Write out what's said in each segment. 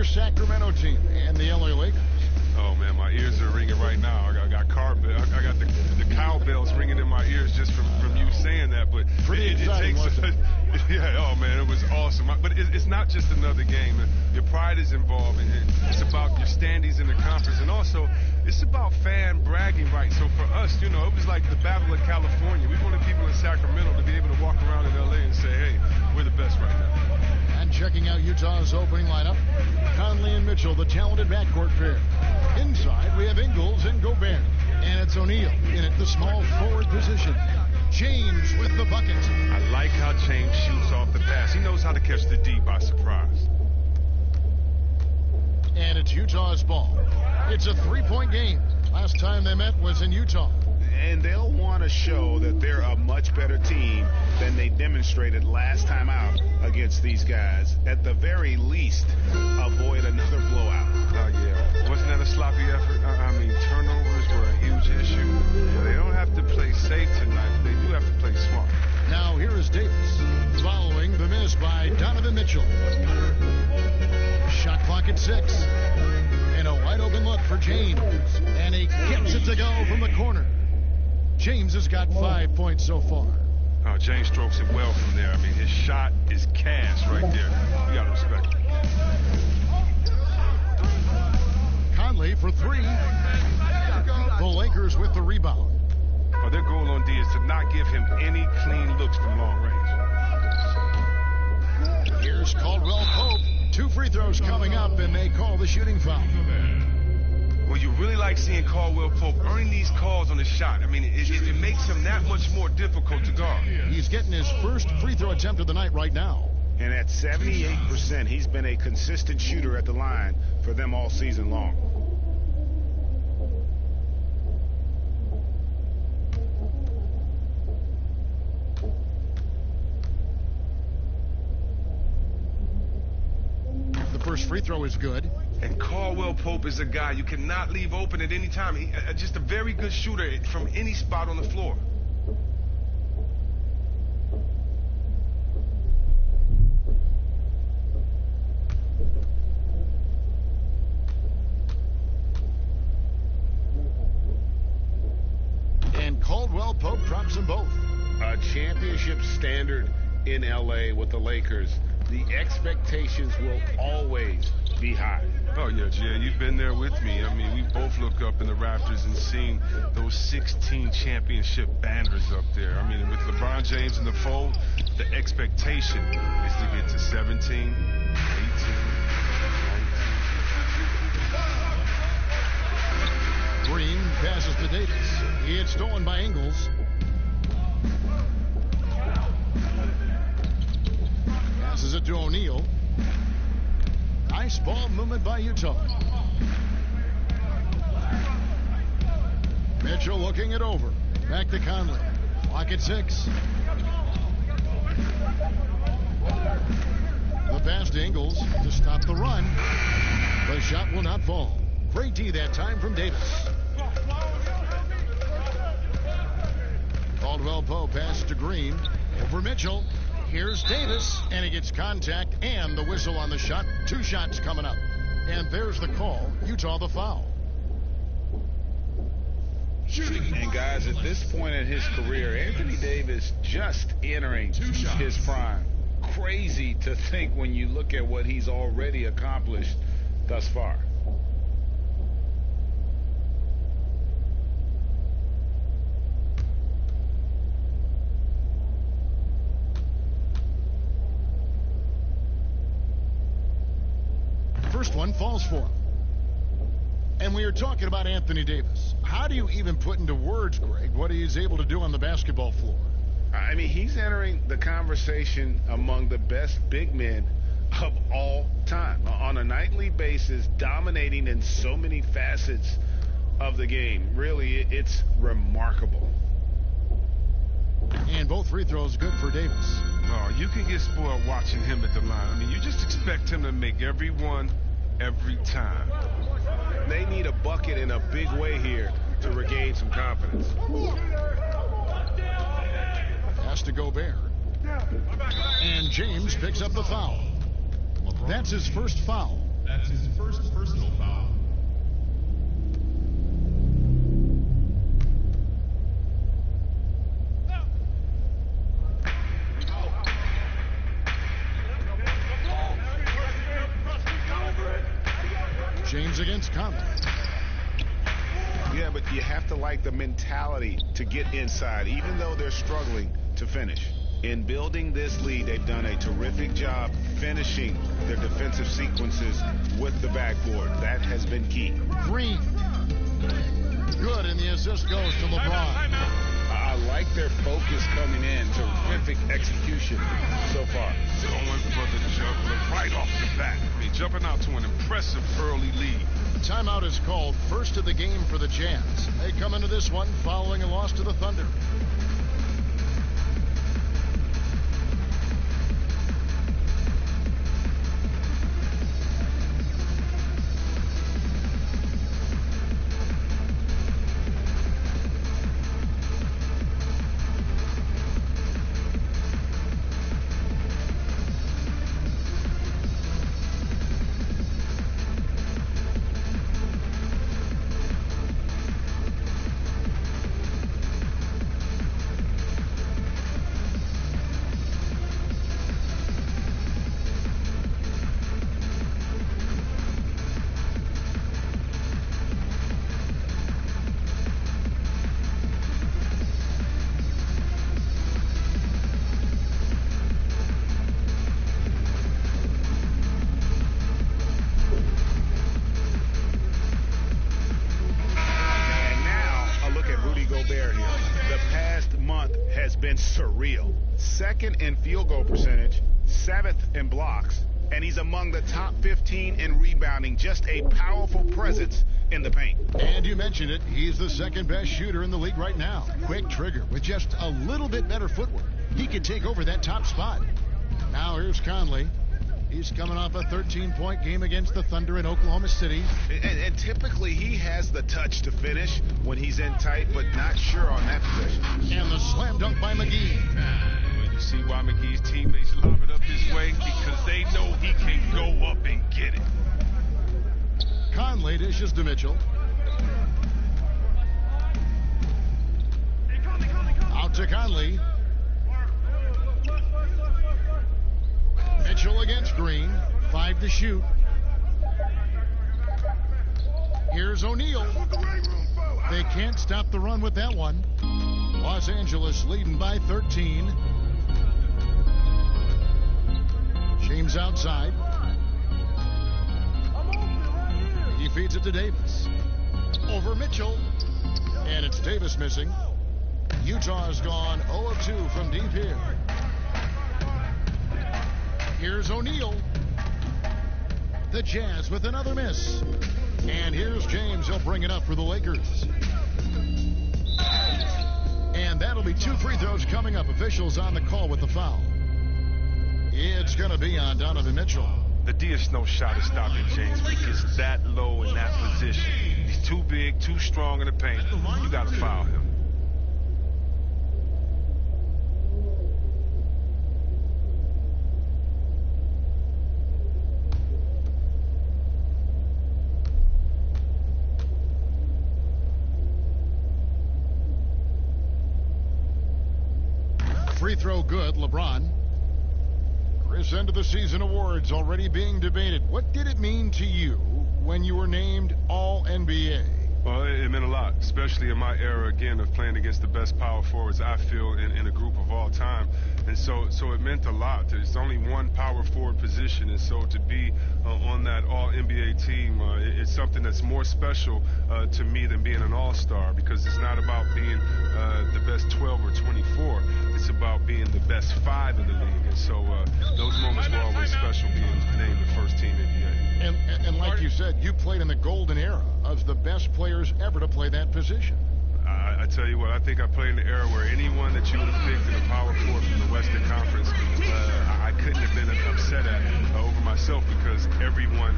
your Sacramento team and the LA Lakers. Oh, man, my ears are ringing right now. I got the cowbells ringing in my ears just from you saying that. But Pretty exciting, wasn't it? Yeah, oh, man, it was awesome. But it's not just another game. Your pride is involved, and it's about your standings in the conference. And also, it's about fan bragging rights. So for us, you know, it was like the Battle of California. We wanted people in Sacramento to be able to walk around in L.A. and say, hey, we're the best right now. And checking out Utah's opening lineup, Conley and Mitchell, the talented backcourt pair. Inside, we have Ingles and Gobert. And it's O'Neal in at the small forward position. James with the bucket. I like how James shoots off the pass. He knows how to catch the D by surprise. And it's Utah's ball. It's a three-point game. Last time they met was in Utah. And they'll want to show that they're a much better team than they demonstrated last time out against these guys. At the very least, avoid another blowout. Oh, yeah. Wasn't that a sloppy effort? I mean, turnovers were a huge issue. They don't have to play safe tonight, but they do have to play smart. Now here is Davis following the miss by Donovan Mitchell. Shot clock at 6. And a wide open look for James. And he gets it to go from the corner. James has got 5 points so far. Oh, James strokes it well from there. I mean, his shot is cash right there. You got to respect it. Conley for 3. The Lakers with the rebound. Well, their goal on D is to not give him any clean looks from long range. Here's Caldwell Pope. 2 free throws coming up, and they call the shooting foul. Well, you really like seeing Caldwell Pope earning these calls on his shot. I mean, it makes him that much more difficult to guard. He's getting his first free throw attempt of the night right now. And at 78%, he's been a consistent shooter at the line for them all season long. The first free throw is good. And Caldwell Pope is a guy you cannot leave open at any time. Just a very good shooter from any spot on the floor. And Caldwell Pope drops them both. A championship standard in L.A. with the Lakers. The expectations will always be high. Oh, yeah, Jay, you've been there with me. I mean, we both look up in the rafters and seen those 16 championship banners up there. I mean, with LeBron James in the fold, the expectation is to get to 17, 18, 19. Green passes to Davis. He had stolen by Ingles. Passes it to O'Neal. Nice ball movement by Utah. Mitchell looking it over. Back to Conley. Clock at 6. The pass to Ingles to stop the run. The shot will not fall. Great D that time from Davis. Caldwell Pope passes to Green. Over Mitchell. Here's Davis, and he gets contact and the whistle on the shot. 2 shots coming up. And there's the call. Utah the foul. And guys, at this point in his career, Anthony Davis just entering his prime. Crazy to think when you look at what he's already accomplished thus far. First one falls for him. And we are talking about Anthony Davis. How do you even put into words, Greg, what he's able to do on the basketball floor? I mean, he's entering the conversation among the best big men of all time. On a nightly basis, dominating in so many facets of the game. Really, it's remarkable. And both free throws good for Davis. Oh, you can get spoiled watching him at the line. I mean, you just expect him to make every one every time. They need a bucket in a big way here to regain some confidence. Pass to Gobert. And James picks up the foul. That's his first foul. That's his James against Conley. Yeah, but you have to like the mentality to get inside, even though they're struggling to finish. In building this lead, they've done a terrific job finishing their defensive sequences with the backboard. That has been key. Green. Good, and the assist goes to LeBron. I like their focus coming in. Terrific execution so far. Going for the juggler right off the bat. I mean, jumping out to an impressive early lead. Timeout is called, first of the game for the Jazz. They come into this one following a loss to the Thunder. Been surreal. Second in field goal percentage, 7th in blocks, and he's among the top 15 in rebounding. Just a powerful presence in the paint. And you mentioned it, he's the second best shooter in the league right now. Quick trigger with just a little bit better footwork. He could take over that top spot. Now here's Conley. He's coming off a 13-point game against the Thunder in Oklahoma City. And typically he has the touch to finish when he's in tight, but not sure on that possession. And the slam dunk by McGee. You see why McGee's teammates lob it up his way? Because they know he can go up and get it. Conley dishes to Mitchell. Out to Conley. Mitchell against Green. 5 to shoot. Here's O'Neal. They can't stop the run with that one. Los Angeles leading by 13. James outside. He feeds it to Davis. Over Mitchell. And it's Davis missing. Utah's gone 0 of 2 from deep here. Here's O'Neal. The Jazz with another miss. And here's James. He'll bring it up for the Lakers. And that'll be 2 free throws coming up. Officials on the call with the foul. It's going to be on Donovan Mitchell. The DS no shot is stopping James. He gets that low in that position. He's too big, too strong in the paint. You got to foul him. Free throw good, LeBron. Chris, end of the season awards already being debated. What did it mean to you when you were named All-NBA? Well, it meant a lot, especially in my era, again, of playing against the best power forwards, I feel, in a group of all time. And so it meant a lot. There's only one power forward position, and so to be on that All-NBA team, it's something that's more special to me than being an all-star, because it's not about being the best 12 or 24. It's about being the best 5 in the league. And so those moments were always special, being named the first team NBA. And like you said, you played in the golden era of the best players ever to play that position. I tell you what, I think I played in the era where anyone that you would have picked in the power forward from the Western Conference, I couldn't have been upset at over myself, because everyone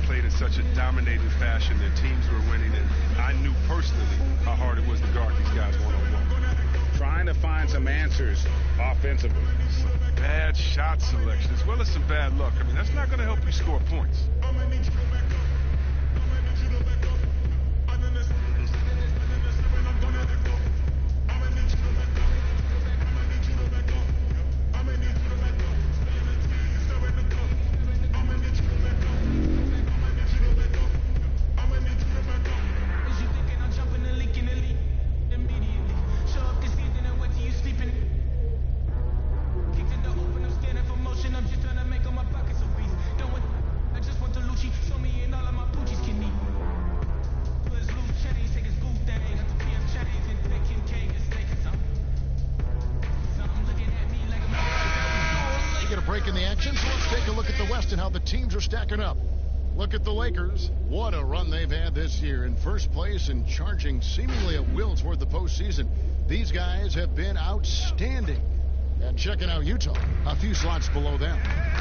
played in such a dominating fashion. Their teams were winning, and I knew personally how hard it was to guard these guys one-on-one. Trying to find some answers offensively. Some bad shot selection, as well as some bad luck. I mean, that's not going to help you score points. in the action, so let's take a look at the West and how the teams are stacking up. Look at the Lakers. What a run they've had this year. In first place and charging seemingly at will toward the postseason. These guys have been outstanding. And checking out Utah, a few slots below them.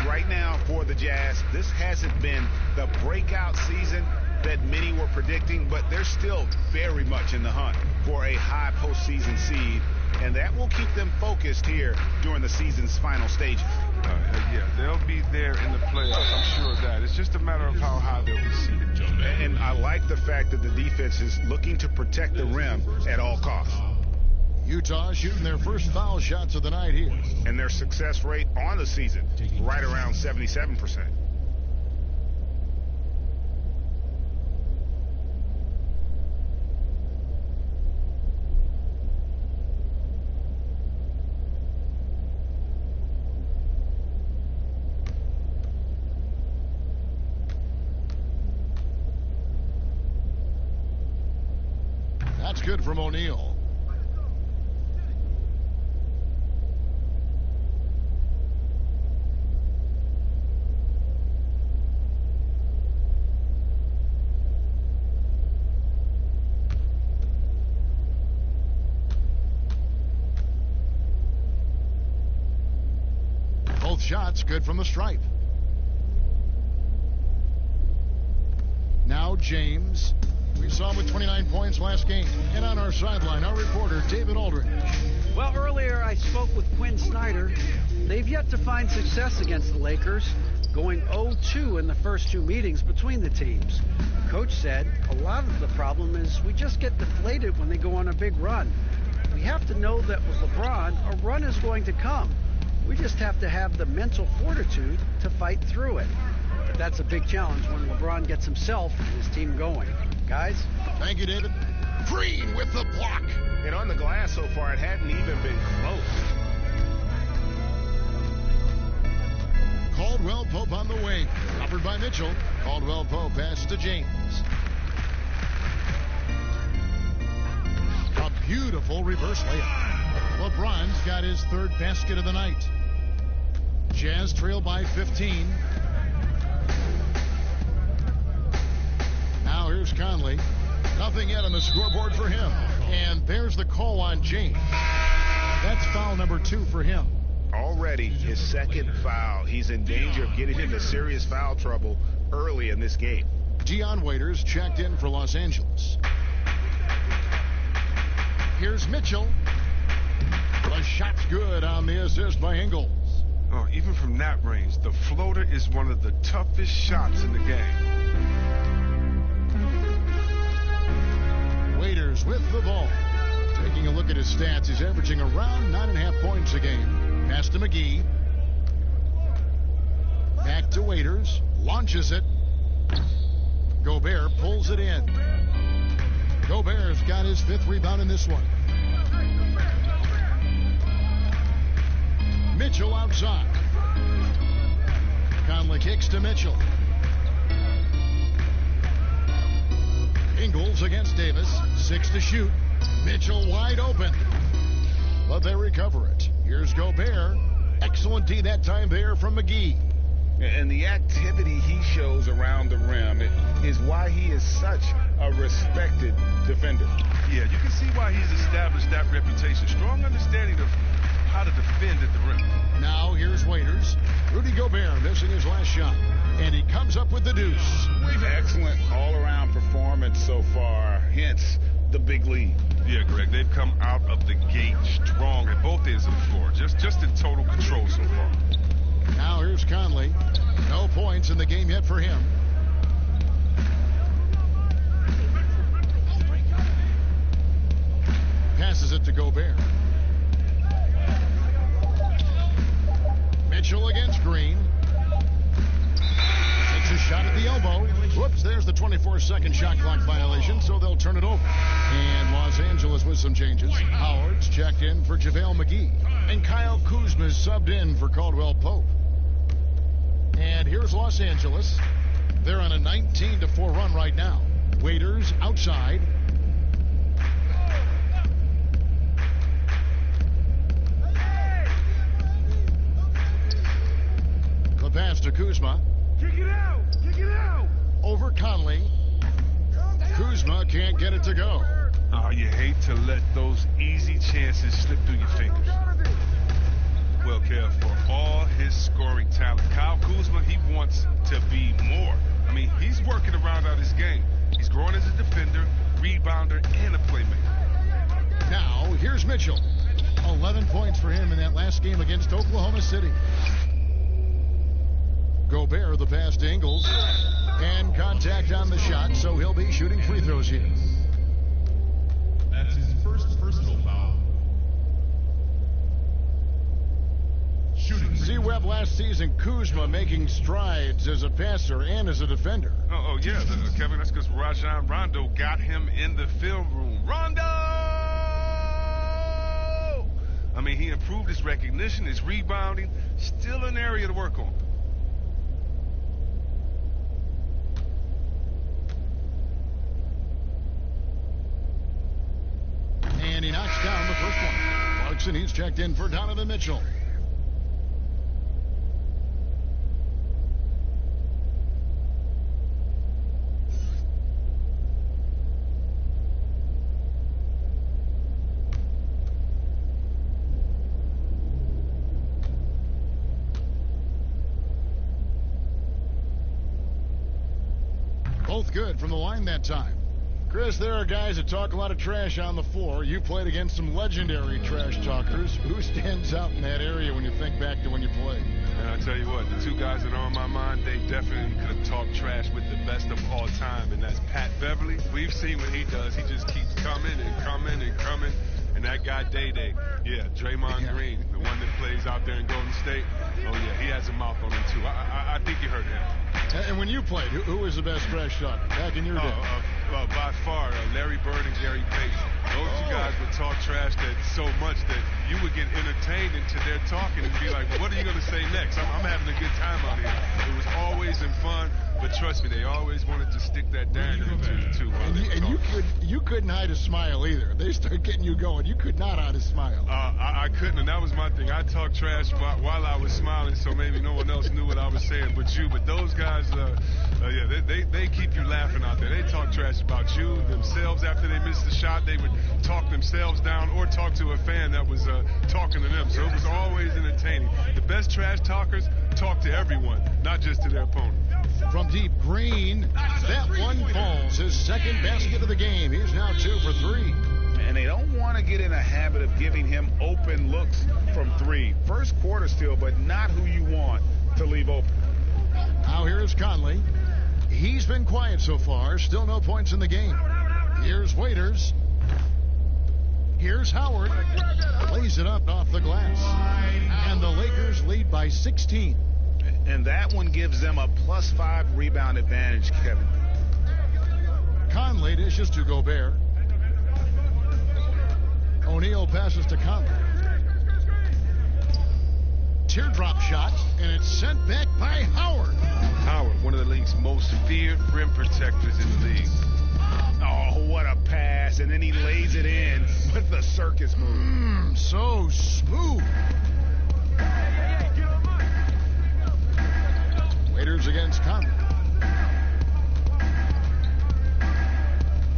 Right now for the Jazz, this hasn't been the breakout season that many were predicting, but they're still very much in the hunt for a high postseason seed, and that will keep them focused here during the season's final stages. Yeah, they'll be there in the playoffs. I'm sure of that. It's just a matter of how high they'll be seated, Joe. And I like the fact that the defense is looking to protect the rim at all costs. Utah shooting their first foul shots of the night here. And their success rate on the season, right around 77%. That's good from O'Neal. Both shots good from the stripe. Now James. We saw him with 29 points last game. And on our sideline, our reporter, David Aldridge. Well, earlier I spoke with Quinn Snyder. They've yet to find success against the Lakers, going 0-2 in the first two meetings between the teams. Coach said a lot of the problem is we just get deflated when they go on a big run. We have to know that with LeBron, a run is going to come. We just have to have the mental fortitude to fight through it. But that's a big challenge when LeBron gets himself and his team going. Guys? Thank you, David. Green with the block. And on the glass so far, it hadn't even been close. Caldwell Pope on the wing. Covered by Mitchell. Caldwell Pope passes to James. A beautiful reverse layup. LeBron's got his third basket of the night. Jazz trail by 15. Now here's Conley. Nothing yet on the scoreboard for him. And there's the call on James. That's foul number 2 for him. Already his second foul. He's in danger of getting into serious foul trouble early in this game. Dion Waiters checked in for Los Angeles. Here's Mitchell. The shot's good on the assist by Ingles. Oh, even from that range, the floater is one of the toughest shots in the game. Waiters with the ball. Taking a look at his stats, he's averaging around 9.5 points a game. Pass to McGee. Back to Waiters. Launches it. Gobert pulls it in. Gobert's got his 5th rebound in this one. Mitchell outside. Conley kicks to Mitchell. Ingles against Davis. 6 to shoot. Mitchell wide open. But they recover it. Here's Gobert. Excellent D that time there from McGee. And the activity he shows around the rim is why he is such a respected defender. Yeah, you can see why he's established that reputation. Strong understanding of how to defend at the rim. Now here's Waiters. Rudy Gobert missing his last shot. And he comes up with the deuce. Excellent all-around performance so far, hence the big lead. Yeah, Greg, they've come out of the gate strong at both ends of the floor. Just in total control so far. Now here's Conley. No points in the game yet for him. Passes it to Gobert. Mitchell against Green. Takes a shot at the elbow. Whoops, there's the 24-second shot clock violation, so they'll turn it over. And Los Angeles with some changes. Howard's checked in for JaVale McGee. And Kyle Kuzma's subbed in for Caldwell Pope. And here's Los Angeles. They're on a 19-4 run right now. Waiters outside. pass to Kuzma. Kick it out! Kick it out! Over Conley. Kuzma can't get it to go. Oh, you hate to let those easy chances slip through your fingers. Well, Kev, for all his scoring talent, Kyle Kuzma, he wants to be more. I mean, he's working around out his game. He's growing as a defender, rebounder, and a playmaker. Now, here's Mitchell. 11 points for him in that last game against Oklahoma City. Gobert, the pass to Ingles. And contact on the shot, so he'll be shooting free throws here. That's his first personal foul. Shooting. See Webb last season, Kuzma making strides as a passer and as a defender. Oh yeah, Kevin, that's because Rajon Rondo got him in the film room. Rondo! I mean, he improved his recognition, his rebounding. Still an area to work on. And he knocks down the first one. Clarkson, he's checked in for Donovan Mitchell. Both good from the line that time. Chris, there are guys that talk a lot of trash on the floor. You played against some legendary trash talkers. Who stands out in that area when you think back to when you played? And I tell you what, the two guys that are on my mind, they definitely could have talked trash with the best of all time, and that's Pat Beverly. We've seen what he does. He just keeps coming and coming and coming. And that guy, Day-Day, yeah, Draymond Green, the one that plays out there in Golden State. Oh, yeah, he has a mouth on him, too. I think you heard him. And when you played, who was the best trash talker back in your day? By far, Larry Bird and Gary Payton. Those two guys would talk trash that so much that you would get entertained into their talking and be like, well, what are you going to say next? I'm having a good time out here. It was always in fun, but trust me, they always wanted to stick that dagger into you, too. And you couldn't hide a smile either. They start getting you going. You could not hide a smile. I couldn't, and that was my thing. I talked trash while I was smiling, so maybe no one else knew what I was saying but you. But those guys, they keep you laughing out there. They talk trash about you, themselves. After they missed the shot, they would talk themselves down or talk to a fan that was talking to them. So it was always entertaining. The best trash talkers talk to everyone, not just to their opponent. From deep, Green, that one falls. His second basket of the game. He's now 2 for 3. And they don't want to get in a habit of giving him open looks from 3. First quarter still, but not who you want to leave open. Now here's Conley. He's been quiet so far. Still no points in the game. Here's Waiters. Here's Howard. Lays it up off the glass. And the Lakers lead by 16. And that one gives them a +5 rebound advantage, Kevin. Conley dishes to Gobert. O'Neal passes to Conley. Teardrop shot, and it's sent back by Howard. Howard, one of the league's most feared rim protectors in the league. Oh, what a pass. And then he lays it in with the circus move. So smooth. Waiters against Conley.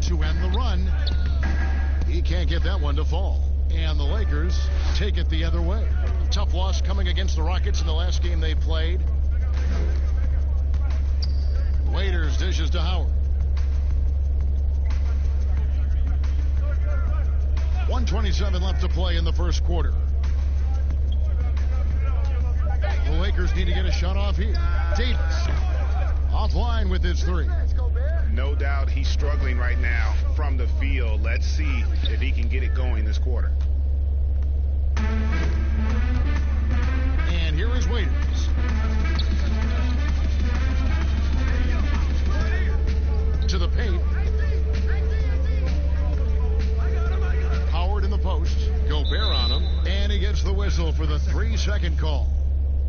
To end the run. He can't get that one to fall. And the Lakers take it the other way. Tough loss coming against the Rockets in the last game they played. Waiters dishes to Howard. 1:27 left to play in the first quarter. The Lakers need to get a shot off here. Davis offline with his 3. No doubt he's struggling right now from the field. Let's see if he can get it going this quarter. And here is Waiters. To the paint. Howard in the post. Gobert on him. And he gets the whistle for the 3-second call.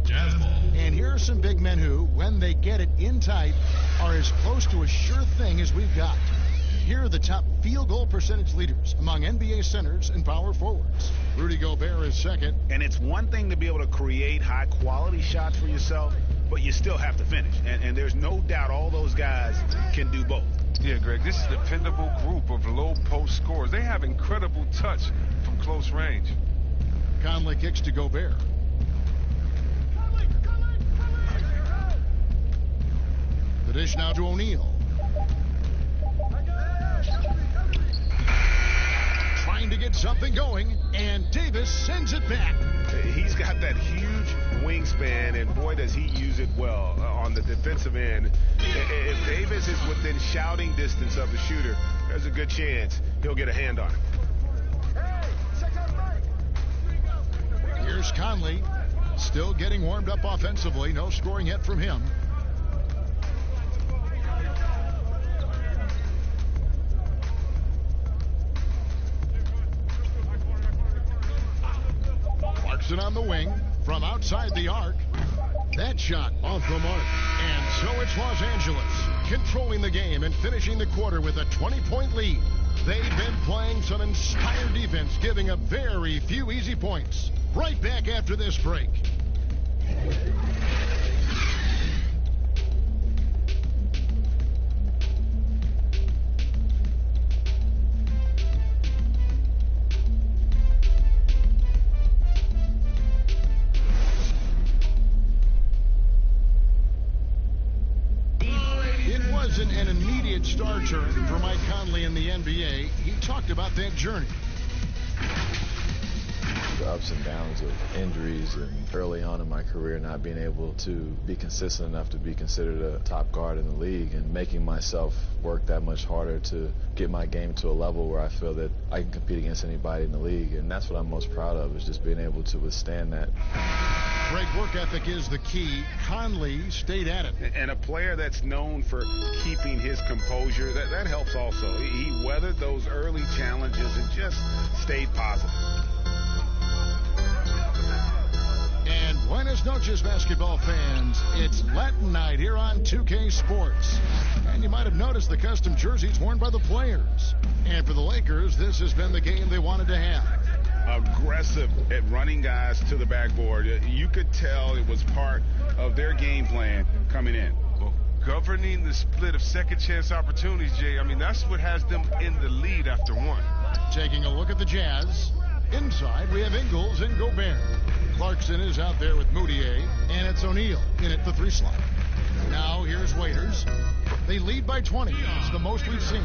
Jazz ball. And here are some big men who, when they get it in tight, are as close to a sure thing as we've got. Here are the top field goal percentage leaders among NBA centers and power forwards. Rudy Gobert is second. And it's one thing to be able to create high-quality shots for yourself, but you still have to finish. And there's no doubt all those guys can do both. Yeah, Greg, this is a dependable group of low post scorers. They have incredible touch from close range. Conley kicks to Gobert. The dish now to O'Neal. Trying to get something going, and Davis sends it back. He's got that huge wingspan, and boy, does he use it well on the defensive end. If Davis is within shouting distance of the shooter, there's a good chance he'll get a hand on it. Here's Conley, still getting warmed up offensively. No scoring yet from him. Clarkson on the wing from outside the arc. That shot off the mark. And so it's Los Angeles controlling the game and finishing the quarter with a 20-point lead. They've been playing some inspired defense, giving up very few easy points. Right back after this break. It wasn't an immediate star turn for Mike Conley in the NBA. He talked about that journey. The ups and downs of injuries and early on in my career not being able to be consistent enough to be considered a top guard in the league, and making myself work that much harder to get my game to a level where I feel that I can compete against anybody in the league. And that's what I'm most proud of, is just being able to withstand that. Great work ethic is the key. Conley stayed at it. And a player that's known for keeping his composure, that helps also. He weathered those early challenges and just stayed positive. And buenas noches, basketball fans. It's Latin night here on 2K Sports. And you might have noticed the custom jerseys worn by the players. And for the Lakers, this has been the game they wanted to have. Aggressive at running guys to the backboard. You could tell it was part of their game plan coming in. Well, governing the split of second chance opportunities, Jay, I mean, that's what has them in the lead after one. Taking a look at the Jazz. Inside, we have Ingles and Gobert. Clarkson is out there with Moutier, and it's O'Neal in at the 3 slot. Now here's Waiters. They lead by 20. It's the most we've seen.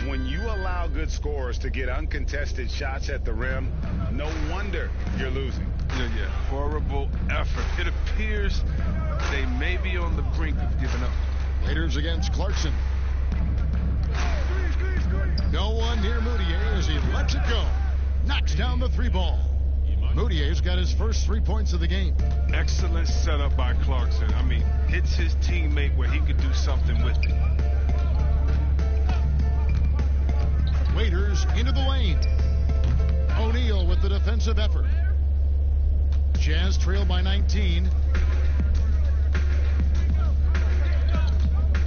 When you allow good scorers to get uncontested shots at the rim, no wonder you're losing. Yeah, horrible effort. It appears they may be on the brink of giving up. Waiters against Clarkson. No one near Moutier as he lets it go. Knocks down the 3 ball. Moutier's got his first 3 points of the game. Excellent setup by Clarkson. I mean, hits his teammate where he could do something with it. Waiters into the lane. O'Neal with the defensive effort. Jazz trail by 19.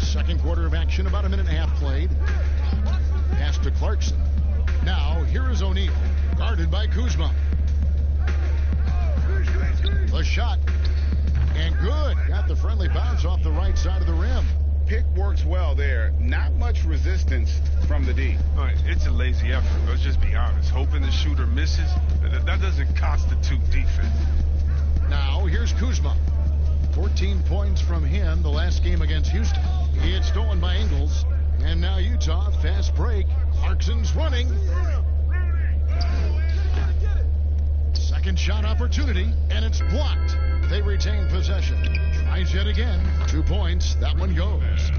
Second quarter of action, about a minute and a half played. Pass to Clarkson. Now, here is O'Neal, guarded by Kuzma. The shot, and good. Got the friendly bounce off the right side of the rim. Pick works well there. Not much resistance from the D. All right, it's a lazy effort. Let's just be honest. Hoping the shooter misses, that doesn't constitute defense. Now, here's Kuzma. 14 points from him the last game against Houston. He had stolen by Ingles. And now Utah, fast break. Clarkson's running. Second shot opportunity, and it's blocked. They retain possession. Tries yet again. 2 points. That one goes.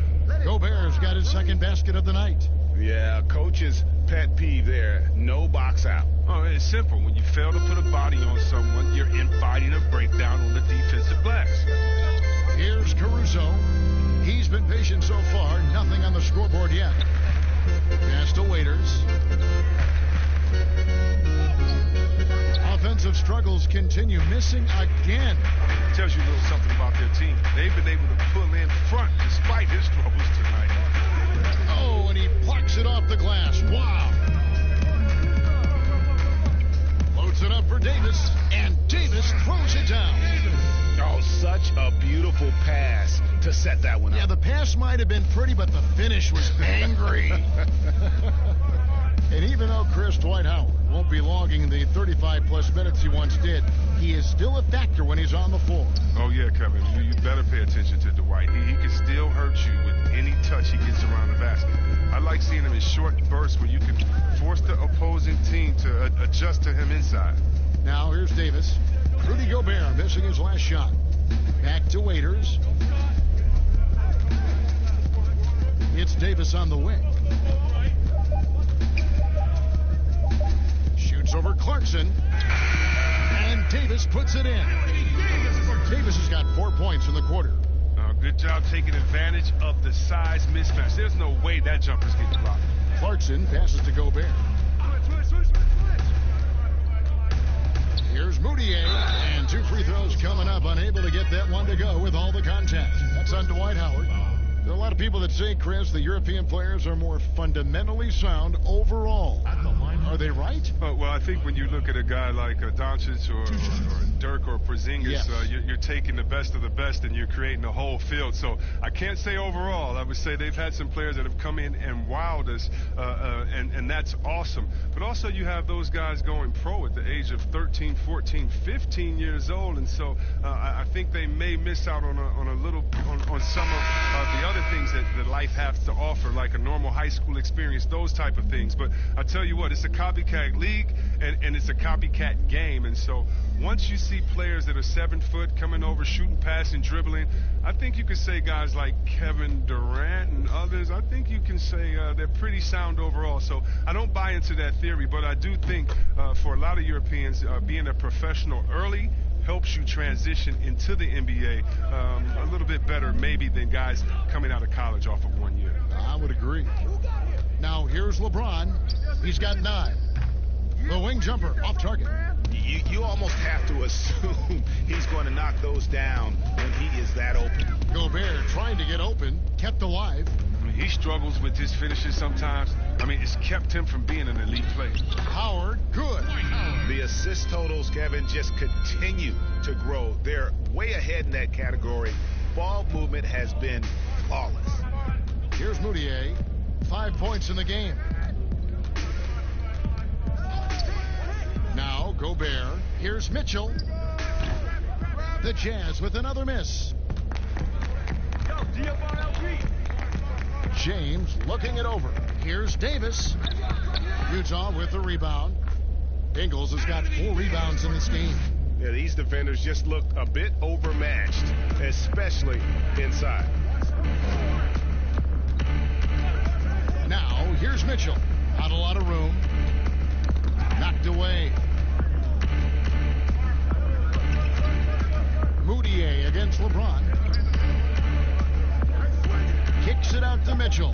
Gobert's got his second basket of the night. Yeah, coach's pet peeve there. No box out. Oh, it's simple. When you fail to put a body on someone, you're inviting a breakdown on the defensive glass. Here's Caruso. He's been patient so far. Nothing on the scoreboard yet. Pass to Waiters. Offensive struggles continue. Missing again. Tells you a little something about their team. They've been able to pull in front despite his troubles tonight. Oh, and he plucks it off the glass. Wow. Loads it up for Davis, and Davis throws it down. Oh, such a beautiful pass might have been pretty, but the finish was angry. And even though Chris Dwight Howard won't be logging the 35-plus minutes he once did, he is still a factor when he's on the floor. Oh, yeah, Kevin. You better pay attention to Dwight. He can still hurt you with any touch he gets around the basket. I like seeing him in short bursts where you can force the opposing team to adjust to him inside. Now here's Davis. Rudy Gobert missing his last shot. Back to Waiters. It's Davis on the wing. Shoots over Clarkson. And Davis puts it in. Davis has got 4 points in the quarter. Good job taking advantage of the size mismatch. There's no way that jumper's getting blocked. Clarkson passes to Gobert. Here's Moutier, and 2 free throws coming up, unable to get that one to go with all the contact. That's on Dwight Howard. There are a lot of people that say, Chris, the European players are more fundamentally sound overall. Are they right? Well, I think when you look at a guy like Doncic or Dirk or Porzingis, Yes. You're taking the best of the best and you're creating a whole field. So I can't say overall. I would say they've had some players that have come in and wowed us, and that's awesome. But also you have those guys going pro at the age of 13, 14, 15 years old, and so I think they may miss out on some of the other things that life has to offer, like a normal high school experience, those type of things. But I tell you what, it's a copycat league and it's a copycat game, and so once you see players that are 7 foot coming over, shooting, passing, dribbling, I think you could say guys like Kevin Durant and others, I think you can say they're pretty sound overall. So I don't buy into that theory, but I do think for a lot of Europeans, being a professional early helps you transition into the NBA a little bit better maybe than guys coming out of college off of 1 year. I would agree. Now here's LeBron. He's got 9. The wing jumper off target. You almost have to assume he's going to knock those down when he is that open. Gobert trying to get open, kept alive. I mean, he struggles with his finishes sometimes. I mean, it's kept him from being an elite player. Howard, good. The assist totals, Kevin, just continue to grow. They're way ahead in that category. Ball movement has been flawless. Here's Moutier. 5 points in the game. Now Gobert. Here's Mitchell. The Jazz with another miss. James looking it over. Here's Davis. Utah with the rebound. Ingles has got 4 rebounds in this game. Yeah, these defenders just look a bit overmatched, especially inside. Now here's Mitchell. Not a lot of room. Knocked away. Moutier against LeBron. Kicks it out to Mitchell.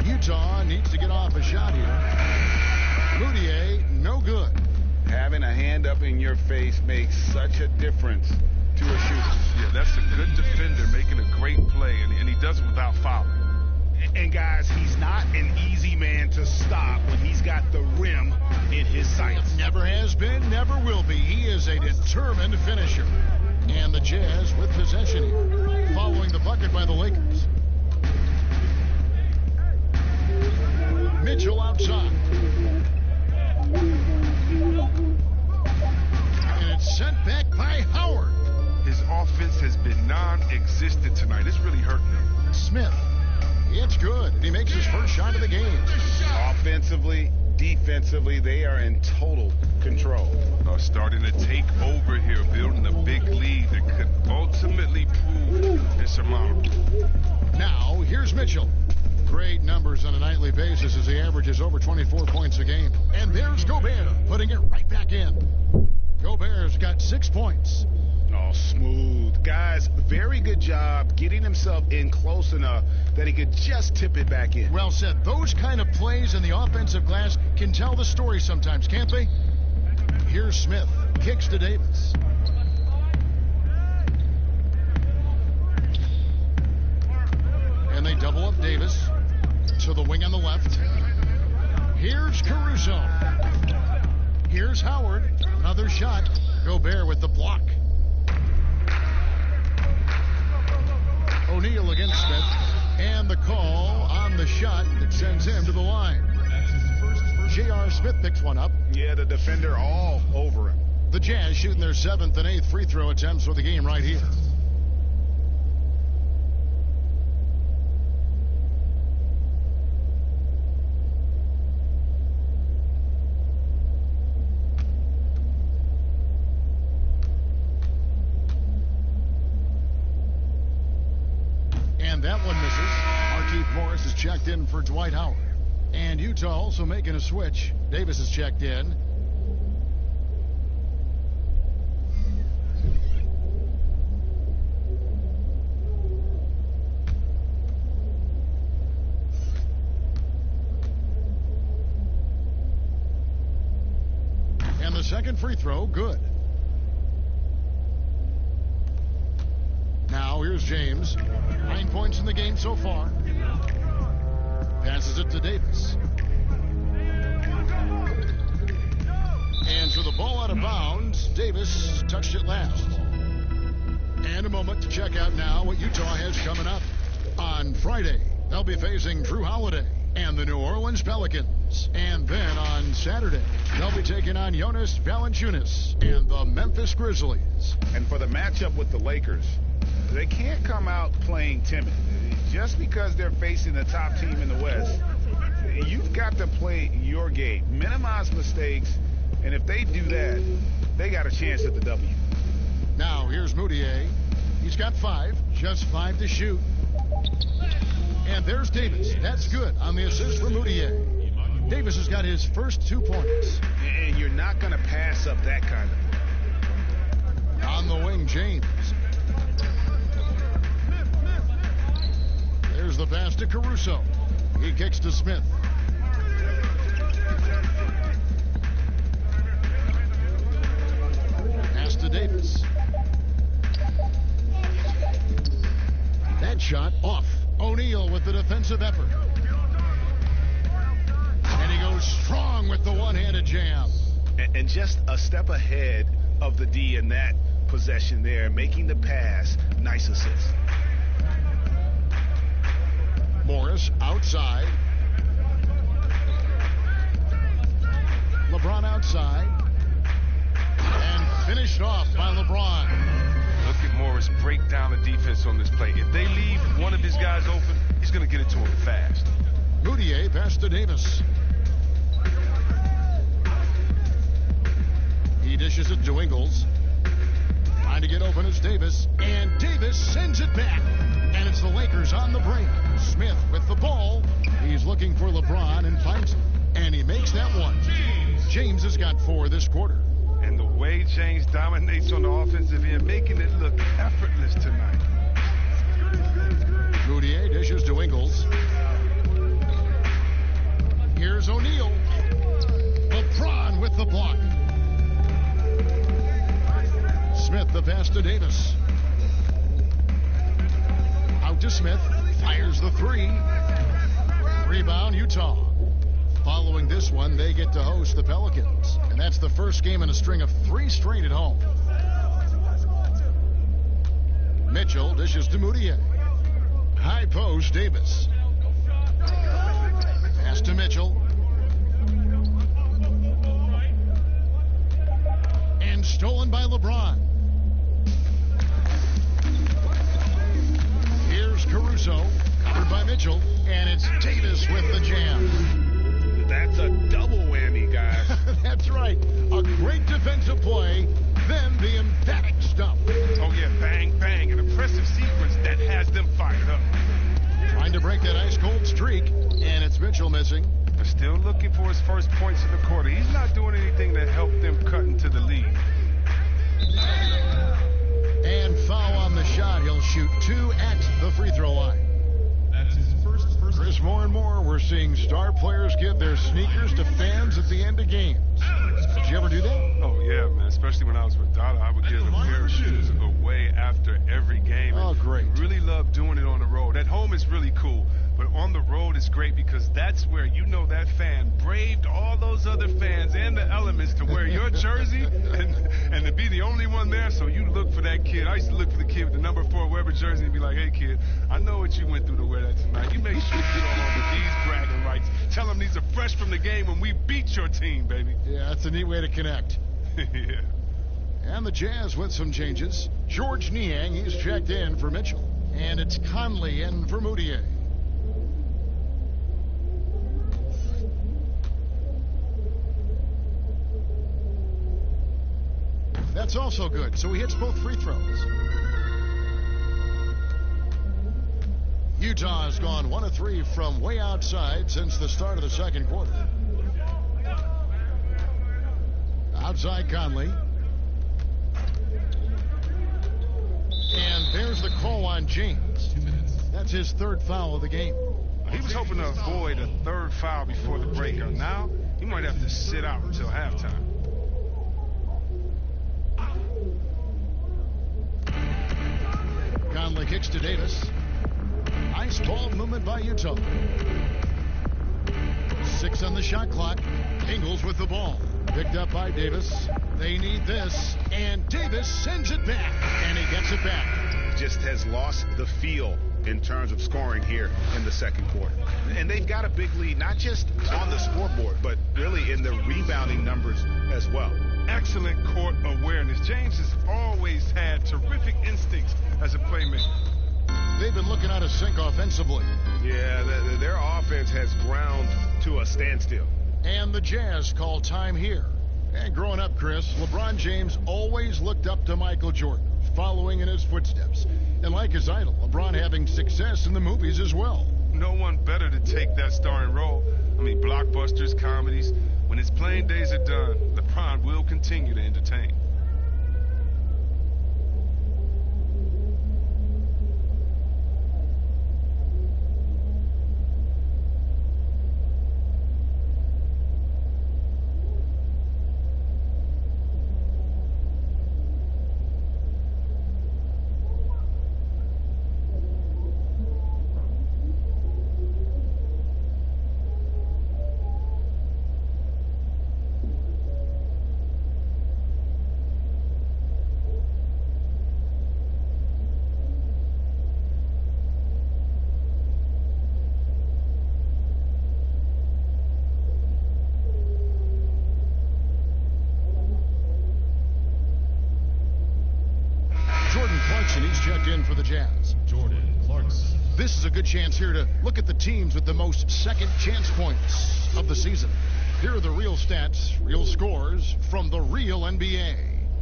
Utah needs to get off a shot here. Moutier, no good. Having a hand up in your face makes such a difference to a shooter. Yeah, that's a good defender making a great play, and he does it without fouling. And guys, he's not an easy man to stop when he's got the rim in his sights. Never has been, never will be. He is a determined finisher. And the Jazz with possession here, following the bucket by the Lakers. Mitchell outside. And it's sent back by Howard. His offense has been non-existent tonight. It's really hurting him. Smith. It's good. He makes his first shot of the game. Offensively, defensively, they are in total control. Starting to take over here, building a big lead that could ultimately prove insurmountable. Now, here's Mitchell. Great numbers on a nightly basis as he averages over 24 points a game. And there's Gobert putting it right back in. Gobert's got 6 points. Oh, smooth. Guys, very good job getting himself in close enough that he could just tip it back in. Well said. Those kind of plays in the offensive glass can tell the story sometimes, can't they? Here's Smith. Kicks to Davis. And they double up Davis to the wing on the left. Here's Caruso. Here's Howard. Another shot. Gobert with the block. O'Neal against Smith. And the call on the shot that sends him to the line. That's his first. J.R. Smith picks one up. Yeah, the defender all over him. The Jazz shooting their 7th and 8th free throw attempts for the game right here. And that one misses. Markieff Morris is checked in for Dwight Howard. And Utah also making a switch. Davis is checked in. And the second free throw, good. Now here's James. 9 points in the game so far. Passes it to Davis. And for the ball out of bounds, Davis touched it last. And a moment to check out now what Utah has coming up. On Friday, they'll be facing Drew Holiday and the New Orleans Pelicans. And then on Saturday, they'll be taking on Jonas Valanciunas and the Memphis Grizzlies. And for the matchup with the Lakers, they can't come out playing timid. Just because they're facing the top team in the West, you've got to play your game. Minimize mistakes, and if they do that, they got a chance at the W. Now here's Moutier. He's got 5, just 5 to shoot. And there's Davis. That's good on the assist for Moutier. Davis has got his first 2 points. And you're not going to pass up that kind of. On the wing, James. There's the pass to Caruso. He kicks to Smith. Pass to Davis. That shot off. O'Neal with the defensive effort. And he goes strong with the one-handed jam. And just a step ahead of the D in that possession there, making the pass. Nice assist. Morris outside. LeBron outside. And finished off by LeBron. Look at Morris break down the defense on this play. If they leave one of his guys open, he's going to get it to him fast. Moutier pass to Davis. He dishes it to Ingles. Trying to get open is Davis. And Davis sends it back. And it's the Lakers on the break. Smith with the ball. He's looking for LeBron and finds him. And he makes that one. James has got 4 this quarter. And the way James dominates on the offensive end, making it look effortless tonight. Moutier dishes to Ingles. Here's O'Neal. LeBron with the block. Smith the pass to Davis. Out to Smith. Fires the 3. Rebound, Utah. Following this one, they get to host the Pelicans. And that's the first game in a string of 3 straight at home. Mitchell dishes to Moutier. High post, Davis. Pass to Mitchell. And stolen by LeBron. Here's Caruso, covered by Mitchell, and it's Davis with the jam. That's a double whammy, guys. That's right. A great defensive play, then the emphatic stuff. Oh, yeah, bang, bang. An impressive sequence that has them fired up. Trying to break that ice-cold streak, and it's Mitchell missing. They're still looking for his first points in the quarter. He's not doing anything to help them cut into the lead. And foul on the shot. He'll shoot 2 at the free throw line. That's his first. Chris, more and more we're seeing star players give their sneakers to fans at the end of games. Did you ever do that? Oh, yeah, man. Especially when I was with Dada, I would give a pair of shoes away after every game. Oh, great. Really love doing it on the road. At home, it's really cool. But on the road, it's great because that's where you know that fan braved all those other fans and the elements to wear your jersey and to be the only one there. So you look for that kid. I used to look for the kid with the number 4 Weber jersey and be like, hey, kid, I know what you went through to wear that tonight. You make sure you get on with these bragging rights. Tell them these are fresh from the game when we beat your team, baby. Yeah, that's a neat way to connect. Yeah. And the Jazz with some changes. George Niang, he's checked in for Mitchell. And it's Conley in for Moutier. That's also good, so he hits both free throws. Utah has gone 1 of 3 from way outside since the start of the second quarter. Outside Conley. And there's the call on James. That's his 3rd foul of the game. He was hoping to avoid a 3rd foul before the break. Now, he might have to sit out until halftime. Conley kicks to Davis. Nice ball movement by Utah. 6 on the shot clock. Ingles with the ball. Picked up by Davis. They need this. And Davis sends it back. And he gets it back. Just has lost the feel in terms of scoring here in the second quarter. And they've got a big lead, not just on the scoreboard, but really in the rebounding numbers as well. Excellent court awareness. James has always had terrific instincts as a playmaker. They've been looking out of sync offensively. Yeah, their offense has ground to a standstill. And the Jazz call time here. And growing up, Chris, LeBron James always looked up to Michael Jordan, following in his footsteps. And like his idol, LeBron having success in the movies as well. No one better to take that starring role. I mean, blockbusters, comedies. When his playing days are done, LeBron will continue to entertain. He's checked in for the Jazz. Jordan Clarkson. This is a good chance here to look at the teams with the most second chance points of the season. Here are the real stats, real scores from the real NBA.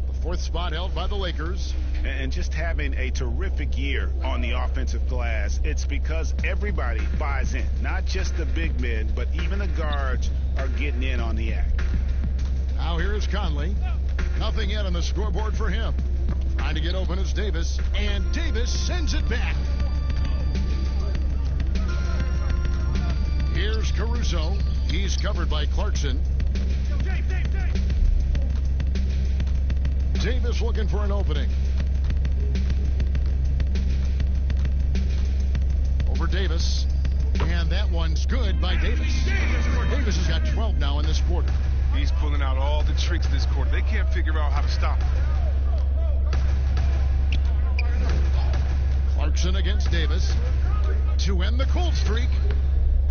The 4th spot held by the Lakers. And just having a terrific year on the offensive glass, it's because everybody buys in. Not just the big men, but even the guards are getting in on the act. Now here is Conley. Nothing yet on the scoreboard for him. Trying to get open is Davis, and Davis sends it back. Here's Caruso. He's covered by Clarkson. Davis looking for an opening. Over Davis. And that one's good by Davis. Davis has got 12 now in this quarter. He's pulling out all the tricks this quarter. They can't figure out how to stop him. Clarkson against Davis to end the cold streak.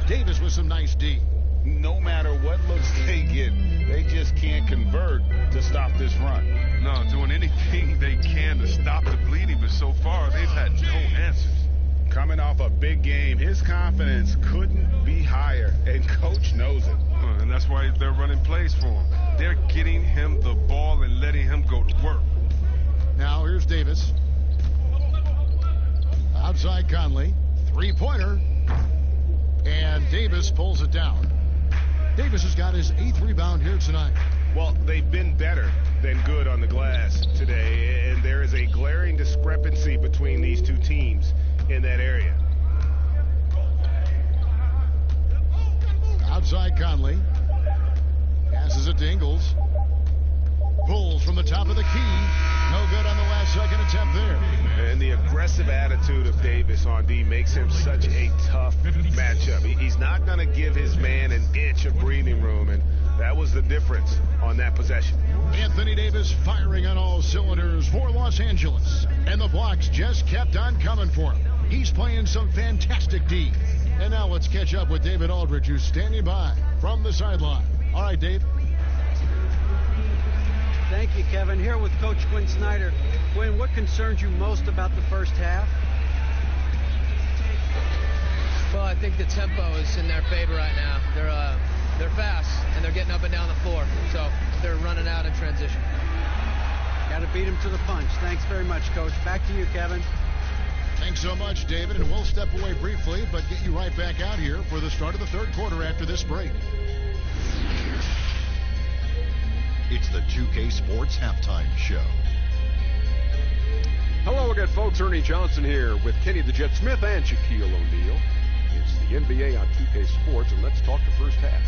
Davis with some nice D. No matter what looks they get, they just can't convert to stop this run. No, doing anything they can to stop the bleeding, but so far they've had no answers. Coming off a big game, his confidence couldn't be higher, and coach knows it. And that's why they're running plays for him. They're getting him the ball and letting him go to work. Now here's Davis. Outside Conley. Three-pointer. And Davis pulls it down. Davis has got his 8th rebound here tonight. Well, they've been better than good on the glass today, and there is a glaring discrepancy between these two teams in that area. Outside Conley. Passes it to Ingles. Pulls from the top of the key. No good on the last second attempt there. And the aggressive attitude of Davis on D makes him such a tough matchup. He's not going to give his man an inch of breathing room, and that was the difference on that possession. Anthony Davis firing on all cylinders for Los Angeles, and the blocks just kept on coming for him. He's playing some fantastic D. And now let's catch up with David Aldridge, who's standing by from the sideline. All right, Dave. Thank you, Kevin. Here with Coach Quinn Snyder. Quinn, what concerns you most about the first half? Well, I think the tempo is in their favor right now. They're fast, and they're getting up and down the floor. So they're running out in transition. Got to beat them to the punch. Thanks very much, Coach. Back to you, Kevin. Thanks so much, David. And we'll step away briefly, but get you right back out here for the start of the third quarter after this break. It's the 2K Sports Halftime Show. Hello again, folks. Ernie Johnson here with Kenny the Jet Smith and Shaquille O'Neal. It's the NBA on 2K Sports, and let's talk the first half.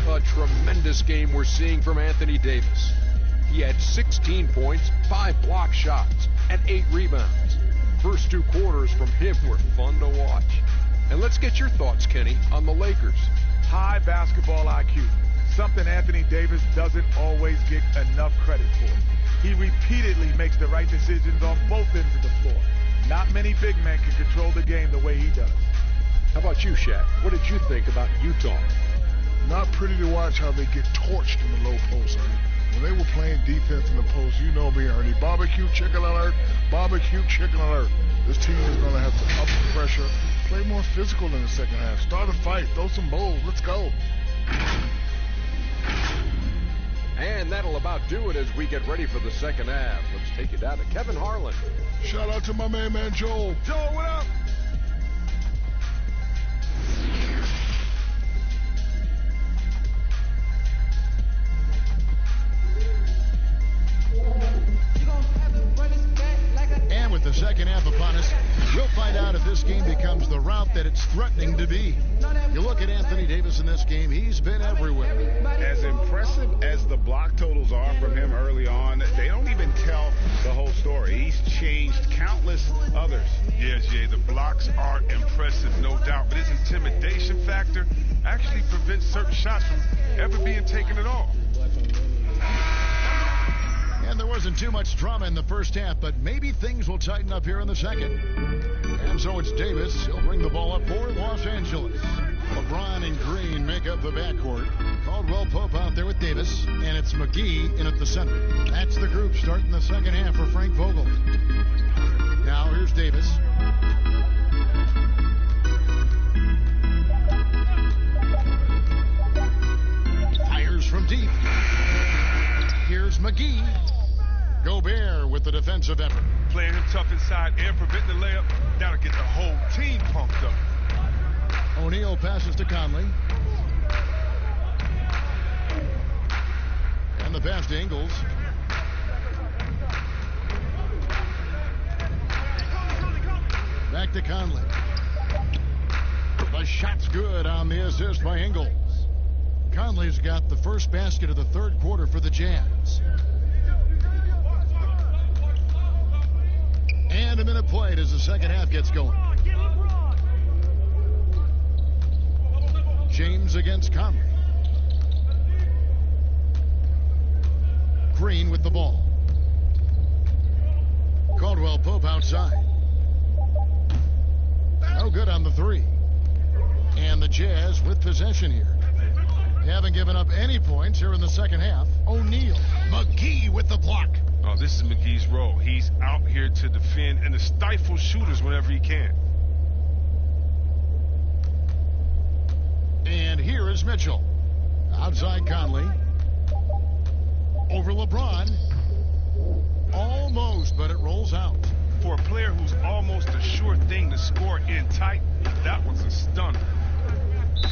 A tremendous game we're seeing from Anthony Davis. He had 16 points, 5 block shots, and 8 rebounds. First 2 quarters from him were fun to watch. And let's get your thoughts, Kenny, on the Lakers. High basketball IQ, something Anthony Davis doesn't always get enough credit for. He repeatedly makes the right decisions on both ends of the floor. Not many big men can control the game the way he does. How about you, Shaq? What did you think about Utah? Not pretty to watch how they get torched in the low post, Ernie. When they were playing defense in the post, you know me, Ernie. Barbecue chicken alert, barbecue chicken alert. This team is going to have to up the pressure, play more physical in the second half. Start a fight, throw some bowls, let's go. And that'll about do it as we get ready for the second half. Let's take it down to Kevin Harlan. Shout out to my man Joel. Joel, what up? And with the second half upon us, we'll find out if this game becomes the rout that it's threatening to be. You look at Anthony Davis in this game, he's been everywhere. As impressive as the block totals are from him early on, they don't even tell the whole story. He's changed countless others. Yeah, Jay, the blocks are impressive, no doubt, but his intimidation factor actually prevents certain shots from ever being taken at all. And there wasn't too much drama in the first half, but maybe things will tighten up here in the second. And so it's Davis. He'll bring the ball up for Los Angeles. LeBron and Green make up the backcourt. Caldwell Pope out there with Davis, and it's McGee in at the center. That's the group starting the second half for Frank Vogel. Now here's Davis. Fires from deep. Here's McGee. Gobert with the defensive effort. Playing him tough inside and preventing the layup. That'll get the whole team pumped up. O'Neal passes to Conley. And the pass to Ingles. Back to Conley. The shot's good on the assist by Ingles. Conley's got the first basket of the third quarter for the Jazz. And a minute played as the second half gets going. James against Conley. Green with the ball. Caldwell Pope outside. No good on the three. And the Jazz with possession here. They haven't given up any points here in the second half. O'Neal. McGee with the block. Oh, this is McGee's role. He's out here to defend and to stifle shooters whenever he can. And here is Mitchell. Outside Conley. Over LeBron. Almost, but it rolls out. For a player who's almost a sure thing to score in tight, that was a stunner.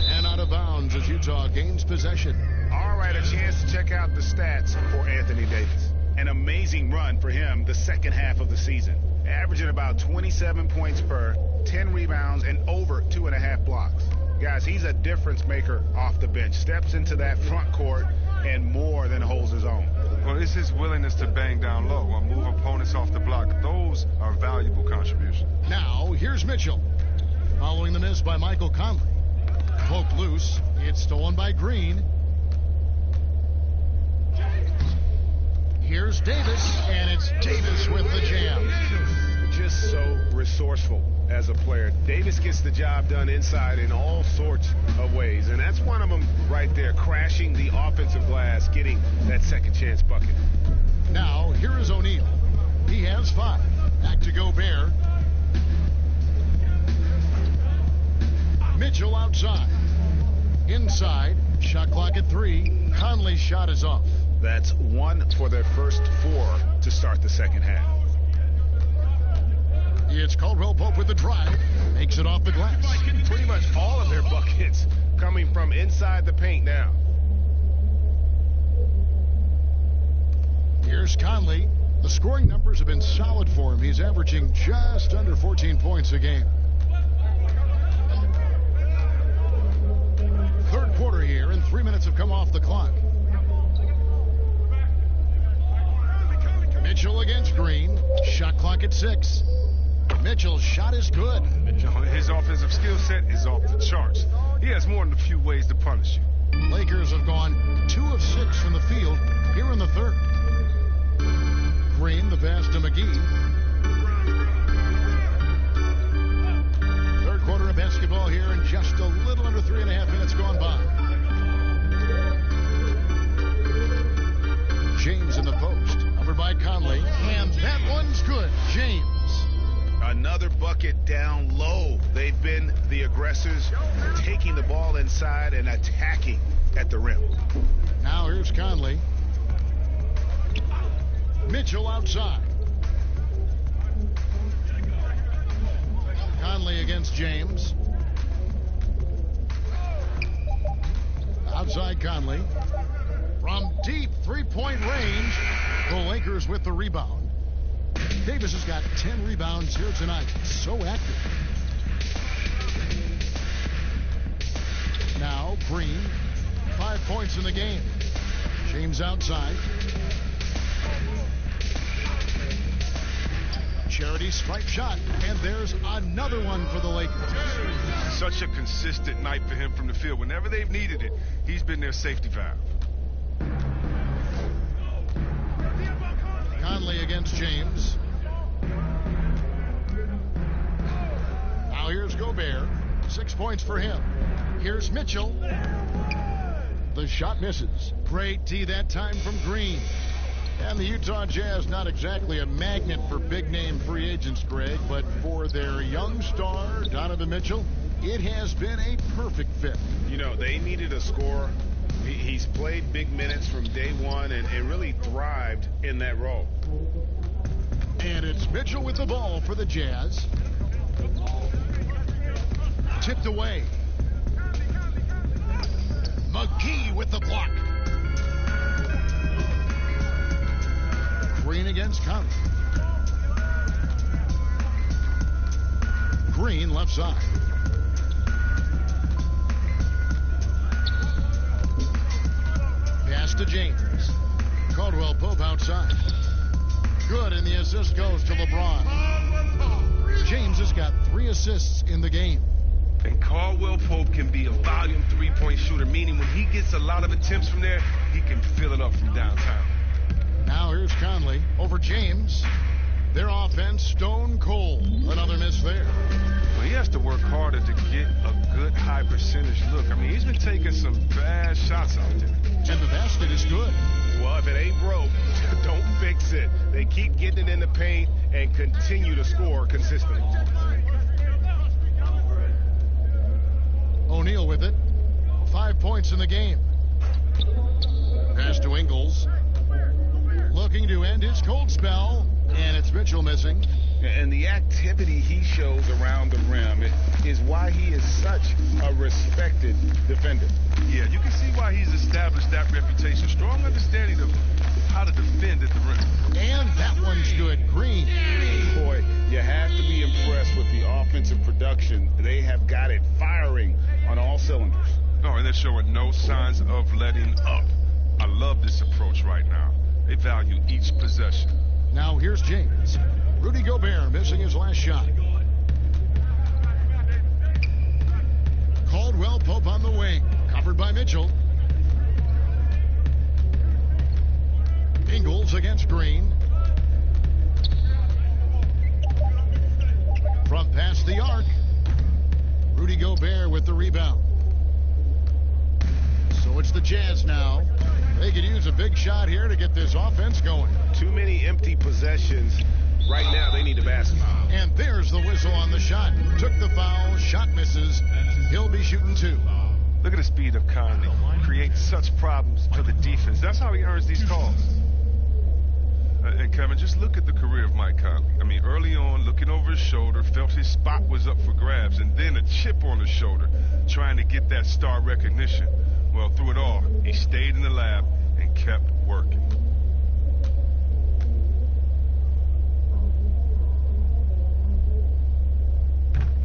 And out of bounds as Utah gains possession. All right, a chance to check out the stats for Anthony Davis. An amazing run for him the second half of the season. Averaging about 27 points per, 10 rebounds, and over 2.5 blocks. Guys, he's a difference maker off the bench. Steps into that front court and more than holds his own. Well, it's his willingness to bang down low or move opponents off the block. Those are valuable contributions. Now, here's Mitchell. Following the miss by Michael Conley. Poked loose. It's stolen by Green. Here's Davis, and it's Davis with the jam. Just so resourceful as a player. Davis gets the job done inside in all sorts of ways, and that's one of them right there, crashing the offensive glass, getting that second chance bucket. Now, here is O'Neal. He has 5. Back to Gobert. Mitchell outside. Inside, shot clock at 3. Conley's shot is off. That's 1 for their first 4 to start the second half. It's Caldwell Pope with the drive. Makes it off the glass. Pretty much all of their buckets coming from inside the paint now. Here's Conley. The scoring numbers have been solid for him. He's averaging just under 14 points a game. Third quarter here, and 3 minutes have come off the clock. Mitchell against Green. Shot clock at 6. Mitchell's shot is good. His offensive skill set is off the charts. He has more than a few ways to punish you. Lakers have gone 2 of 6 from the field here in the third. Green, the pass to McGee. Third quarter of basketball here, and just a little under 3.5 minutes gone by. James in the post, covered by Conley, and that one's good. James. Another bucket down low. They've been the aggressors, taking the ball inside and attacking at the rim. Now here's Conley. Mitchell outside. Conley against James. Outside Conley. From deep three-point range, the Lakers with the rebound. Davis has got 10 rebounds here tonight. So active. Now Green, 5 points in the game. James outside. Charity stripe shot, and there's another one for the Lakers. Such a consistent night for him from the field. Whenever they've needed it, he's been their safety valve. Conley against James. Now here's Gobert. 6 points for him. Here's Mitchell. The shot misses. Great D that time from Green. And the Utah Jazz, not exactly a magnet for big-name free agents, Greg, but for their young star, Donovan Mitchell, it has been a perfect fit. You know, they needed a scorer. He's played big minutes from day one and really thrived in that role. And it's Mitchell with the ball for the Jazz. Tipped away. McGee with the block. Green against Conley. Green left side. Pass to James. Caldwell Pope outside. Good, and the assist goes to LeBron. James has got 3 assists in the game. And Caldwell Pope can be a volume three-point shooter, meaning when he gets a lot of attempts from there, he can fill it up from downtown. Now here's Conley over James. Their offense stone cold. Another miss there. Well, he has to work harder to get a good high percentage look. I mean, he's been taking some bad shots out there. And the basket is good. Well, if it ain't broke, don't fix it. They keep getting it in the paint and continue to score consistently. O'Neal with it. 5 points in the game. Pass to Ingles. Looking to end his cold spell, and it's Mitchell missing. And the activity he shows around the rim is why he is such a respected defender. Yeah, you can see why he's established that reputation. Strong understanding of how to defend at the rim. And that one's good. Green. Boy, you have to be impressed with the offensive production. They have got it firing on all cylinders. Oh, and they're showing no signs of letting up. I love this approach right now. They value each possession. Now here's James. Rudy Gobert missing his last shot. Pope on the wing. Covered by Mitchell. Ingles against Green. From past the arc. Rudy Gobert with the rebound. So it's the Jazz now. They could use a big shot here to get this offense going. Too many empty possessions. Right now, they need a basketball. And there's the whistle on the shot. Took the foul. Shot misses. He'll be shooting 2. Look at the speed of Conley. Creates such problems for the defense. That's how he earns these calls. And Kevin, just look at the career of Mike Conley. I mean, early on, looking over his shoulder, felt his spot was up for grabs, and then a chip on his shoulder, trying to get that star recognition. Well, through it all, he stayed in the lab and kept working.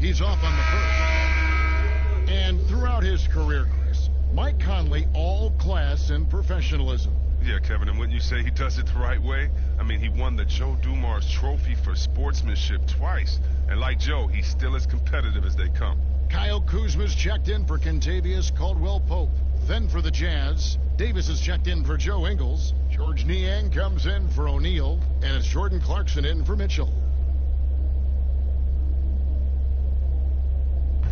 He's off on the first. And throughout his career, Chris, Mike Conley, all class and professionalism. Yeah, Kevin, and wouldn't you say he does it the right way? I mean, he won the Joe Dumars Trophy for sportsmanship twice. And like Joe, he's still as competitive as they come. Kyle Kuzma's checked in for Kentavious Caldwell-Pope. Then for the Jazz, Davis is checked in for Joe Ingles. George Niang comes in for O'Neal. And it's Jordan Clarkson in for Mitchell.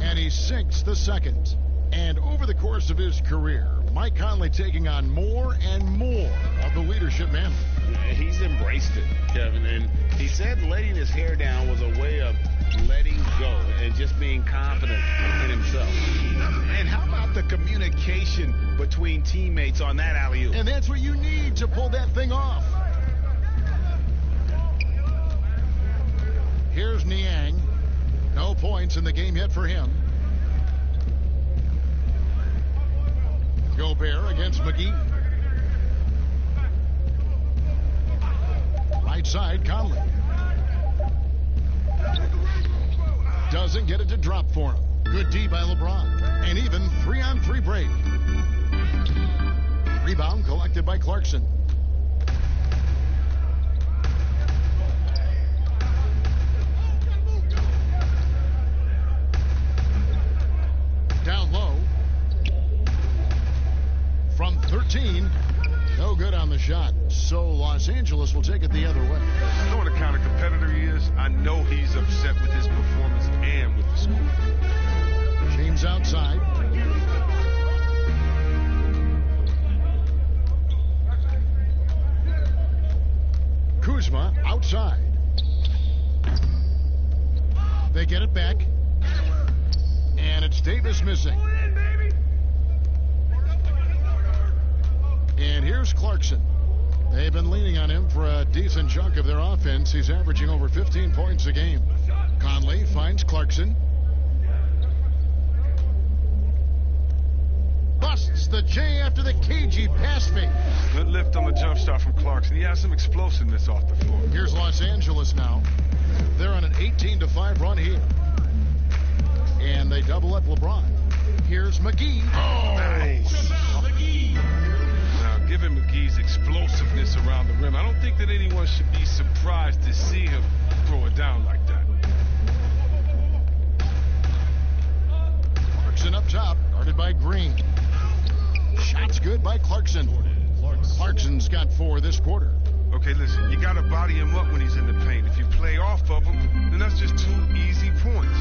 And he sinks the second. And over the course of his career, Mike Conley taking on more and more of the leadership mantle. He's embraced it, Kevin. And he said letting his hair down was a way of letting go and just being confident in himself. And how about the communication between teammates on that alley-oop? And that's what you need to pull that thing off. Here's Niang. No points in the game yet for him. Gobert against McGee. Right side, Conley. Doesn't get it to drop for him. Good D by LeBron. And even 3-on-3 break. Rebound collected by Clarkson. Down low. From 13. No good on the shot. So Los Angeles will take it the other way. You know what kind of competitor he is? I know he's upset with his performance and with the score. James outside. Kuzma outside. They get it back. And it's Davis missing. And here's Clarkson. They've been leaning on him for a decent chunk of their offense. He's averaging over 15 points a game. Conley finds Clarkson. Busts the J after the cagey pass fake. Good lift on the jump shot from Clarkson. He has some explosiveness off the floor. Here's Los Angeles now. They're on an 18-5 run here. And they double up LeBron. Here's McGee. Oh, nice. Now, given McGee's explosiveness around the rim, I don't think that anyone should be surprised to see him throw it down like that. Clarkson up top, guarded by Green. Shots good by Clarkson. Clarkson's got 4 this quarter. Okay, listen, you got to body him up when he's in the paint. If you play off of him, then that's just 2 easy points.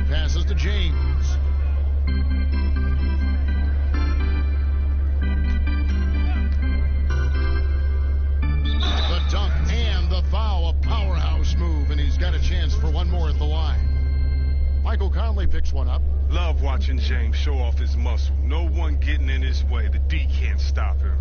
Passes to James. The dunk and the foul, a powerhouse move, and he's got a chance for one more at the line. Michael Conley picks one up. Love watching James show off his muscle. No one getting in his way. The D can't stop him.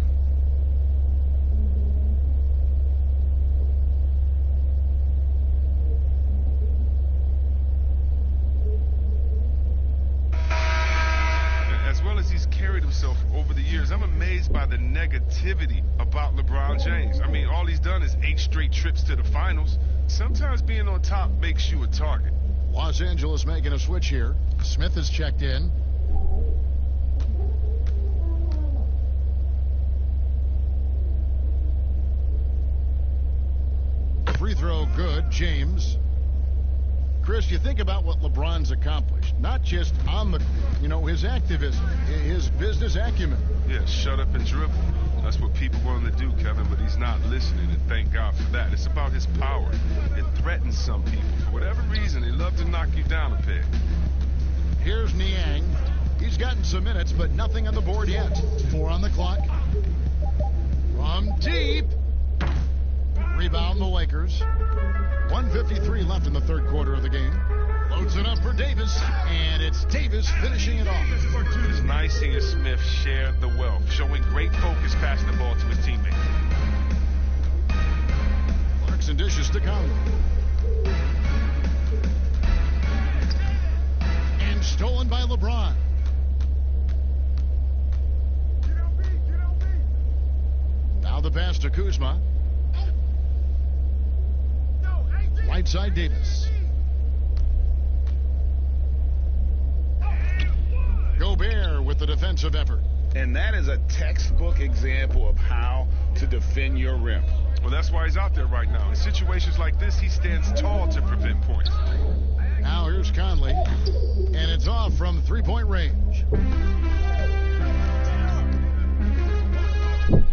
As well as he's carried himself over the years, I'm amazed by the negativity about LeBron James. I mean, all he's done is 8 straight trips to the finals. Sometimes being on top makes you a target. Los Angeles making a switch here. Smith is checked in. Free throw good. James. Chris, you think about what LeBron's accomplished, not just on the, his activism, his business acumen. Yeah, shut up and dribble. That's what people want him to do, Kevin, but he's not listening, and thank God for that. It's about his power. It threatens some people. For whatever reason, they love to knock you down a peg. Here's Niang. He's gotten some minutes, but nothing on the board yet. 4 on the clock. From deep. Rebound the Lakers. 1:53 left in the third quarter of the game. Loads it up for Davis, and it's Davis finishing it off. It's nice seeing Smith share the wealth, showing great focus passing the ball to his teammate. Clarkson dishes to Conley. And stolen by LeBron. Now the pass to Kuzma. Right side Davis. Gobert with the defensive effort. And that is a textbook example of how to defend your rim. Well, that's why he's out there right now. In situations like this, he stands tall to prevent points. Now here's Conley, and it's off from three-point range.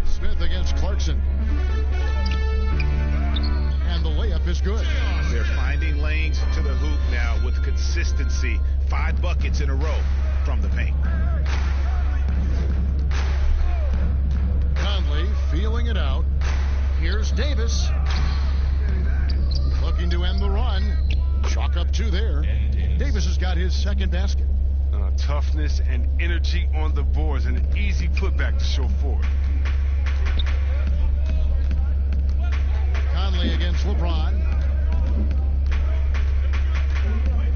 Smith against Clarkson. And the layup is good. They're finding lanes to the hoop now with consistency. 5 buckets in a row from the paint. Conley feeling it out. Here's Davis. Looking to end the run. Chalk up 2 there. Davis has got his second basket. Toughness and energy on the boards, and an easy putback to show forward. Conley against LeBron.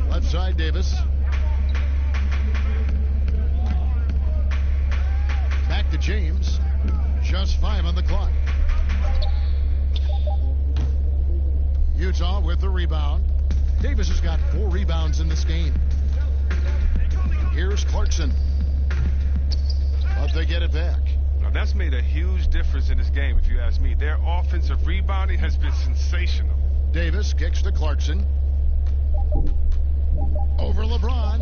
Left side Davis. Back to James. Just 5 on the clock. Utah with the rebound. Davis has got 4 rebounds in this game. Here's Clarkson. But they get it back. Now that's made a huge difference in this game, if you ask me. Their offensive rebounding has been sensational. Davis kicks to Clarkson. Over LeBron.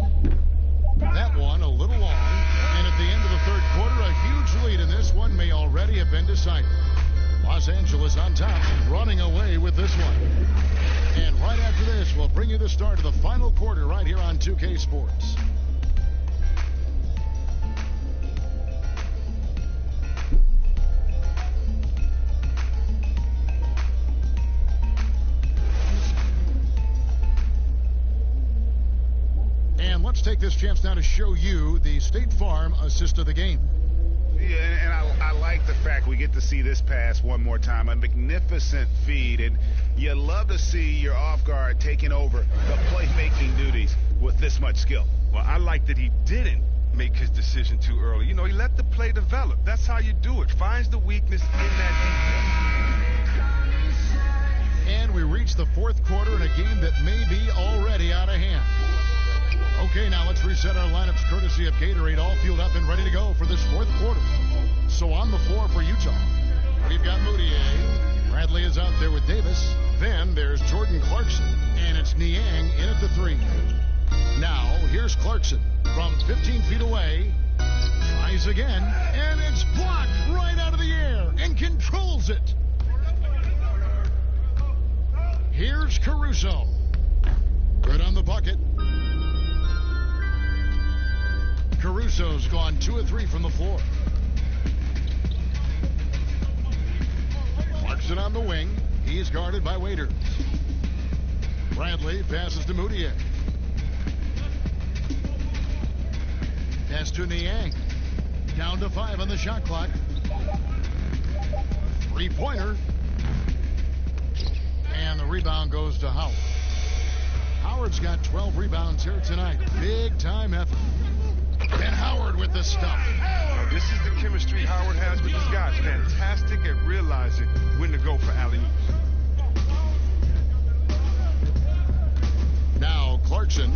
That one a little long. And at the end of the third quarter, a huge lead in this one may already have been decided. Los Angeles on top, running away with this one. And right after this, we'll bring you the start of the final quarter right here on 2K Sports. And let's take this chance now to show you the State Farm assist of the game. Yeah, and I like the fact we get to see this pass one more time. A magnificent feed, and you love to see your off guard taking over the playmaking duties with this much skill. Well, I like that he didn't make his decision too early. He let the play develop. That's how you do it. Finds the weakness in that defense. And we reach the fourth quarter in a game that may be already out of hand. Okay, now let's reset our lineups courtesy of Gatorade, all fueled up and ready to go for this fourth quarter. So on the floor for Utah, we've got Moutier. Bradley is out there with Davis. Then there's Jordan Clarkson, and it's Niang in at the 3. Now, here's Clarkson from 15 feet away. Tries again, and it's blocked right out of the air and controls it. Here's Caruso. Good on the bucket. Caruso's gone 2 of 3 from the floor. Clarkson on the wing. He's guarded by Waiters. Bradley passes to Moutier. Pass to Niang. Down to 5 on the shot clock. 3-pointer. And the rebound goes to Howard. Howard's got 12 rebounds here tonight. Big time effort. And Howard with the stop. This is the chemistry Howard has with his guys. Fantastic at realizing when to go for alley-oops. Now Clarkson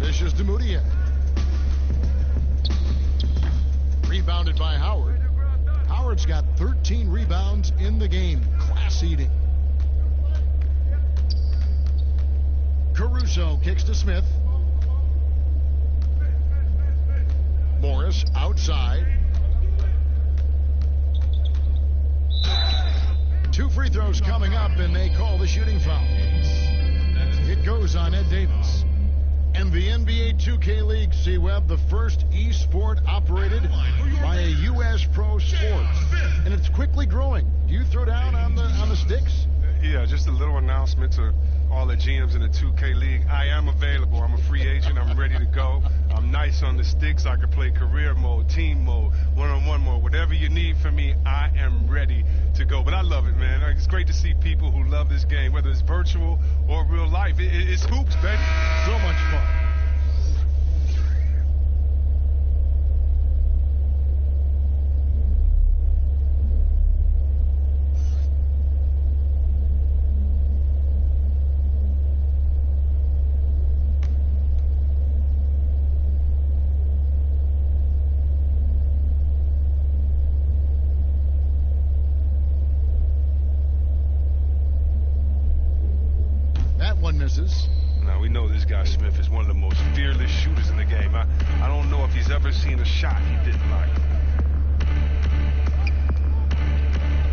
dishes to Moutier. Rebounded by Howard. Howard's got 13 rebounds in the game. Class eating. Caruso kicks to Smith. Morris outside. 2 free throws coming up, and they call the shooting foul. It goes on Ed Davis. And the NBA2K League, C-Web, the first e-sport operated by a U.S. pro sport. And it's quickly growing. Do you throw down on the sticks? Yeah, just a little announcement to all the GMs in the 2K League. I am available. I'm a free agent. I'm ready to go. I'm nice on the sticks. I can play career mode, team mode, one-on-one mode. Whatever you need from me, I am ready to go. But I love it, man. It's great to see people who love this game, whether it's virtual or real life. It's hoops, baby. So much fun. Misses. Now, we know this guy Smith is one of the most fearless shooters in the game. I don't know if he's ever seen a shot he didn't like.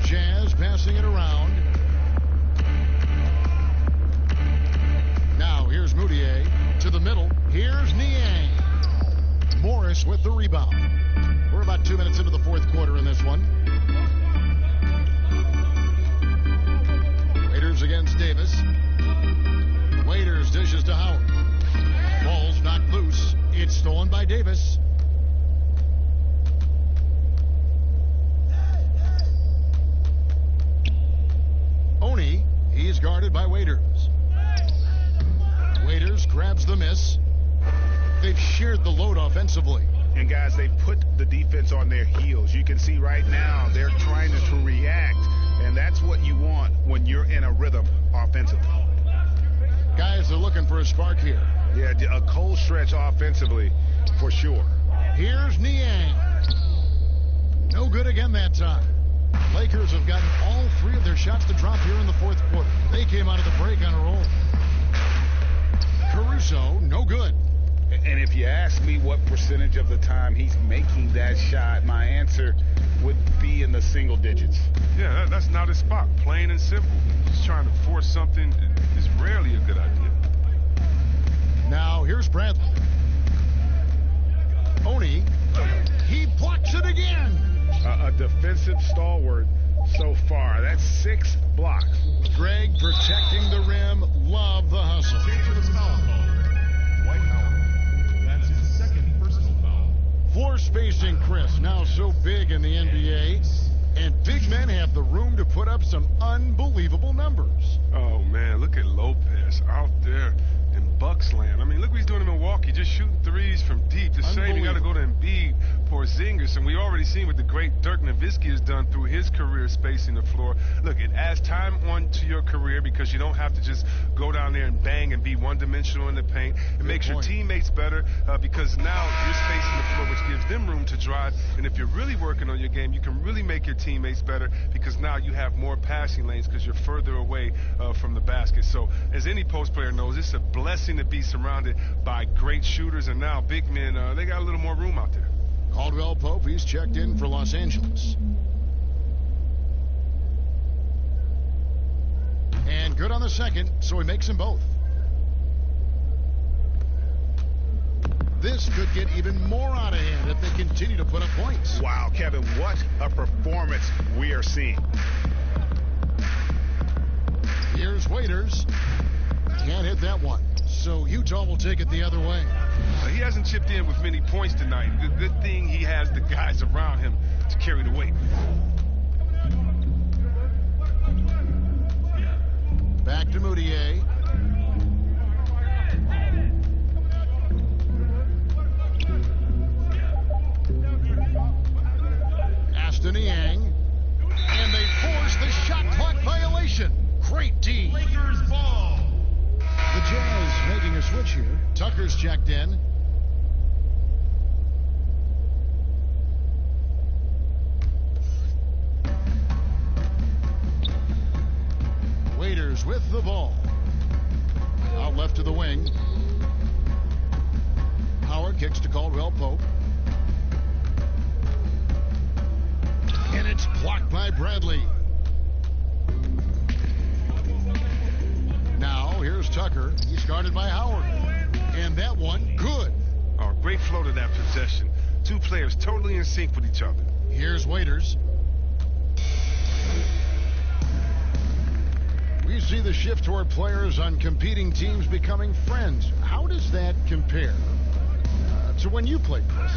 Jazz passing it around. Now here's Moutier to the middle. Here's Niang. Morris with the rebound. We're about 2 minutes into the fourth quarter in this one. Waiters against Davis. Waiters dishes to Howard. Ball's knocked loose. It's stolen by Davis. Oni, he's guarded by Waiters. Waiters grabs the miss. They've shared the load offensively. And guys, they put the defense on their heels. You can see right now they're trying to react, and that's what you want when you're in a rhythm offensively. Guys are looking for a spark here. Yeah, a cold stretch offensively, for sure. Here's Niang. No good again that time. Lakers have gotten all 3 of their shots to drop here in the fourth quarter. They came out of the break on a roll. Caruso, no good. And if you ask me what percentage of the time he's making that shot, my answer would be in the single digits. Yeah, that's not his spot. Plain and simple. Just trying to force something is rarely a good idea. Now here's Bradley. Oni, he blocks it again. A defensive stalwart so far. That's 6 blocks. Greg protecting the rim. Love the hustle. White Howard. That's his second personal foul. Floor spacing, Chris, now so big in the NBA. And big men have the room to put up some unbelievable numbers. Oh, man, look at Lopez out there in Bucks land. I mean, look what he's doing in Milwaukee, just shooting threes from deep. The same, you got to go to Embiid, Porzingis, and we already seen what the great Dirk Nowitzki has done through his career spacing the floor. Look, it adds time on to your career because you don't have to just go down there and bang and be one-dimensional in the paint. It makes your teammates better because now you're spacing the floor, which gives them room to drive. And if you're really working on your game, you can really make your teammates better because now you have more passing lanes because you're further away from the basket. So as any post player knows, it's a blessing to be surrounded by great shooters, and now big men, they got a little more room out there. Caldwell Pope, he's checked in for Los Angeles. And good on the second, so he makes them both. This could get even more out of hand if they continue to put up points. Wow, Kevin, what a performance we are seeing. Here's Waiters. Can't hit that one. So Utah will take it the other way. He hasn't chipped in with many points tonight. Good thing he has the guys around him to carry the weight. Back to Moutier. Aston Niang. And they force the shot clock violation. Great D. Lakers ball. The Jazz making a switch here. Tucker's checked in. Waiters with the ball. Out left to the wing. kicks to Caldwell Pope. And it's blocked by Bradley. Now, here's Tucker. He's guarded by Howard. And that one, good. Oh, great flow to that possession. Two players totally in sync with each other. Here's Waiters. We see the shift toward players on competing teams becoming friends. How does that compare to when you played, Chris?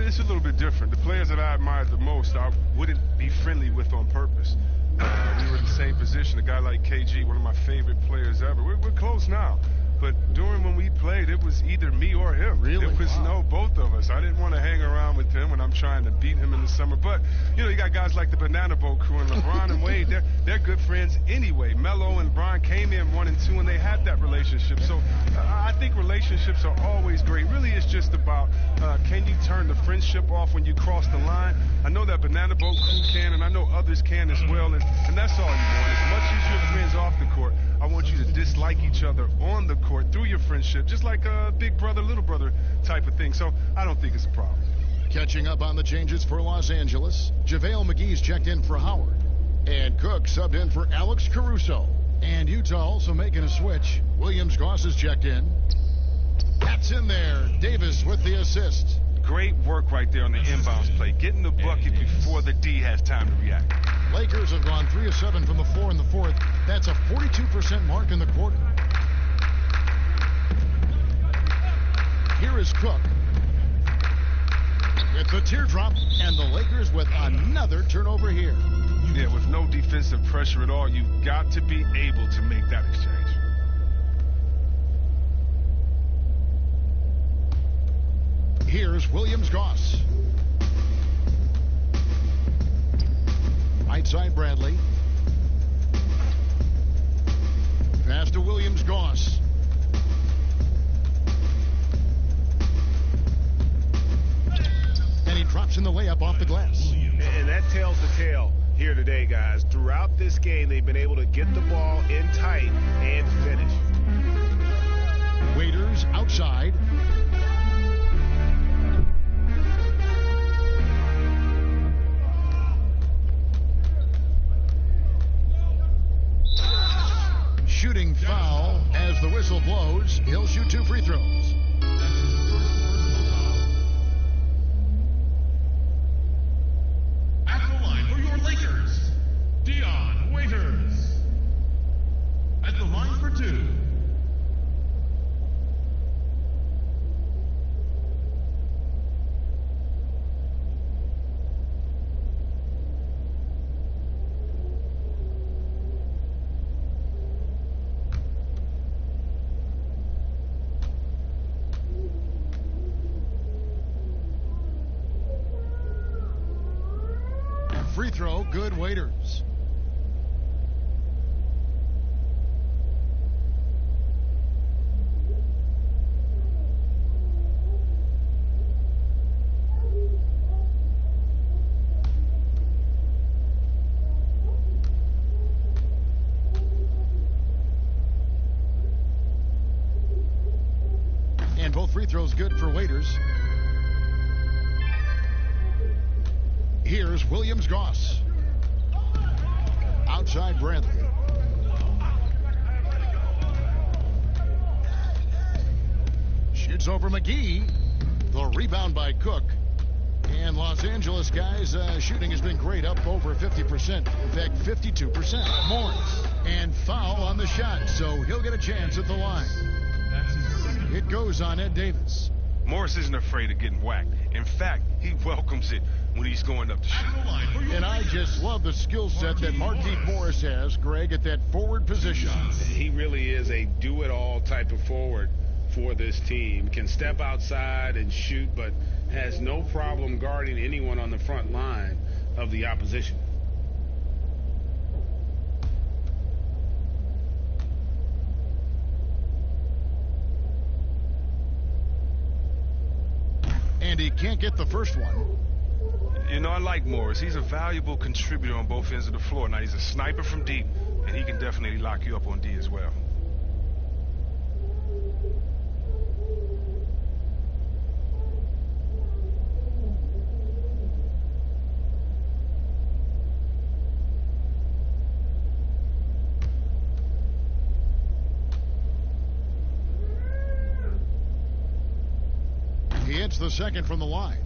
It's a little bit different. The players that I admired the most, I wouldn't be friendly with on purpose. We were in the same position. A guy like KG, one of my favorite players ever. We're close now. But during when we played, it was either me or him. Really? It was both of us. I didn't want to hang around with him when I'm trying to beat him in the summer. But, you got guys like the Banana Boat crew and LeBron and Wade. They're good friends anyway. Melo and Bron came in 1 and 2, and they had that relationship. So I think relationships are always great. Really, it's just about can you turn the friendship off when you cross the line? I know that Banana Boat crew can, and I know others can as well. And that's all you want. As much as you're friends off the court, I want you to dislike each other on the court through your friendship, just like a big brother, little brother type of thing. So I don't think it's a problem. Catching up on the changes for Los Angeles, JaVale McGee's checked in for Howard. And Cook subbed in for Alex Caruso. And Utah also making a switch. Williams-Goss is checked in. That's in there. Davis with the assist. Great work right there on the inbounds play, getting the bucket before the D has time to react. Lakers have gone 3 of 7 from the floor in the fourth. That's a 42% mark in the quarter. Here is Cook with the teardrop, and the Lakers with another turnover here. Yeah, with no defensive pressure at all, you've got to be able to make that exchange. Here's Williams-Goss. Right side Bradley. Pass to Williams-Goss. And he drops in the layup off the glass. And that tells the tale here today, guys. Throughout this game, they've been able to get the ball in tight and finish. Waiters outside. Shooting foul as the whistle blows. He'll shoot 2 free throws. At the line for your Lakers, Dion Waiters. At the line for 2. Free throw, good. Waiters. And both free throws good for Waiters. Here's Williams-Goss. Outside Bradley. Shoots over McGee. The rebound by Cook. And Los Angeles guys, shooting has been great, up over 50%. In fact, 52%. Morris. And foul on the shot, so he'll get a chance at the line. It goes on Ed Davis. Morris isn't afraid of getting whacked. In fact, he welcomes it when he's going up to shoot. And I just love the skill set that Markieff Morris has, Greg, at that forward position. He really is a do-it-all type of forward for this team. Can step outside and shoot, but has no problem guarding anyone on the front line of the opposition. And he can't get the first one. You know, I like Morris. He's a valuable contributor on both ends of the floor. Now, he's a sniper from deep, and he can definitely lock you up on D as well. hits the second from the line.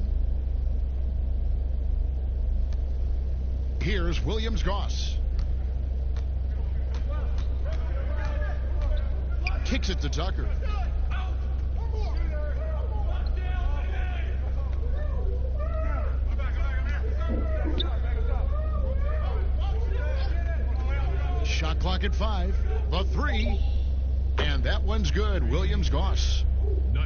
Here's Williams-Goss. Kicks it to Tucker. Shot clock at 5. The 3. And that one's good. Williams-Goss.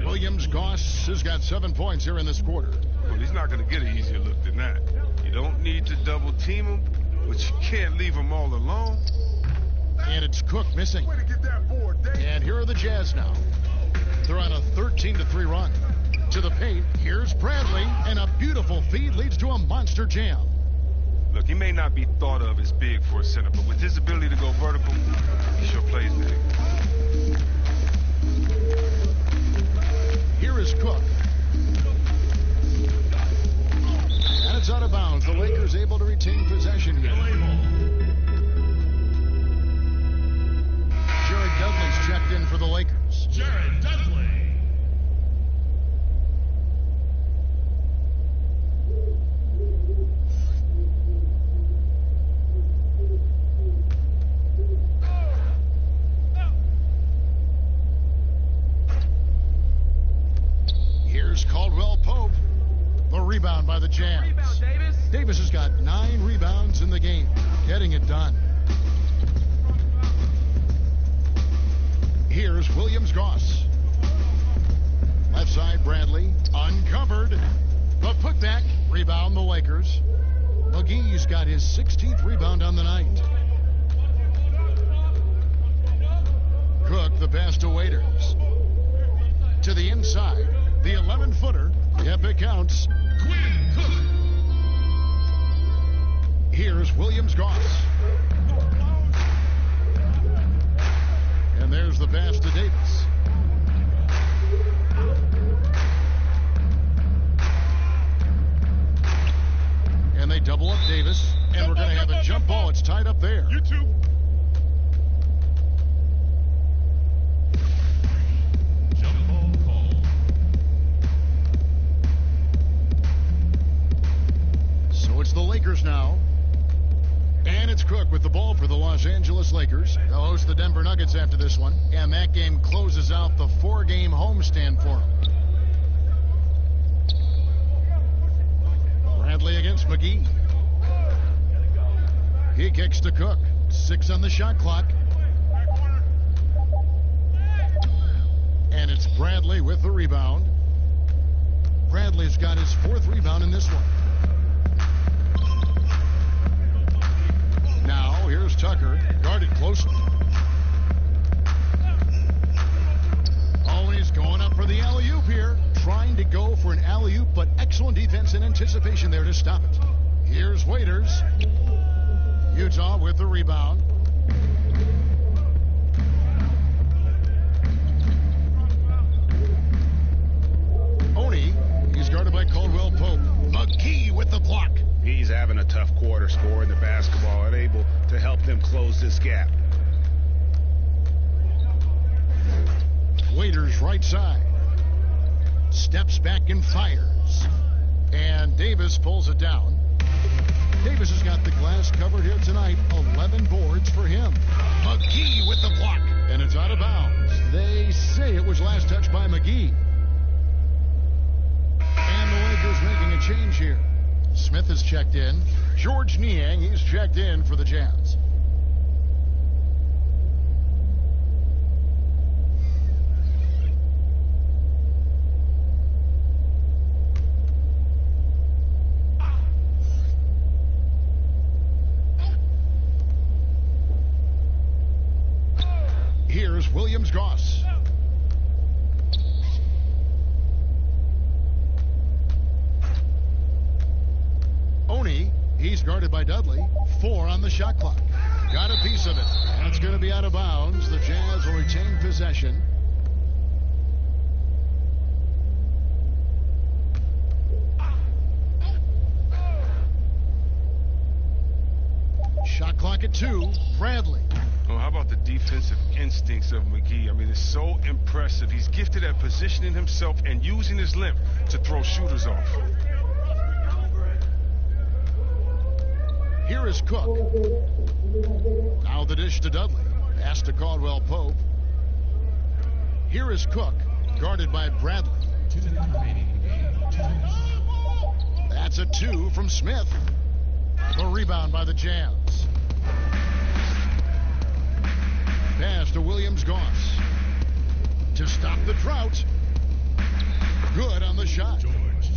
Williams-Goss has got 7 points here in this quarter. Well, he's not going to get an easier look than that. You don't need to double team him, but you can't leave him all alone. And it's Cook missing. And here are the Jazz now. They're on a 13-3 run. To the paint, here's Bradley, and a beautiful feed leads to a monster jam. Look, he may not be thought of as big for a center, but with his ability to go vertical, he sure plays big. Here is Cook. And it's out of bounds. The Lakers able to retain possession here. Jared Dudley's checked in for the Lakers. Jared Dudley. Here's Caldwell Pope. The rebound by the Jazz. Rebound, Davis. Davis has got 9 rebounds in the game. Getting it done. Here's Williams-Goss. Left side, Bradley. Uncovered. The putback. Rebound, the Lakers. McGee's got his 16th rebound on the night. Cook, the pass to Waiters. To the inside. The 11-footer. Yep, it counts. Quinn Cook. Here's Williams-Goss. And there's the pass to Davis. And they double up Davis. And we're going to have a jump ball. It's tied up there. You too. Jump ball call. So it's the Lakers now. And it's Cook with the ball for the Los Angeles Lakers. They'll host the Denver Nuggets after this one. And that game closes out the 4-game homestand for them. Bradley against McGee. He kicks to Cook. 6 on the shot clock. And it's Bradley with the rebound. Bradley's got his 4th rebound in this one. Now, here's Tucker, guarded closely. Oh, and he's going up for the alley-oop here. Trying to go for an alley-oop, but excellent defense and anticipation there to stop it. Here's Waiters. Utah with the rebound. Oni, he's guarded by Caldwell Pope. McGee with the block. He's having a tough quarter, scoring the basketball and able to help them close this gap. Waiters right side. Steps back and fires. And Davis pulls it down. Davis has got the glass covered here tonight. 11 boards for him. McGee with the block. And it's out of bounds. They say it was last touched by McGee. And the Lakers making a change here. Smith has checked in. George Niang, he's checked in for the Jazz. Here's Williams-Goss. Oni, he's guarded by Dudley. 4 on the shot clock. Got a piece of it. That's going to be out of bounds. The Jazz will retain possession. Shot clock at 2. Bradley. Oh, how about the defensive instincts of McGee? I mean, it's so impressive. He's gifted at positioning himself and using his length to throw shooters off. Here is Cook. Now the dish to Dudley. Pass to Caldwell Pope. Here is Cook, guarded by Bradley. That's a 2 from Smith. The rebound by the Jazz. Pass to Williams-Goss. To stop the drought. Good on the shot.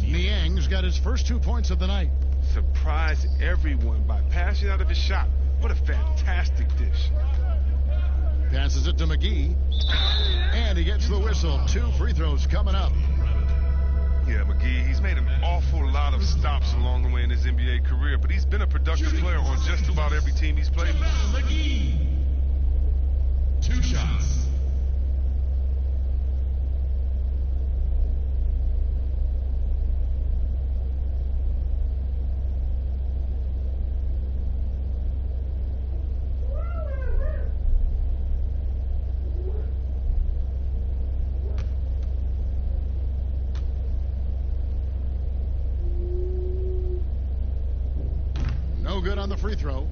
Niang's got his first 2 points of the night. Surprised everyone by passing out of his shot. What a fantastic dish. Passes it to McGee. And he gets the whistle. 2 free throws coming up. Yeah, McGee, he's made an awful lot of stops along the way in his NBA career, but he's been a productive player on just about every team he's played with. McGee. 2 shots. No good on the free throw.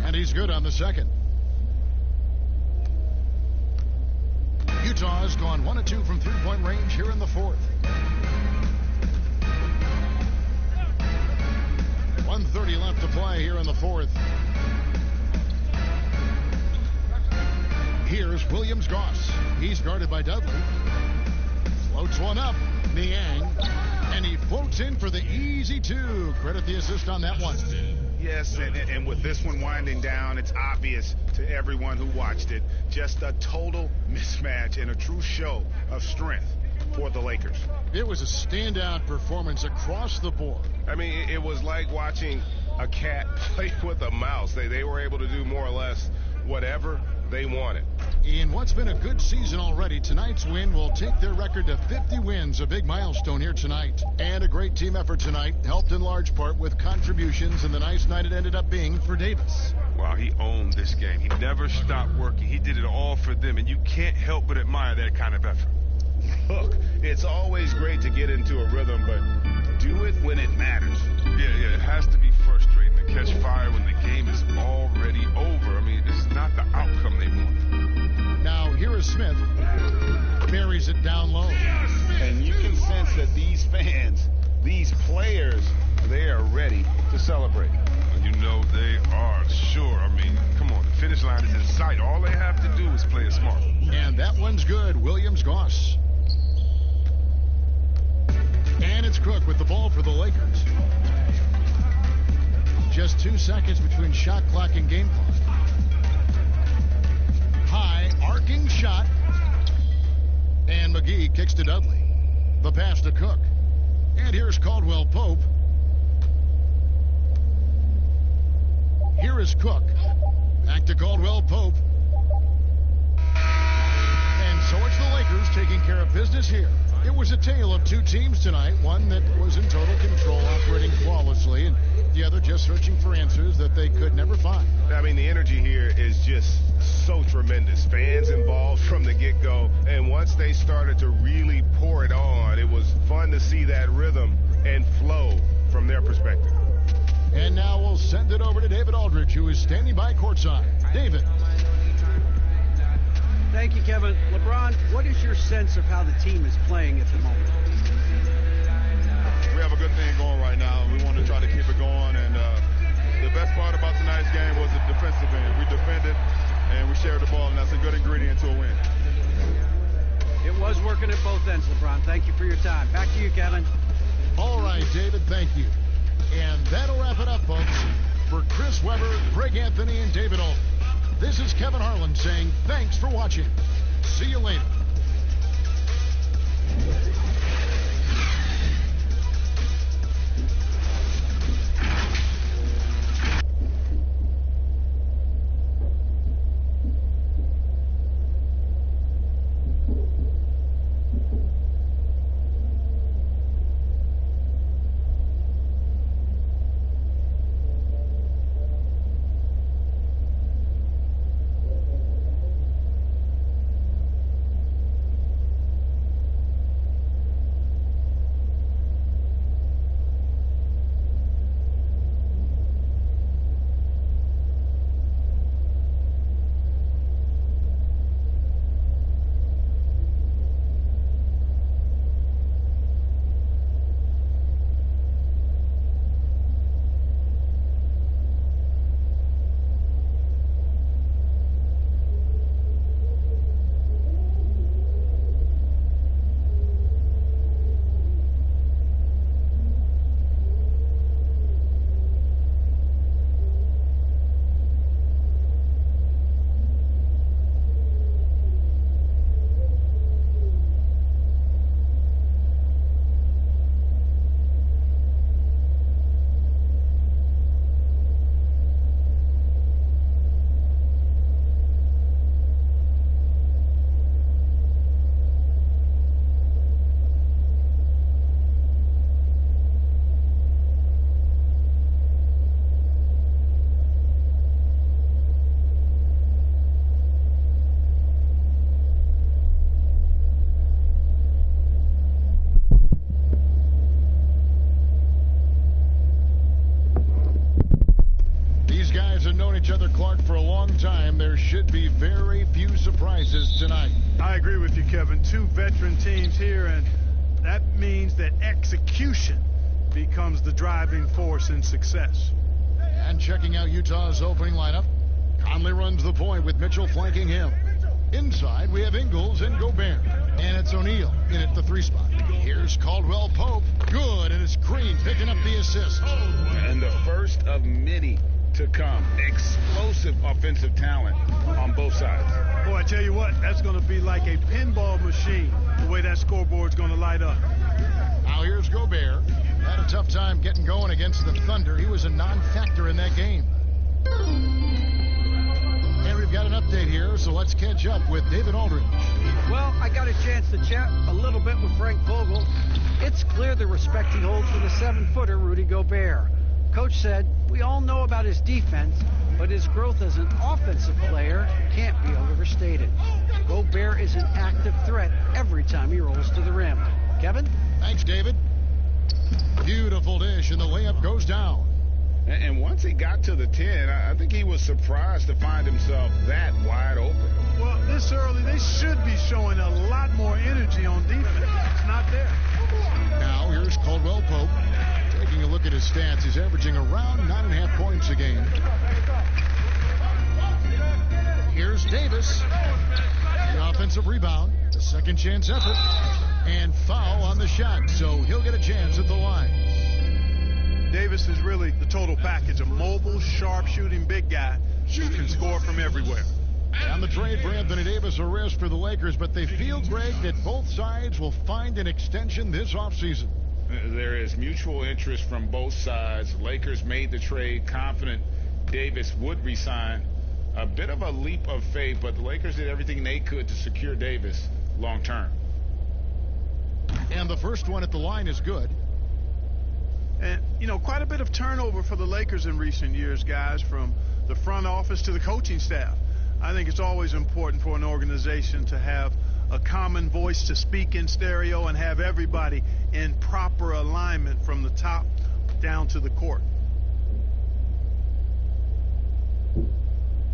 And he's good on the second. Utah has gone 1 of 2 from three-point range here in the fourth. 1:30 left to play here in the fourth. Here's Williams-Goss. He's guarded by Dudley. Floats one up. Niang. And he floats in for the easy 2. Credit the assist on that one. Yes, and with this one winding down, it's obvious to everyone who watched it. Just a total mismatch and a true show of strength for the Lakers. It was a standout performance across the board. I mean, it was like watching a cat play with a mouse. They were able to do more or less whatever they wanted. In what's been a good season already, tonight's win will take their record to 50 wins, a big milestone here tonight. And a great team effort tonight, helped in large part with contributions and the nice night it ended up being for Davis. Wow, he owned this game. He never stopped working. He did it all for them, and you can't help but admire that kind of effort. Look, it's always great to get into a rhythm, but do it when it matters. Yeah, it has to be frustrating to catch fire when the game is already over. I mean, it's not the outcome they want. Now, here is Smith. Buries it down low. And you can sense that these fans, these players, they are ready to celebrate. You know they are, sure. I mean, come on, the finish line is in sight. All they have to do is play it smart. And that one's good. Williams-Goss. And it's Cook with the ball for the Lakers. Just 2 seconds between shot clock and game clock. High, arcing shot. And McGee kicks to Dudley. The pass to Cook. And here's Caldwell Pope. Here is Cook. Back to Caldwell Pope. And so it's the Lakers taking care of business here. It was a tale of 2 teams tonight. One that was in total control, operating flawlessly, and the other just searching for answers that they could never find. I mean, the energy here is just so tremendous. Fans involved from the get-go, and once they started to really pour it on, it was fun to see that rhythm and flow from their perspective. And now we'll send it over to David Aldridge, who is standing by courtside. David. Thank you, Kevin. LeBron, what is your sense of how the team is playing at the moment? We have a good thing going right now. We want to try to keep it going. And the best part about tonight's game was the defensive end. We defended, and we shared the ball, and that's a good ingredient to a win. It was working at both ends, LeBron. Thank you for your time. Back to you, Kevin. All right, David, thank you. And that'll wrap it up, folks. For Chris Webber, Greg Anthony, and David Aldridge, this is Kevin Harlan saying thanks for watching. See you later. each other, Clark, for a long time. There should be very few surprises tonight. I agree with you, Kevin. Two veteran teams here, and that means that execution becomes the driving force in success. And checking out Utah's opening lineup, Conley runs the point with Mitchell flanking him. Inside, we have Ingles and Gobert. And it's O'Neal in at the 3 spot. Here's Caldwell Pope. Good, and it's Green picking up the assist. And the first of many to come. Explosive offensive talent on both sides. Boy, I tell you what, that's going to be like a pinball machine, the way that scoreboard's going to light up. Now here's Gobert. Had a tough time getting going against the Thunder. He was a non-factor in that game. And we've got an update here, so let's catch up with David Aldridge. Well, I got a chance to chat a little bit with Frank Vogel. It's clear the respect he holds for the 7-footer Rudy Gobert. Coach said, we all know about his defense, but his growth as an offensive player can't be overstated. Gobert is an active threat every time he rolls to the rim. Kevin? Thanks, David. Beautiful dish, and the layup goes down. And once he got to the 10, I think he was surprised to find himself that wide open. Well, this early, they should be showing a lot more energy on defense. It's not there. Now, here's Caldwell Pope. Taking a look at his stats, he's averaging around 9.5 points a game. Here's Davis. The offensive rebound, the second chance effort, and foul on the shot, so he'll get a chance at the line. Davis is really the total package, a mobile, sharp-shooting big guy who can score from everywhere. And the trade for Anthony Davis a risk for the Lakers, but they feel, Greg, that both sides will find an extension this offseason. There is mutual interest from both sides. Lakers made the trade confident Davis would resign. A bit of a leap of faith, but the Lakers did everything they could to secure Davis long term. And the first one at the line is good. And, you know, quite a bit of turnover for the Lakers in recent years, guys, from the front office to the coaching staff. I think it's always important for an organization to have a common voice to speak in stereo and have everybody in proper alignment from the top down to the court.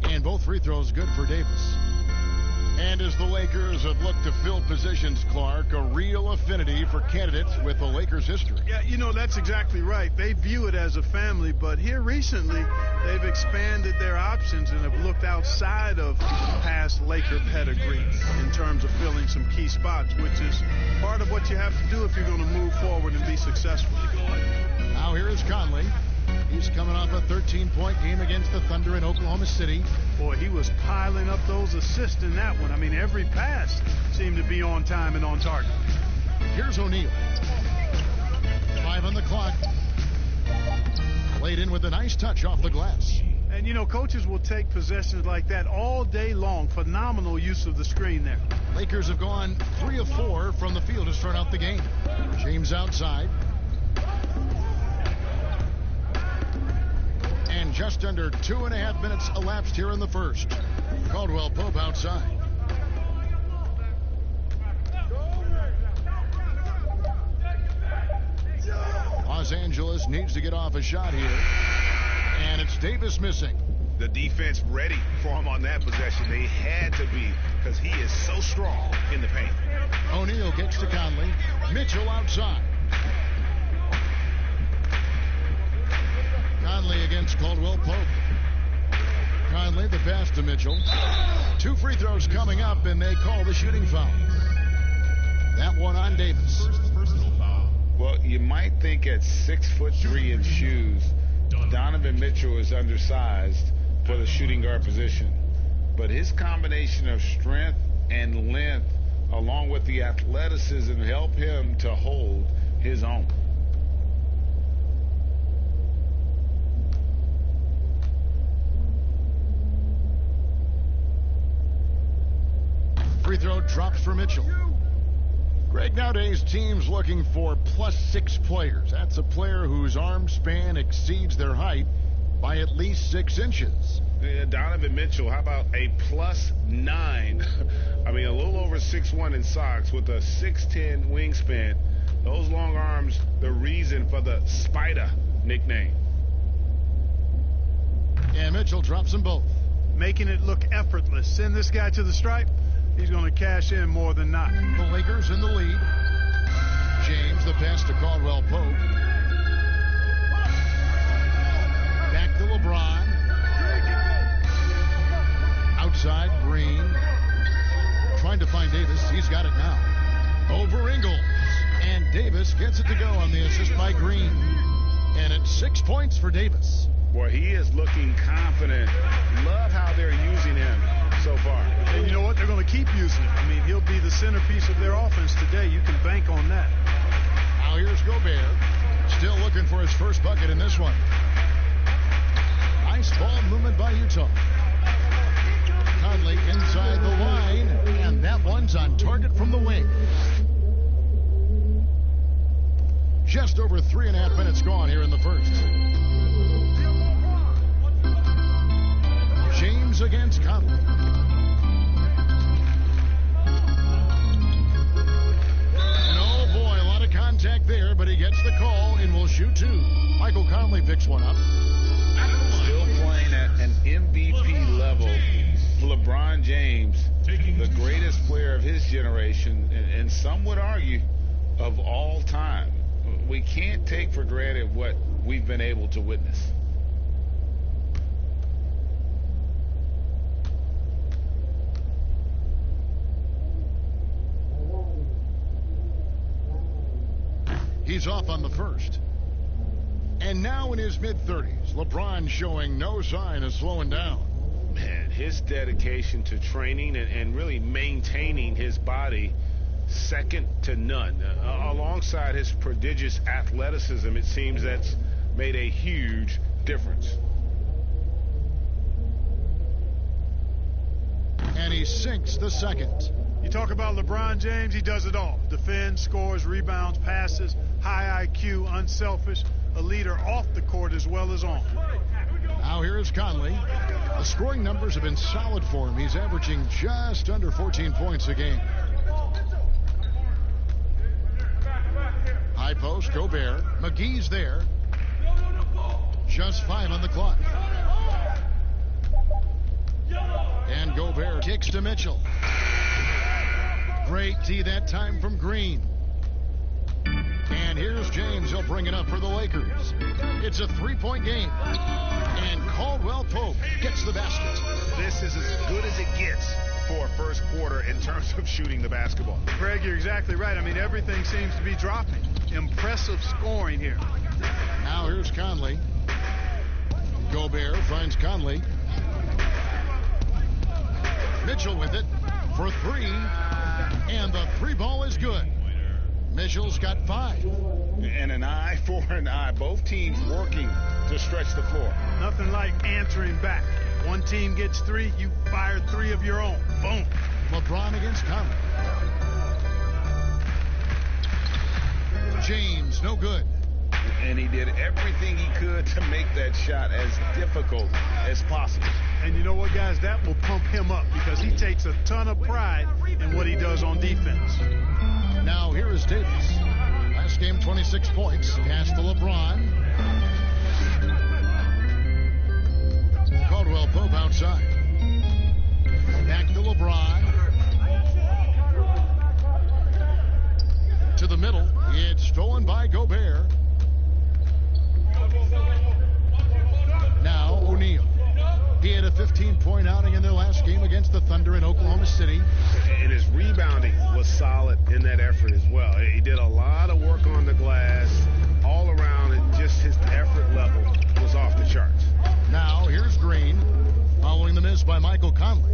And both free throws good for Davis. And as the Lakers have looked to fill positions, Clark, a real affinity for candidates with the Lakers' history. Yeah, you know, that's exactly right. They view it as a family, but here recently, they've expanded their options and have looked outside of past Laker pedigree in terms of filling some key spots, which is part of what you have to do if you're going to move forward and be successful. Now here is Conley. He's coming off a 13-point game against the Thunder in Oklahoma City. Boy, he was piling up those assists in that one. I mean, every pass seemed to be on time and on target. Here's O'Neal. 5 on the clock. Played in with a nice touch off the glass. And, you know, coaches will take possessions like that all day long. Phenomenal use of the screen there. Lakers have gone 3 of 4 from the field to start out the game. James outside. And just under 2.5 minutes elapsed here in the first. Caldwell Pope outside. Los Angeles needs to get off a shot here. And it's Davis missing. The defense ready for him on that possession. They had to be, because he is so strong in the paint. O'Neal gets to Conley. Mitchell outside. Conley against Caldwell Pope. Conley the pass to Mitchell. 2 free throws coming up, and they call the shooting foul. That one on Davis. Personal foul. Well, you might think at 6'3" in shoes, Donovan Mitchell is undersized for the shooting guard position. But his combination of strength and length, along with the athleticism, help him to hold his own. Free throw drops for Mitchell. Greg, nowadays teams looking for +6 players. That's a player whose arm span exceeds their height by at least 6 inches. Donovan Mitchell, how about a +9? I mean, a little over 6'1" in socks with a 6'10" wingspan. Those long arms, the reason for the Spider nickname. And Mitchell drops them both. Making it look effortless. Send this guy to the stripe. He's going to cash in more than not. The Lakers in the lead. James, the pass to Caldwell Pope. Back to LeBron. Outside, Green. Trying to find Davis. He's got it now. Over Ingles. And Davis gets it to go on the assist by Green. And it's 6 points for Davis. Boy, he is looking confident. Love how they're using him so far. And you know what? They're going to keep using him. I mean, he'll be the centerpiece of their offense today. You can bank on that. Now here's Gobert. Still looking for his first bucket in this one. Nice ball movement by Utah. Conley inside the line. And that one's on target from the wing. Just over 3.5 minutes gone here in the first. James against Conley. And oh boy, a lot of contact there, but he gets the call and will shoot two. Michael Conley picks one up. Still playing at an MVP level. LeBron James, the greatest player of his generation, and some would argue of all time. We can't take for granted what we've been able to witness. He's off on the first. And now in his mid-30s, LeBron showing no sign of slowing down. Man, his dedication to training and really maintaining his body, second to none. Alongside his prodigious athleticism, it seems that's made a huge difference. And he sinks the second. You talk about LeBron James, he does it all. Defends, scores, rebounds, passes, high IQ, unselfish, a leader off the court as well as on. Now here is Conley. The scoring numbers have been solid for him. He's averaging just under 14 points a game. High post, Gobert. McGee's there. Just 5 on the clock. And Gobert kicks to Mitchell. Great D that time from Green. And here's James. He'll bring it up for the Lakers. It's a 3-point game. And Caldwell Pope gets the basket. This is as good as it gets for a first quarter in terms of shooting the basketball. Greg, you're exactly right. I mean, everything seems to be dropping. Impressive scoring here. Now here's Conley. Gobert finds Conley. Mitchell with it for 3. And the 3 ball is good. Mitchell's got 5. And an eye for an eye. Both teams working to stretch the floor. Nothing like answering back. One team gets 3, you fire 3 of your own. Boom. LeBron against Conley. James, no good. And he did everything he could to make that shot as difficult as possible. And you know what, guys? That will pump him up because he takes a ton of pride in what he does on defense. Now here is Davis. Last game, 26 points. Pass to LeBron. Caldwell Pope outside. Back to LeBron. To the middle. It's stolen by Gobert. Now O'Neal. He had a 15-point outing in their last game against the Thunder in Oklahoma City. And his rebounding was solid in that effort as well. He did a lot of work on the glass all around, and just his effort level was off the charts. Now here's Green, following the miss by Michael Conley.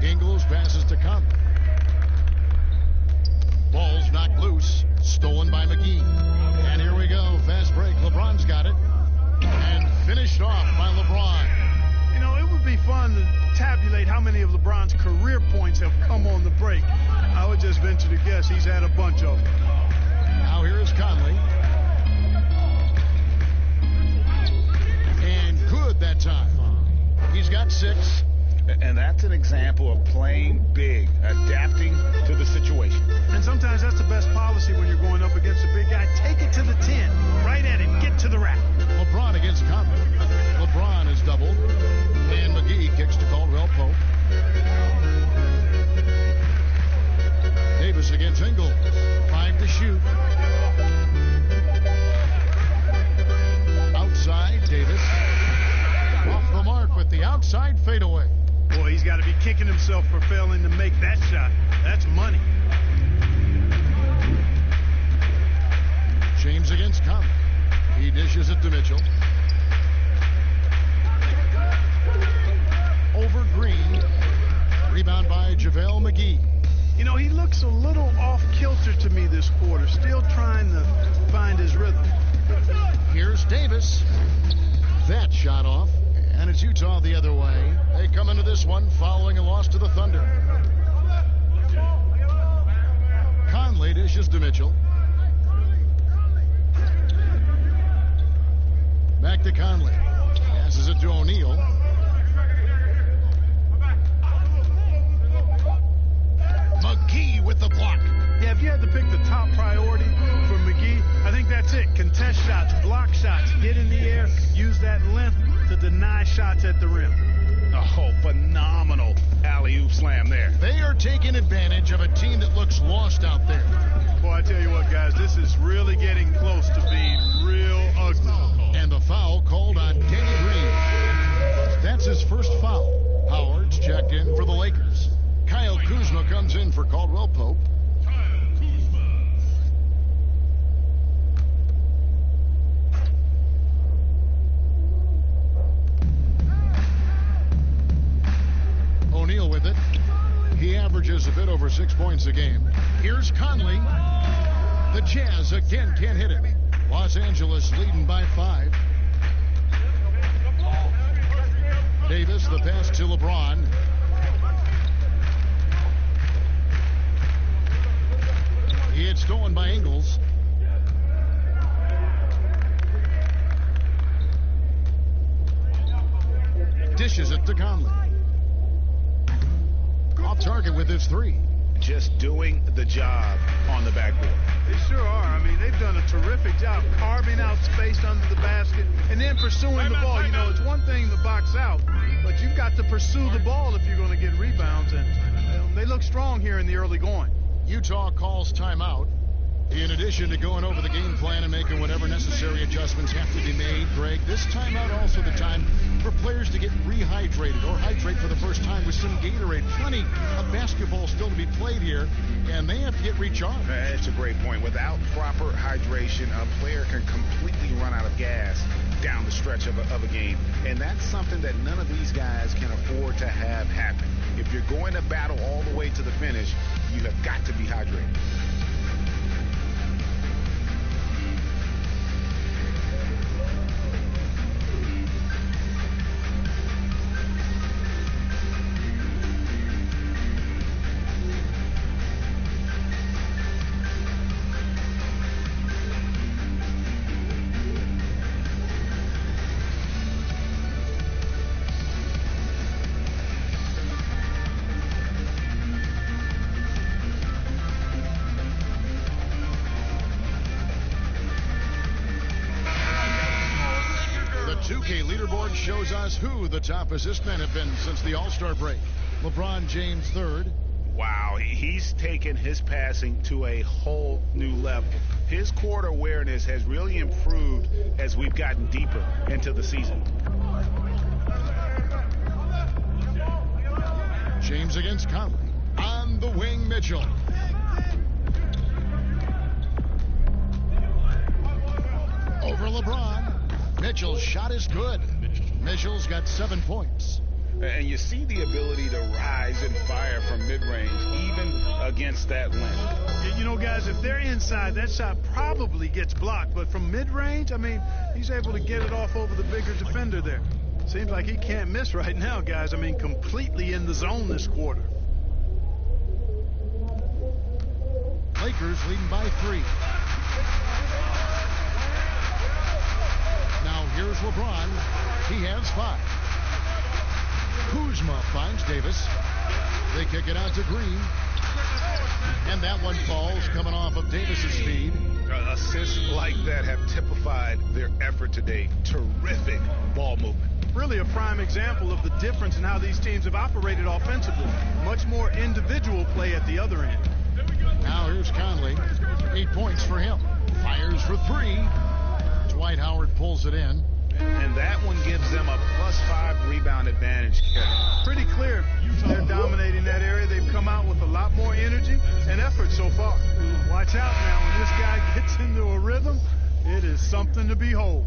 Ingles passes to Conley. Ball's knocked loose, stolen by McGee. And here we go, fast break. LeBron's got it. And finished off by LeBron. You know, it would be fun to tabulate how many of LeBron's career points have come on the break. I would just venture to guess he's had a bunch of them. Now here is Conley. And good that time. He's got 6. And that's an example of playing big, adapting to the situation. And sometimes that's the best policy when you're going up against a big guy. Take it to the 10. Right at him. Get to the rack. LeBron against Conley. LeBron is is doubled. And McGee kicks to Caldwell Pope. Davis against Ingles. 5 to shoot. Outside, Davis. Off the mark with the outside fadeaway. Boy, he's got to be kicking himself for failing to make that shot. That's money. James against Conley. He dishes it to Mitchell. Over Green. Rebound by JaVale McGee. You know, he looks a little off kilter to me this quarter. Still trying to find his rhythm. Here's Davis. That shot off. And it's Utah the other way. They come into this one following a loss to the Thunder. Conley dishes to Mitchell. Back to Conley. Passes it to O'Neal. McGee with the block. Yeah, if you had to pick the top priority for McGee, I think that's it. Contest shots, block shots, get in the air, use that length to deny shots at the rim. Oh, phenomenal alley-oop slam there. They are taking advantage of a team that looks lost out there. Boy, I tell you what, guys, this is really getting close to being real ugly. And the foul called on Danny Green. That's his first foul. Howard's checked in for the Lakers. Kyle Kuzma comes in for Caldwell Pope. O'Neal with it. He averages a bit over 6 points a game. Here's Conley. The Jazz again can't hit it. Los Angeles leading by 5. Davis, the pass to LeBron. He had stolen by Ingles. Dishes it to Conley. Off target with his 3. Just doing the job on the backboard. They sure are. I mean, they've done a terrific job carving out space under the basket and then pursuing the ball. You know, it's one thing to box out, but you've got to pursue the ball if you're going to get rebounds. And they look strong here in the early going. Utah calls timeout. In addition to going over the game plan and making whatever necessary adjustments have to be made, Greg, this timeout also the time for players to get rehydrated or hydrate for the first time with some Gatorade. Plenty of basketball still to be played here, and they have to get recharged. That's a great point. Without proper hydration, a player can completely run out of gas down the stretch of a game, and that's something that none of these guys can afford to have happen. If you're going to battle all the way to the finish, you have got to be hydrated. Leaderboard shows us who the top assist men have been since the All-Star break. LeBron James third. Wow, he's taken his passing to a whole new level. His court awareness has really improved as we've gotten deeper into the season. James against Conley. On the wing, Mitchell. Over LeBron. Mitchell's shot is good. Mitchell's got 7 points. And you see the ability to rise and fire from mid-range, even against that length. You know, guys, if they're inside, that shot probably gets blocked. But from mid-range, I mean, he's able to get it off over the bigger defender there. Seems like he can't miss right now, guys. I mean, completely in the zone this quarter. Lakers leading by 3. Now here's LeBron. He has 5. Kuzma finds Davis. They kick it out to Green. And that one falls coming off of Davis's feed. Assists like that have typified their effort today. Terrific ball movement. really a prime example of the difference in how these teams have operated offensively. Much more individual play at the other end. Now here's Conley. 8 points for him. Fires for 3. Dwight Howard pulls it in. And that one gives them a +5 rebound advantage, Kevin. Pretty clear. They're dominating that area. They've come out with a lot more energy and effort so far. Watch out now. When this guy gets into a rhythm, it is something to behold.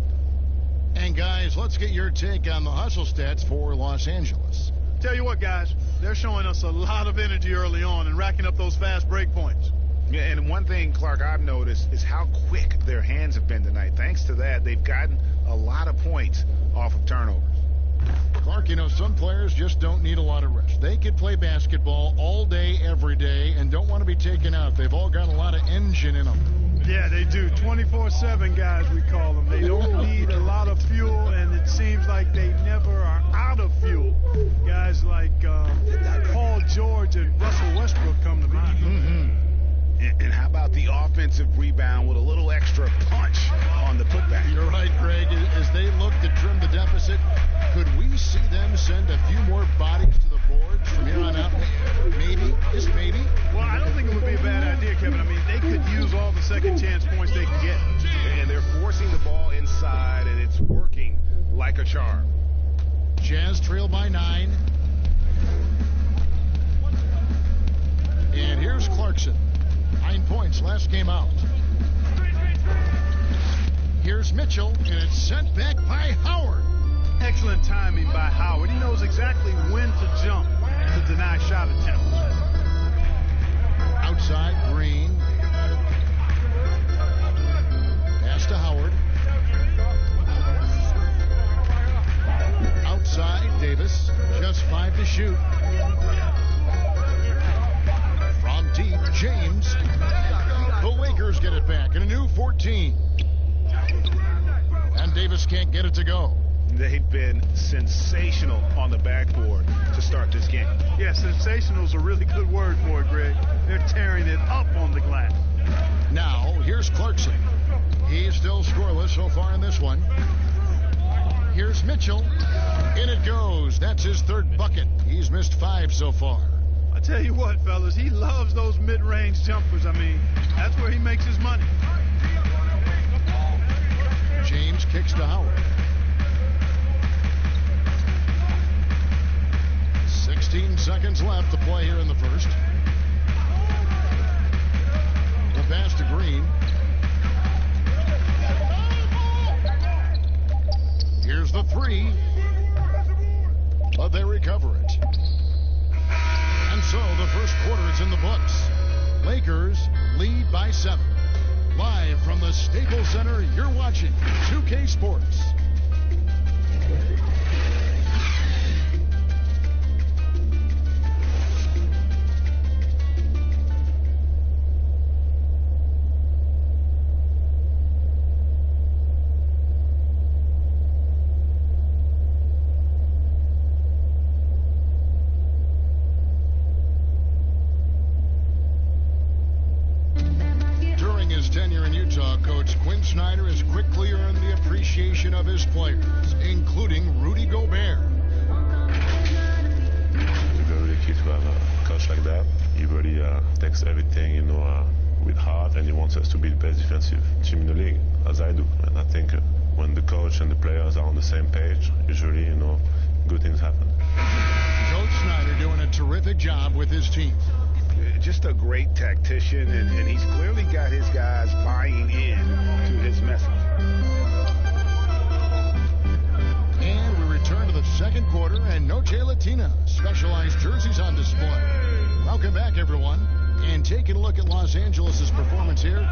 And guys, let's get your take on the hustle stats for Los Angeles. Tell you what, guys, they're showing us a lot of energy early on and racking up those fast break points. Yeah, and one thing, Clark, I've noticed is how quick their hands have been tonight. Thanks to that, they've gotten a lot of points off of turnovers. Clark, you know, some players just don't need a lot of rest. They could play basketball all day, every day, and don't want to be taken out. They've all got a lot of engine in them. Yeah, they do. 24/7 guys, we call them. They don't need a lot of fuel, and it seems like they never are out of fuel. Guys like Paul George and Russell Westbrook come to mind. Mm-hmm. And how about the offensive rebound with a little extra punch on the putback? You're right, Greg. As they look to trim the deficit, could we see them send a few more bodies to the boards from here on out? Maybe. Just maybe. Well, I don't think it would be a bad idea, Kevin. I mean, they could use all the second chance points they can get. And they're forcing the ball inside, and it's working like a charm. Jazz trail by 9. And here's Clarkson. 9 points last game out. Here's Mitchell, and it's sent back by Howard. Excellent timing by Howard. He knows exactly when to jump to deny shot attempts. Outside, Green. Pass to Howard. Outside, Davis. Just 5 to shoot. From deep, James. The Lakers get it back in a new 14. And Davis can't get it to go. They've been sensational on the backboard to start this game. Yeah, sensational is a really good word for it, Greg. They're tearing it up on the glass. Now, here's Clarkson. He's still scoreless so far in this one. Here's Mitchell. In it goes. That's his 3rd bucket. He's missed 5 so far. I tell you what, fellas, he loves those mid-range jumpers. I mean, that's where he makes his money. James kicks to Howard. 16 seconds left to play here in the first. The pass to Green. Here's the 3. But they recover it. And so the first quarter is in the books. Lakers lead by 7. Live from the Staples Center, you're watching 2K Sports. Tenure in Utah, Coach Quinn Snyder has quickly earned the appreciation of his players, including Rudy Gobert. It's very key to have a coach like that. He really takes everything, with heart, and he wants us to be the best defensive team in the league, as I do. And I think when the coach and the players are on the same page, usually, good things happen. Coach Snyder doing a terrific job with his team. Just a great tactician, and he's clearly got his guys buying in to his message. And we return to the second quarter, and Noche Latina specialized jerseys on display. Welcome back, everyone. And taking a look at Los Angeles' performance here,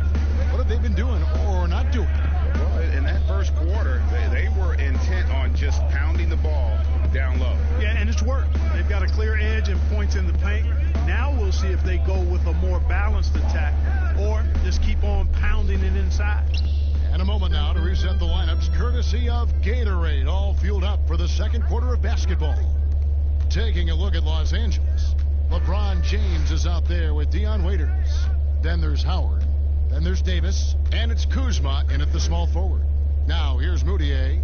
what have they been doing or not doing? Well, in that first quarter, they were intent on just pounding the ball down low. Yeah, and it's worked. They've got a clear edge and points in the paint. Now we'll see if they go with a more balanced attack or just keep on pounding it inside. And a moment now to reset the lineups, courtesy of Gatorade, all fueled up for the second quarter of basketball. Taking a look at Los Angeles, LeBron James is out there with Dion Waiters. Then there's Howard. Then there's Davis. And it's Kuzma in at the small forward. Now here's Moutier.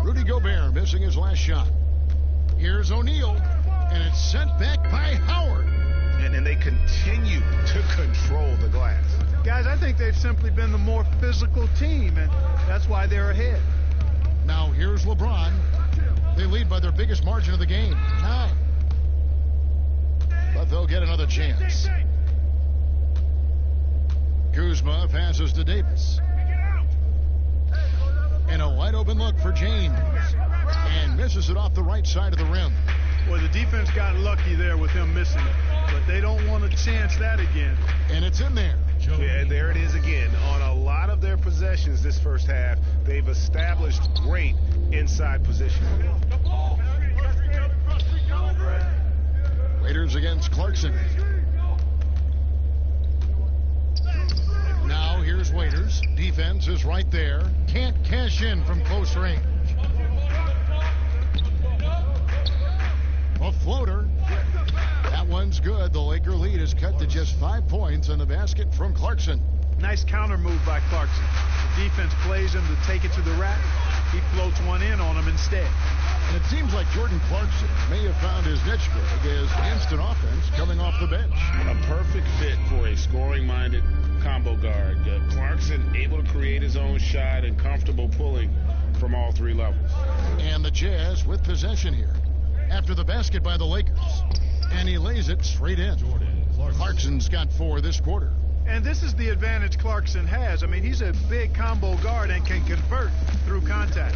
Rudy Gobert missing his last shot. Here's O'Neal, and it's sent back by Howard. And they continue to control the glass. Guys, I think they've simply been the more physical team, and that's why they're ahead. Now here's LeBron. They lead by their biggest margin of the game, 9. But they'll get another chance. Kuzma passes to Davis. And a wide open look for James. And misses it off the right side of the rim. Boy, the defense got lucky there with him missing it. But they don't want to chance that again. And it's in there. Yeah, there it is again. On a lot of their possessions this first half, they've established great inside position. Waiters against Clarkson. Now here's Waiters. Defense is right there. Can't cash in from close range. A floater. That one's good. The Laker lead is cut to just 5 points on the basket from Clarkson. Nice counter move by Clarkson. The defense plays him to take it to the rack. He floats one in on him instead. And it seems like Jordan Clarkson may have found his niche Greg as instant offense coming off the bench. A perfect fit for a scoring-minded combo guard. Clarkson able to create his own shot and comfortable pulling from all 3 levels. And the Jazz with possession here after the basket by the Lakers. And he lays it straight in. Clarkson's got 4 this quarter. And this is the advantage Clarkson has. I mean, he's a big combo guard and can convert through contact.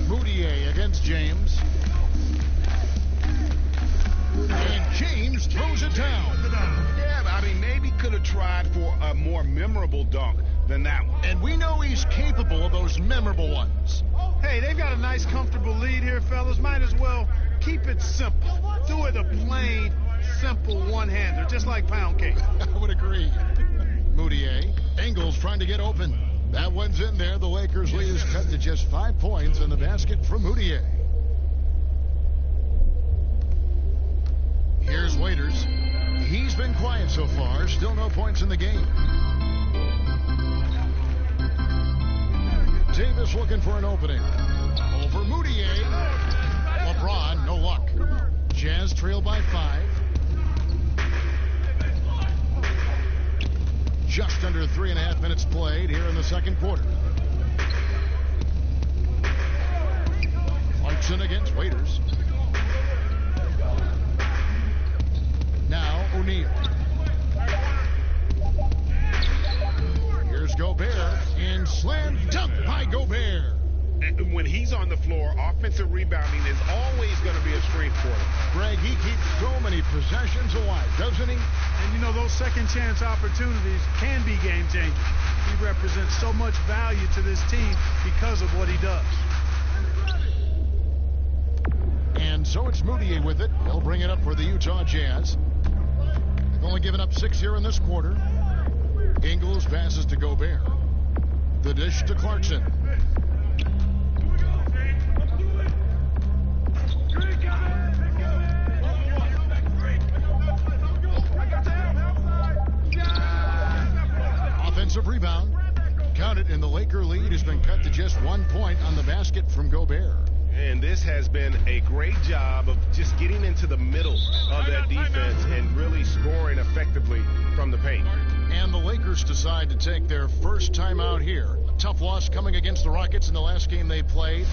Moutier against James. And James throws it down. Yeah, I mean, maybe could have tried for a more memorable dunk than that one. And we know he's capable of those memorable ones. Hey, they've got a nice, comfortable lead here, fellas. Might as well keep it simple. Do it a plain, simple one-hander, just like pound cake. I would agree. Moutier. Ingles trying to get open. That one's in there. The Lakers lead is cut to just 5 points in the basket from Moutier. Here's Waiters. He's been quiet so far. Still no points in the game. Davis looking for an opening. Over Moutier. LeBron, no luck. Jazz trail by 5. Just under 3.5 minutes played here in the second quarter. Clarkson against Waiters. Now O'Neal. Here's Gobert, and slam dunk by Gobert. And when he's on the floor, offensive rebounding is always going to be a strength for him. Greg, he keeps so many possessions alive, doesn't he? And you know, those second chance opportunities can be game changers. He represents so much value to this team because of what he does. And so it's Moutier with it. He'll bring it up for the Utah Jazz. They've only given up 6 here in this quarter. Ingles passes to Gobert. The dish to Clarkson. Offensive rebound. Count it, and the Laker lead has been cut to just 1 point on the basket from Gobert. And this has been a great job of just getting into the middle of that defense and really scoring effectively from the paint. And the Lakers decide to take their first time out here. A tough loss coming against the Rockets in the last game they played.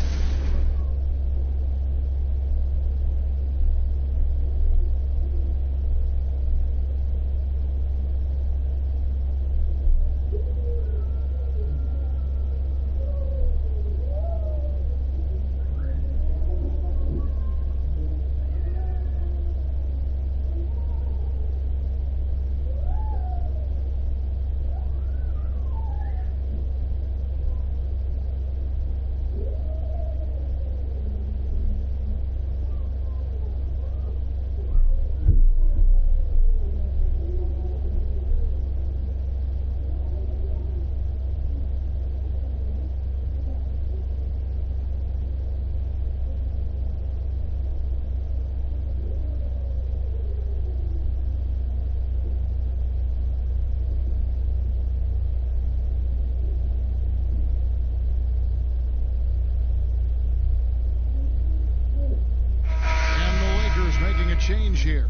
change here.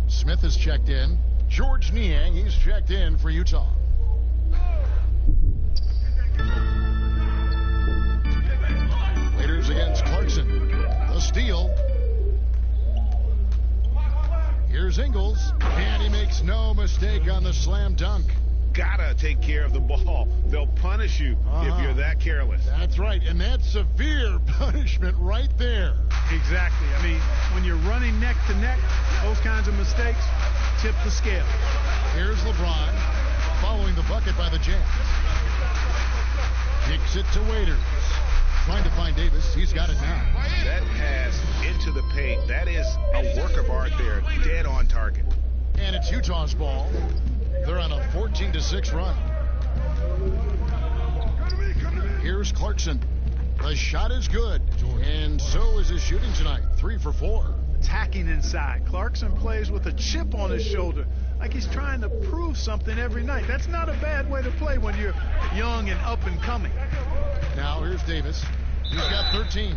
Smith has checked in. George Niang, he's checked in for Utah. Waiters against Clarkson. The steal. Here's Ingles, and he makes no mistake on the slam dunk. Gotta take care of the ball. They'll punish you if you're that careless. That's right, and that's severe punishment right there. Exactly. I mean, when you're running neck to neck, those kinds of mistakes tip the scale. Here's LeBron following the bucket by the Jazz. Kicks it to Waiters. Trying to find Davis. He's got it now. That pass into the paint, that is a work of art there. Dead on target. And it's Utah's ball. They're on a 14-6 run. Here's Clarkson. The shot is good. And so is his shooting tonight. 3 for 4. Attacking inside. Clarkson plays with a chip on his shoulder, like he's trying to prove something every night. That's not a bad way to play when you're young and up and coming. Now here's Davis. He's got 13.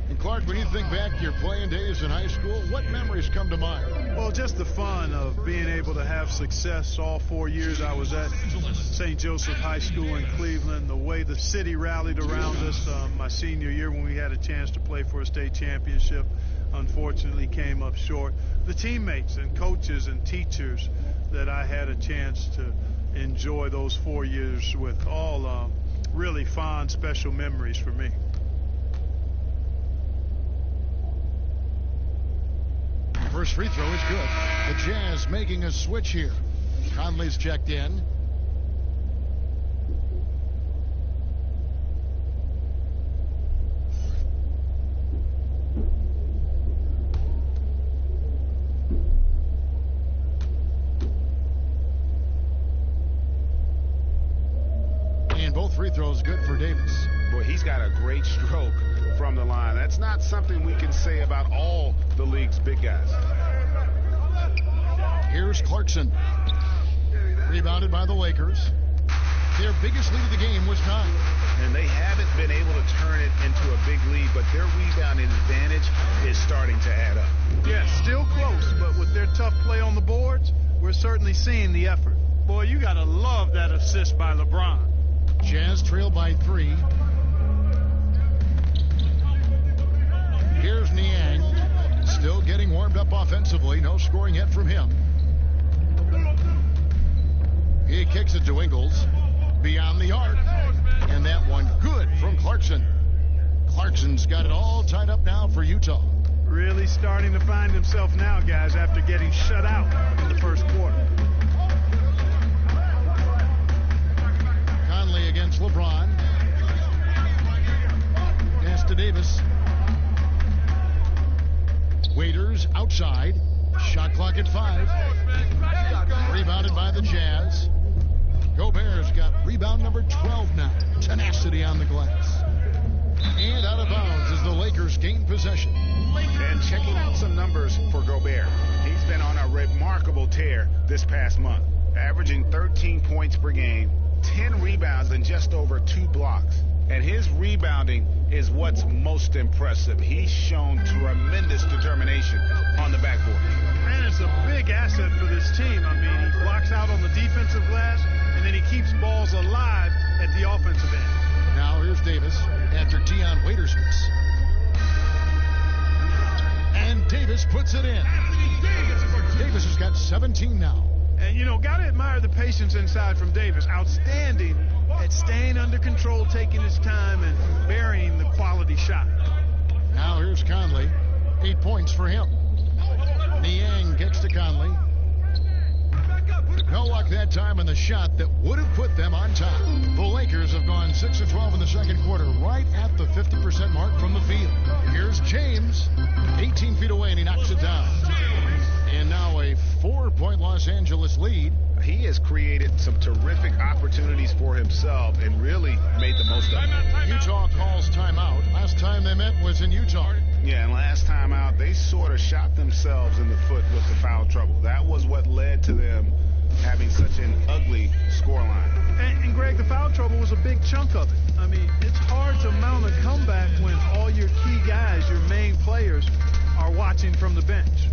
And Clark, when you think back to your playing days in high school, what memories come to mind? Well, just the fun of being able to have success all 4 years I was at St. Joseph High School in Cleveland, the way the city rallied around us my senior year when we had a chance to play for a state championship. Unfortunately came up short. The teammates and coaches and teachers that I had a chance to enjoy those 4 years with, all really fond, special memories for me. First free throw is good. The Jazz making a switch here. Conley's checked in. And both free throws good for Davis. Boy, he's got a great stroke from the line. That's not something we can say about all the league's big guys. Here's Clarkson. Rebounded by the Lakers. Their biggest lead of the game was tied. And they haven't been able to turn it into a big lead, but their rebounding advantage is starting to add up. Yeah, still close, but with their tough play on the boards, we're certainly seeing the effort. Boy, you got to love that assist by LeBron. Jazz trail by 3. Here's Niang, still getting warmed up offensively. No scoring yet from him. He kicks it to Ingles, beyond the arc. And that one good from Clarkson. Clarkson's got it all tied up now for Utah. Really starting to find himself now, guys, after getting shut out in the first quarter. Conley against LeBron. Pass to Davis. Waiters outside. Shot clock at 5. Rebounded by the Jazz. Gobert's got rebound number 12 now. Tenacity on the glass. And out of bounds as the Lakers gain possession. And checking out some numbers for Gobert. He's been on a remarkable tear this past month. Averaging 13 points per game, 10 rebounds, and just over 2 blocks. And his rebounding is what's most impressive. He's shown tremendous determination on the backboard. And it's a big asset for this team. I mean, he blocks out on the defensive glass, and then he keeps balls alive at the offensive end. Now here's Davis after Dion Waiters hits. And Davis puts it in. Davis has got 17 now. And, you know, got to admire the patience inside from Davis. Outstanding at staying under control, taking his time, and burying the quality shot. Now here's Conley. 8 points for him. Niang gets to Conley. No luck that time on the shot that would have put them on top. The Lakers have gone 6 of 12 in the second quarter, right at the 50% mark from the field. Here's James, 18 feet away, and he knocks it down. And now a 4-point Los Angeles lead. He has created some terrific opportunities for himself and really made the most of it. Utah calls timeout. Last time they met was in Utah. Yeah, and last time out, they sort of shot themselves in the foot with the foul trouble. That was what led to them having such an ugly scoreline. And Greg, the foul trouble was a big chunk of it. I mean, it's hard to mount a comeback when all your key guys, your main players, are watching from the bench.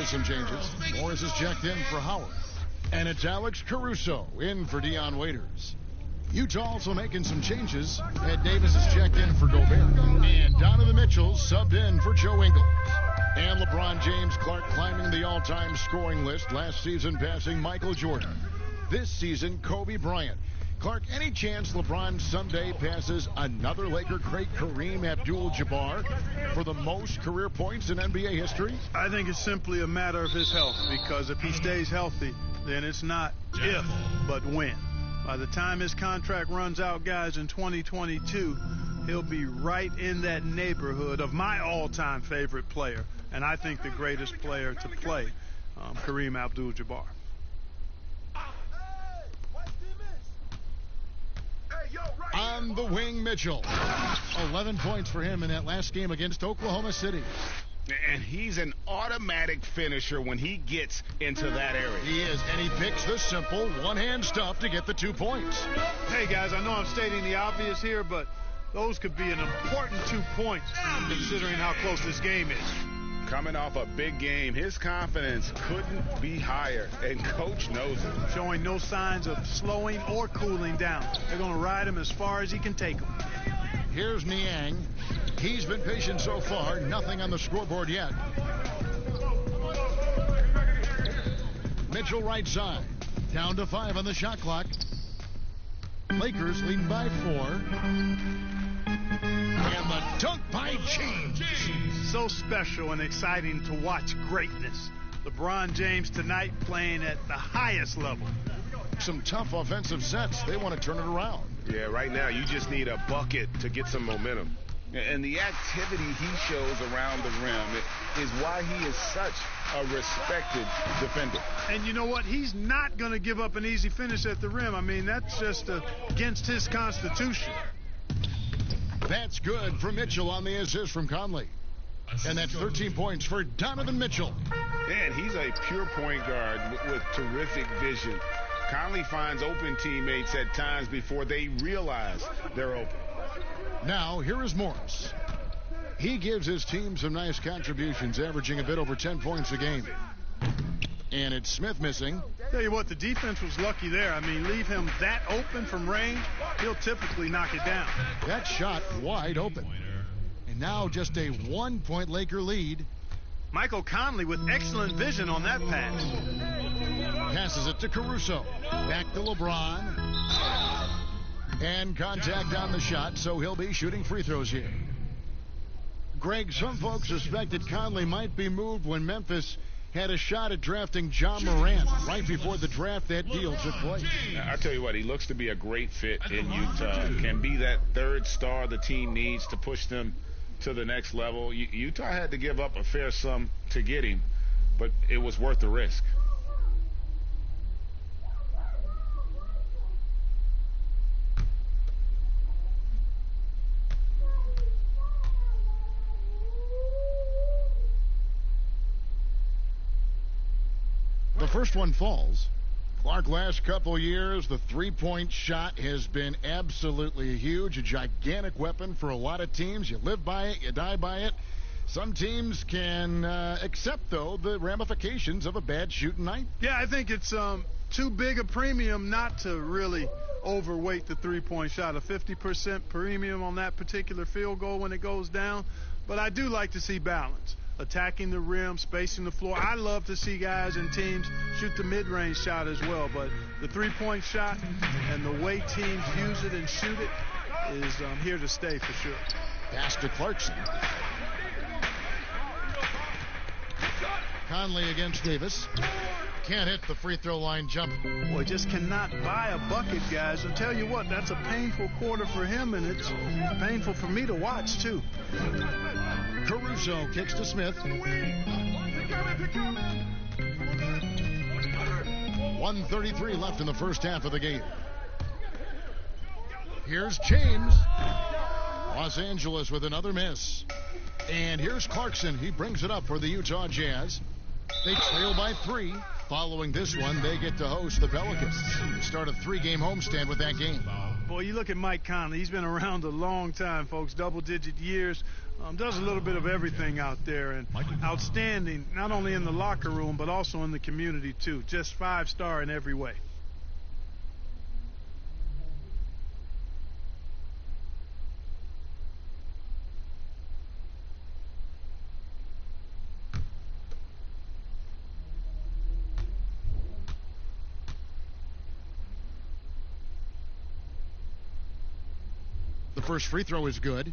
with some changes. Morris is checked in for Howard. And it's Alex Caruso in for Dion Waiters. Utah also making some changes. Ed Davis is checked in for Gobert. And Donovan Mitchell subbed in for Joe Ingles. And LeBron James Clark climbing the all-time scoring list, last season passing Michael Jordan. This season, Kobe Bryant. Clark, any chance LeBron someday passes another Laker great, Kareem Abdul-Jabbar, for the most career points in NBA history? I think it's simply a matter of his health, because if he stays healthy, then it's not if, but when. By the time his contract runs out, guys, in 2022, he'll be right in that neighborhood of my all-time favorite player, and I think the greatest player to play, Kareem Abdul-Jabbar. On the wing, Mitchell. 11 points for him in that last game against Oklahoma City. And he's an automatic finisher when he gets into that area. He is, and he picks the simple one-hand stuff to get the 2 points. Hey, guys, I know I'm stating the obvious here, but those could be an important 2 points considering how close this game is. Coming off a big game, his confidence couldn't be higher, and Coach knows it. Showing no signs of slowing or cooling down. They're going to ride him as far as he can take him. Here's Niang. He's been patient so far. Nothing on the scoreboard yet. Mitchell right side. Down to 5 on the shot clock. Lakers leading by 4. And the dunk by James. So special and exciting to watch greatness. LeBron James tonight playing at the highest level. Some tough offensive sets. They want to turn it around. Yeah, right now you just need a bucket to get some momentum. And the activity he shows around the rim is why he is such a respected defender. And you know what? He's not going to give up an easy finish at the rim. I mean, that's just against his constitution. That's good for Mitchell on the assist from Conley. And that's 13 points for Donovan Mitchell. Man, he's a pure point guard with terrific vision. Conley finds open teammates at times before they realize they're open. Now, here is Morris. He gives his team some nice contributions, averaging a bit over 10 points a game. And it's Smith missing. Tell you what, the defense was lucky there. I mean, leave him that open from range, he'll typically knock it down. That shot wide open. And now just a 1-point Laker lead. Michael Conley with excellent vision on that pass. Passes it to Caruso. Back to LeBron. And contact on the shot, so he'll be shooting free throws here. Greg, some folks suspected Conley might be moved when Memphis had a shot at drafting John Morant right before the draft. That deal took place. I tell you what, he looks to be a great fit in Utah. Can be that third star the team needs to push them to the next level. Utah had to give up a fair sum to get him, but it was worth the risk. The first one falls. Clark, last couple years, the three-point shot has been absolutely huge, a gigantic weapon for a lot of teams. You live by it, you die by it. Some teams can accept, though, the ramifications of a bad shooting night. Yeah, I think it's too big a premium not to really overweight the three-point shot. A 50% premium on that particular field goal when it goes down. But I do like to see balance. Attacking the rim, spacing the floor. I love to see guys and teams shoot the mid-range shot as well, but the three-point shot and the way teams use it and shoot it is here to stay for sure. Pass to Clarkson. Conley against Davis. Can't hit the free throw line jump. Boy, just cannot buy a bucket, guys. I'll tell you what, that's a painful quarter for him, and it's painful for me to watch, too. Caruso kicks to Smith. 1:33 left in the first half of the game. Here's James. Los Angeles with another miss. And here's Clarkson. He brings it up for the Utah Jazz. They trail by 3. Following this one, they get to host the Pelicans. Start a 3-game homestand with that game. Boy, you look at Mike Conley. He's been around a long time, folks, double-digit years. Does a little bit of everything out there, and outstanding, not only in the locker room, but also in the community, too. Just 5-star in every way. The first free throw is good.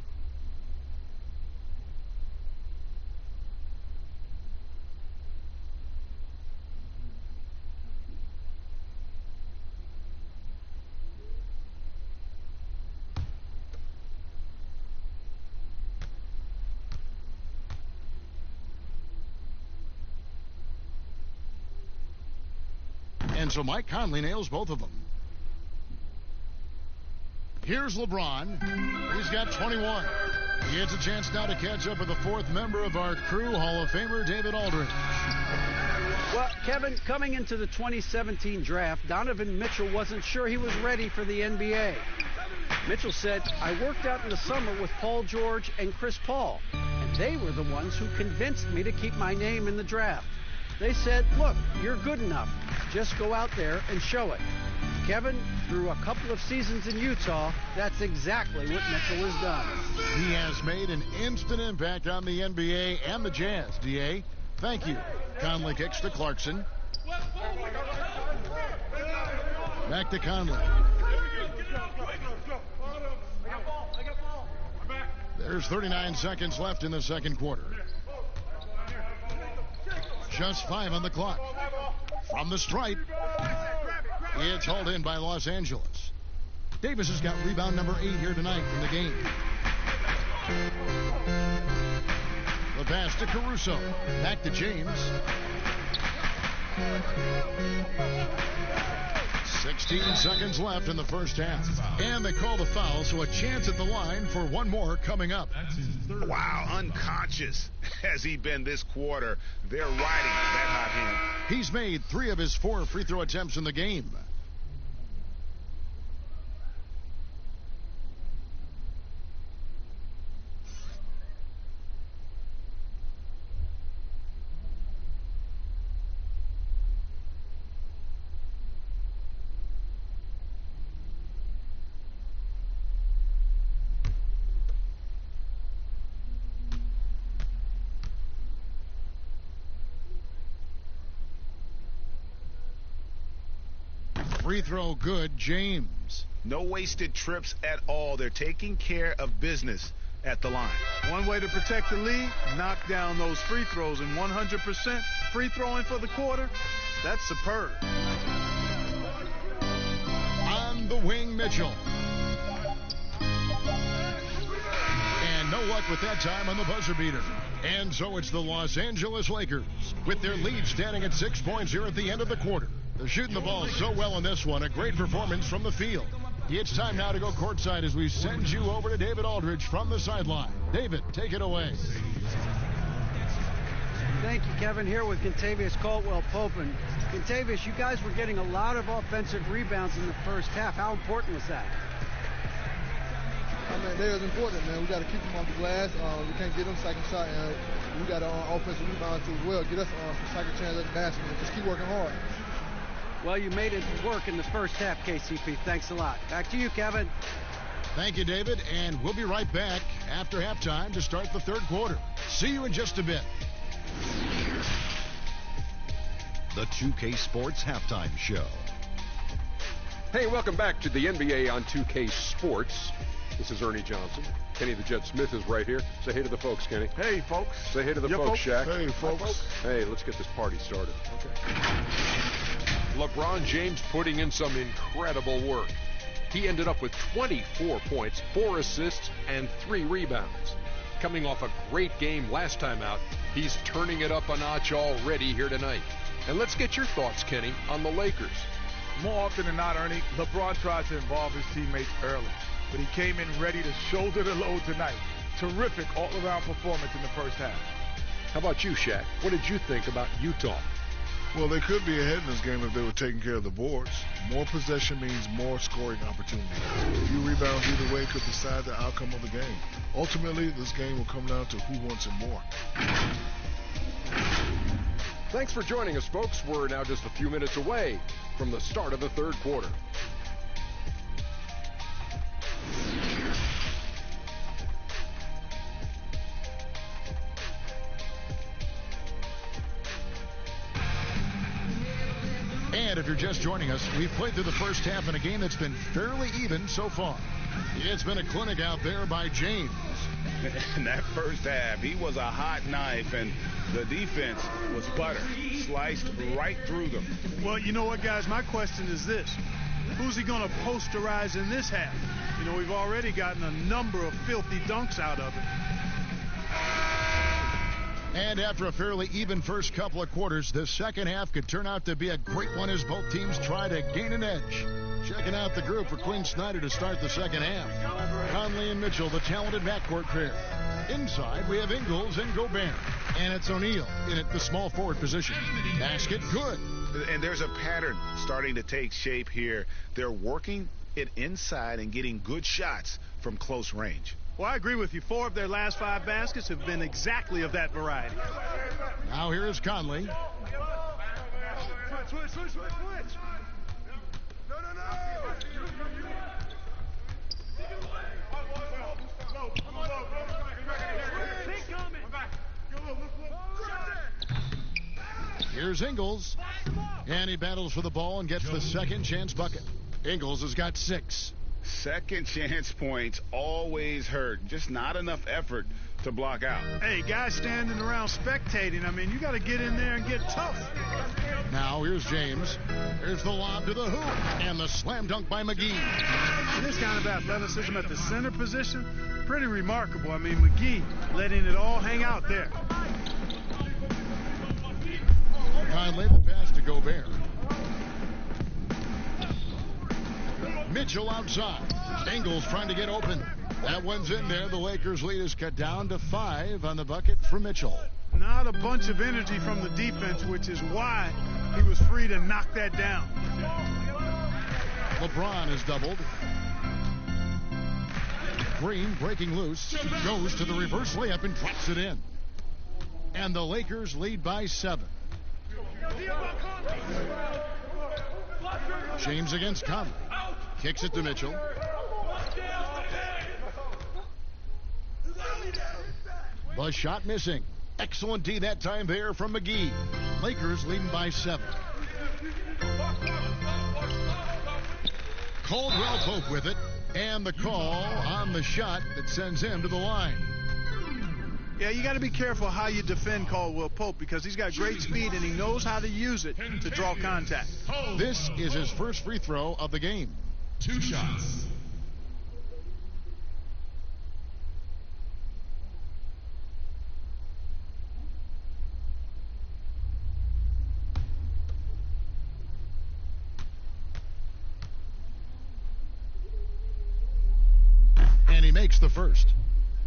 And so Mike Conley nails both of them. Here's LeBron. He's got 21. He gets a chance now to catch up with the fourth member of our crew, Hall of Famer David Aldridge. Well, Kevin, coming into the 2017 draft, Donovan Mitchell wasn't sure he was ready for the NBA. Mitchell said, "I worked out in the summer with Paul George and Chris Paul, and they were the ones who convinced me to keep my name in the draft. They said, look, you're good enough. Just go out there and show it." Kevin, through a couple of seasons in Utah, that's exactly what Mitchell has done. He has made an instant impact on the NBA and the Jazz. D.A., thank you. Conley kicks to Clarkson. Back to Conley. There's 39 seconds left in the second quarter. Just 5 on the clock. From the stripe. It's hauled in by Los Angeles. Davis has got rebound number 8 here tonight in the game. The pass to Caruso. Back to James. 16 seconds left in the first half. And they call the foul, so a chance at the line for one more coming up. Wow, unconscious has he been this quarter. They're riding that hot hand. He's made 3 of his 4 free throw attempts in the game. Free throw good, James. No wasted trips at all. They're taking care of business at the line. One way to protect the lead, knock down those free throws, and 100% free throwing for the quarter, that's superb. On the wing, Mitchell. And no luck with that time on the buzzer beater. And so it's the Los Angeles Lakers with their lead standing at 6 points here at the end of the quarter. They're shooting the ball so well in this one. A great performance from the field. It's time now to go courtside as we send you over to David Aldridge from the sideline. David, take it away. Thank you, Kevin. Here with Kentavious Caldwell-Pope. And Kentavious, you guys were getting a lot of offensive rebounds in the first half. How important was that? I mean, that is important, man. We got to keep them off the glass. We can't get them second shot, and we got offensive rebounds too as well. Get us some second chance at the basket and just keep working hard. Well, you made it work in the first half, KCP. Thanks a lot. Back to you, Kevin. Thank you, David. And we'll be right back after halftime to start the third quarter. See you in just a bit. The 2K Sports Halftime Show. Hey, welcome back to the NBA on 2K Sports. This is Ernie Johnson. Kenny the Jet Smith is right here. Say hey to the folks, Kenny. Hey, folks. Say hey to the folks, Shaq. Hey, folks. Hey, let's get this party started. Okay. LeBron James putting in some incredible work. He ended up with 24 points, 4 assists, and 3 rebounds. Coming off a great game last time out, he's turning it up a notch already here tonight. And let's get your thoughts, Kenny, on the Lakers. More often than not, Ernie, LeBron tries to involve his teammates early, but he came in ready to shoulder the load tonight. Terrific all-around performance in the first half. How about you, Shaq? What did you think about Utah? Well, they could be ahead in this game if they were taking care of the boards. More possession means more scoring opportunity. A few rebounds either way could decide the outcome of the game. Ultimately, this game will come down to who wants it more. Thanks for joining us, folks. We're now just a few minutes away from the start of the third quarter. And if you're just joining us, we've played through the first half in a game that's been fairly even so far. It's been a clinic out there by James. In that first half, he was a hot knife, and the defense was butter. Sliced right through them. Well, you know what, guys? My question is this. Who's he going to posterize in this half? You know, we've already gotten a number of filthy dunks out of it. And after a fairly even first couple of quarters, the second half could turn out to be a great one as both teams try to gain an edge. Checking out the group for Quinn Snyder to start the second half. Conley and Mitchell, the talented backcourt pair. Inside, we have Ingles and Gobert. And it's O'Neal in at the small forward position. Basket good. And there's a pattern starting to take shape here. They're working it inside and getting good shots from close range. Well, I agree with you. 4 of their last 5 baskets have been exactly of that variety. Now here is Conley. Switch. Here's Ingles. And he battles for the ball and gets the second chance bucket. Ingles has got 6. Second chance points always hurt. Just not enough effort to block out. Hey, guys standing around spectating, I mean, you got to get in there and get tough. Now here's James. There's the lob to the hoop. And the slam dunk by McGee. And this kind of athleticism at the center position, pretty remarkable. I mean, McGee letting it all hang out there. Conley, the pass to Gobert. Mitchell outside. Ingles trying to get open. That one's in there. The Lakers lead is cut down to 5 on the bucket for Mitchell. Not a bunch of energy from the defense, which is why he was free to knock that down. LeBron is doubled. Green breaking loose. Goes to the reverse layup and drops it in. And the Lakers lead by 7. James against Conley. Kicks it to Mitchell. The shot missing. Excellent D that time there from McGee. Lakers leading by 7. Caldwell Pope with it. And the call on the shot that sends him to the line. Yeah, you got to be careful how you defend Caldwell Pope because he's got great speed and he knows how to use it to draw contact. This is his first free throw of the game. 2 shots. And he makes the first.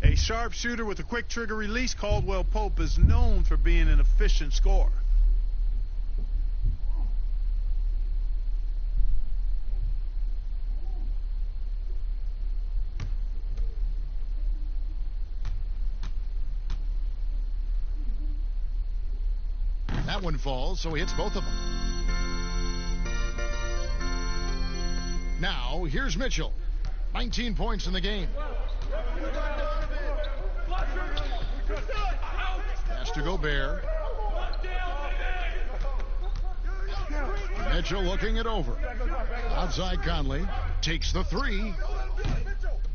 A sharp shooter with a quick trigger release, Caldwell Pope is known for being an efficient scorer. That one falls, so he hits both of them. Now, here's Mitchell. 19 points in the game. Pass to Gobert. Mitchell looking it over. Outside Conley. Takes the 3.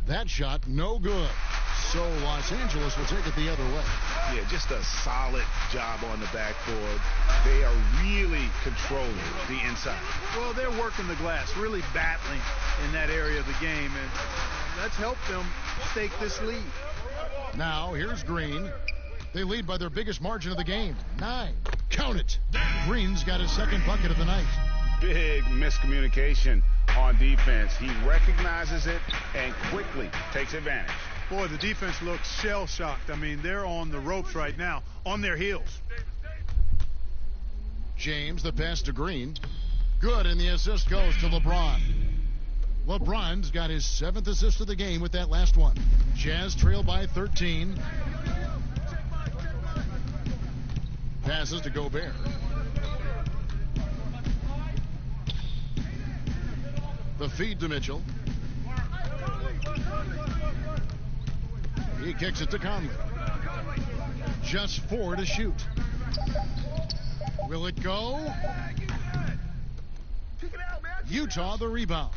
That shot no good. So Los Angeles will take it the other way. Yeah, just a solid job on the backboard. They are really controlling the inside. Well, they're working the glass, really battling in that area of the game, and that's helped them stake this lead. Now, here's Green. They lead by their biggest margin of the game, 9. Count it. Green's got his second bucket of the night. Big miscommunication on defense. He recognizes it and quickly takes advantage. Boy, the defense looks shell-shocked. I mean, they're on the ropes right now, on their heels. James, the pass to Green. Good, and the assist goes to LeBron. LeBron's got his 7th assist of the game with that last one. Jazz trail by 13. Passes to Gobert. The feed to Mitchell. He kicks it to Conley. Just 4 to shoot. Will it go? Utah the rebound.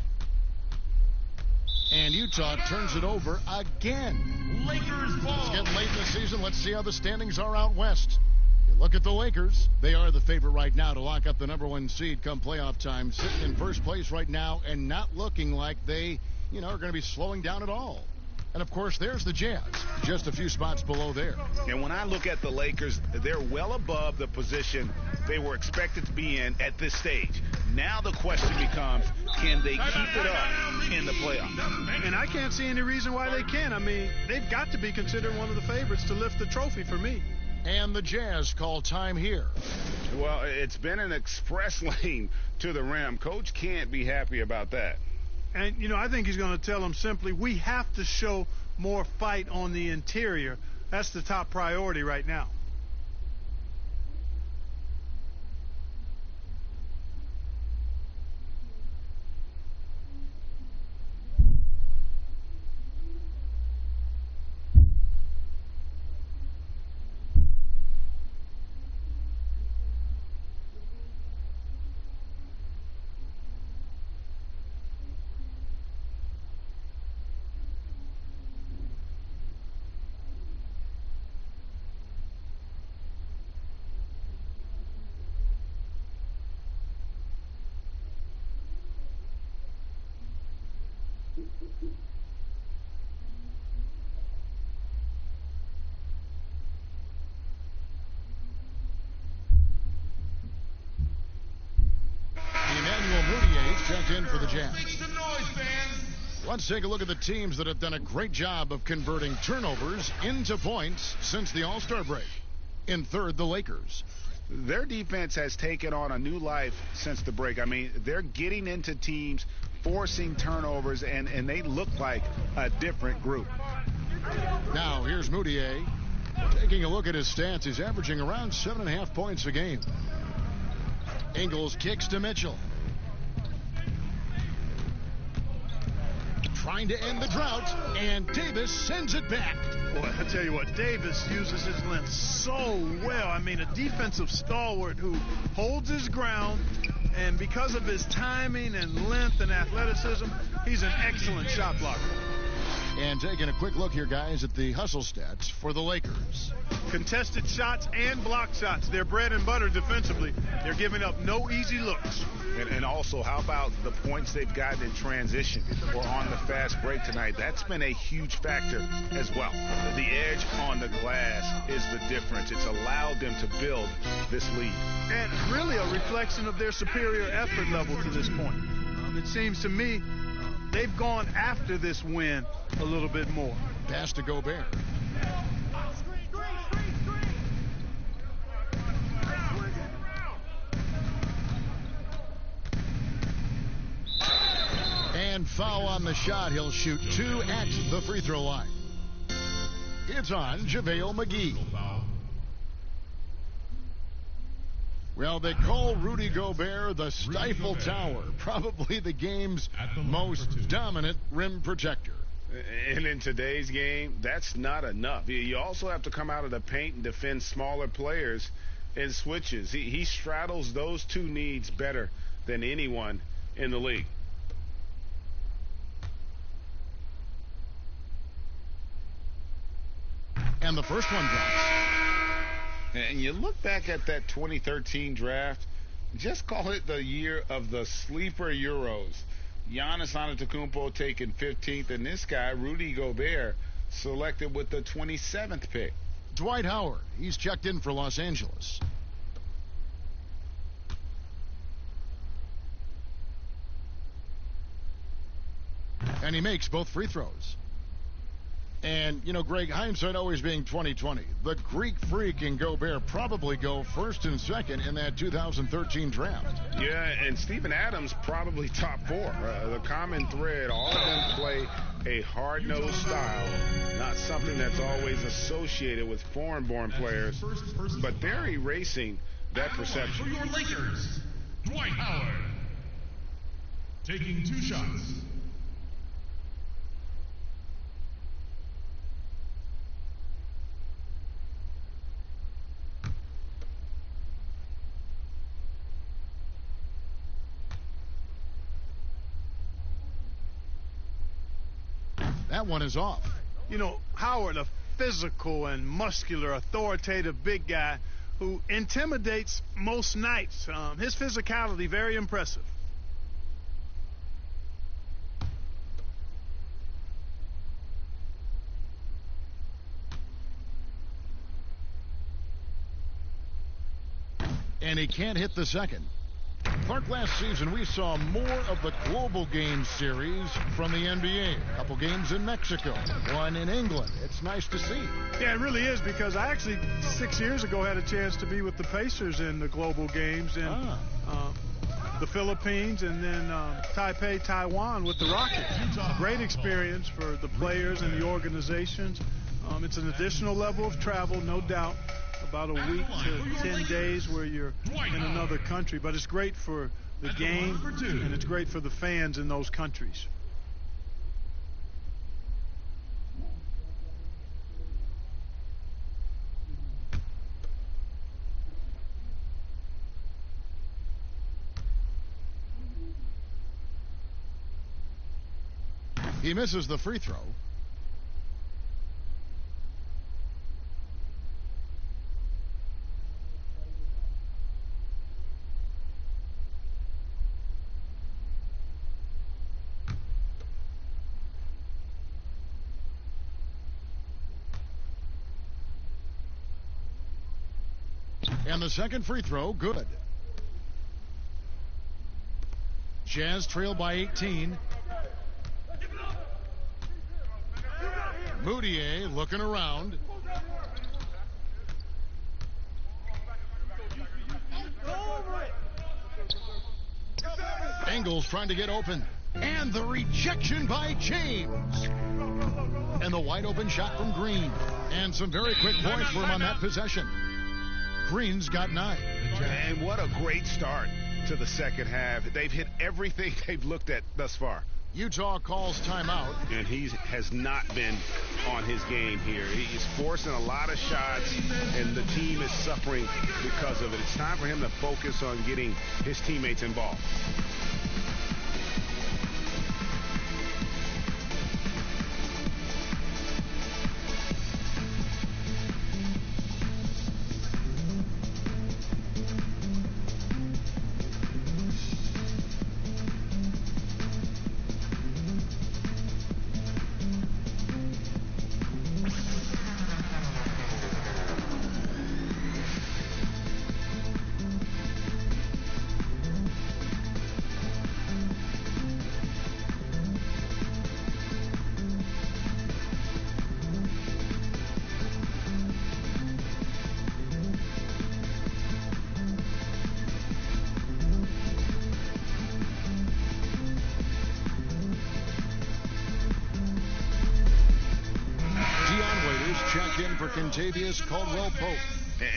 And Utah turns it over again. Lakers ball. It's getting late in the season. Let's see how the standings are out west. You look at the Lakers. They are the favorite right now to lock up the #1 seed come playoff time. Sitting in first place right now and not looking like they, are going to be slowing down at all. And, of course, there's the Jazz, just a few spots below there. And when I look at the Lakers, they're well above the position they were expected to be in at this stage. Now the question becomes, can they keep it up in the playoffs? And I can't see any reason why they can't. I mean, they've got to be considered one of the favorites to lift the trophy for me. And the Jazz call time here. Well, it's been an express lane to the rim. Coach can't be happy about that. And, I think he's going to tell them simply, we have to show more fight on the interior. That's the top priority right now. Checked in for the Jazz. Let's take a look at the teams that have done a great job of converting turnovers into points since the All-Star break. In third, the Lakers. Their defense has taken on a new life since the break. I mean, they're getting into teams, forcing turnovers, and they look like a different group. Now, here's Moutier. Taking a look at his stats, he's averaging around 7.5 points a game. Ingles kicks to Mitchell. Trying to end the drought, and Davis sends it back. Boy, I tell you what, Davis uses his length so well. I mean, a defensive stalwart who holds his ground, and because of his timing and length and athleticism, he's an excellent shot blocker. And taking a quick look here, guys, at the hustle stats for the Lakers. Contested shots and block shots. They're bread and butter defensively. They're giving up no easy looks. And also, how about the points they've gotten in transition or on the fast break tonight? That's been a huge factor as well. The edge on the glass is the difference. It's allowed them to build this lead. And really a reflection of their superior effort level to this point. It seems to me they've gone after this win a little bit more. Pass to Gobert. And foul on the shot. He'll shoot 2 at the free throw line. It's on JaVale McGee. Well, they call Rudy Gobert the Stifle Tower, probably the game's most dominant rim protector. And in today's game, that's not enough. You also have to come out of the paint and defend smaller players in switches. He straddles those two needs better than anyone in the league. And the first one drops. And you look back at that 2013 draft, just call it the year of the sleeper Euros. Giannis Antetokounmpo taken 15th, and this guy, Rudy Gobert, selected with the 27th pick. Dwight Howard, he's checked in for Los Angeles. And he makes both free throws. And, you know, Greg, hindsight always being 20/20. The Greek Freak and Gobert probably go first and second in that 2013 draft. Yeah, and Steven Adams probably top 4. The common thread, all of them play a hard-nosed style, not something that's always associated with foreign-born players, but they're erasing that perception. For your Lakers, Dwight Howard. Taking 2 shots. That one is off. You know, Howard, a physical and muscular, authoritative big guy who intimidates most nights. His physicality, very impressive. And he can't hit the second. Clark, last season we saw more of the global game series from the NBA. A couple games in Mexico, one in England. It's nice to see. Yeah, it really is, because I actually 6 years ago had a chance to be with the Pacers in the global games in the Philippines, and then Taipei, Taiwan with the Rockets. Great experience for the players and the organizations. It's an additional level of travel, no doubt. About a week to 10 days where you're in another country, but it's great for the game and it's great for the fans in those countries. He misses the free throw. And the second free throw, good. Jazz trail by 18. Moutier looking around. Ingles trying to get open. And the rejection by James. And the wide open shot from Green. And some very quick points for him on that possession. Green's got 9. And what a great start to the second half. They've hit everything they've looked at thus far. Utah calls timeout. And he has not been on his game here. He's forcing a lot of shots, and the team is suffering because of it. It's time for him to focus on getting his teammates involved. Contavious Caldwell-Pope.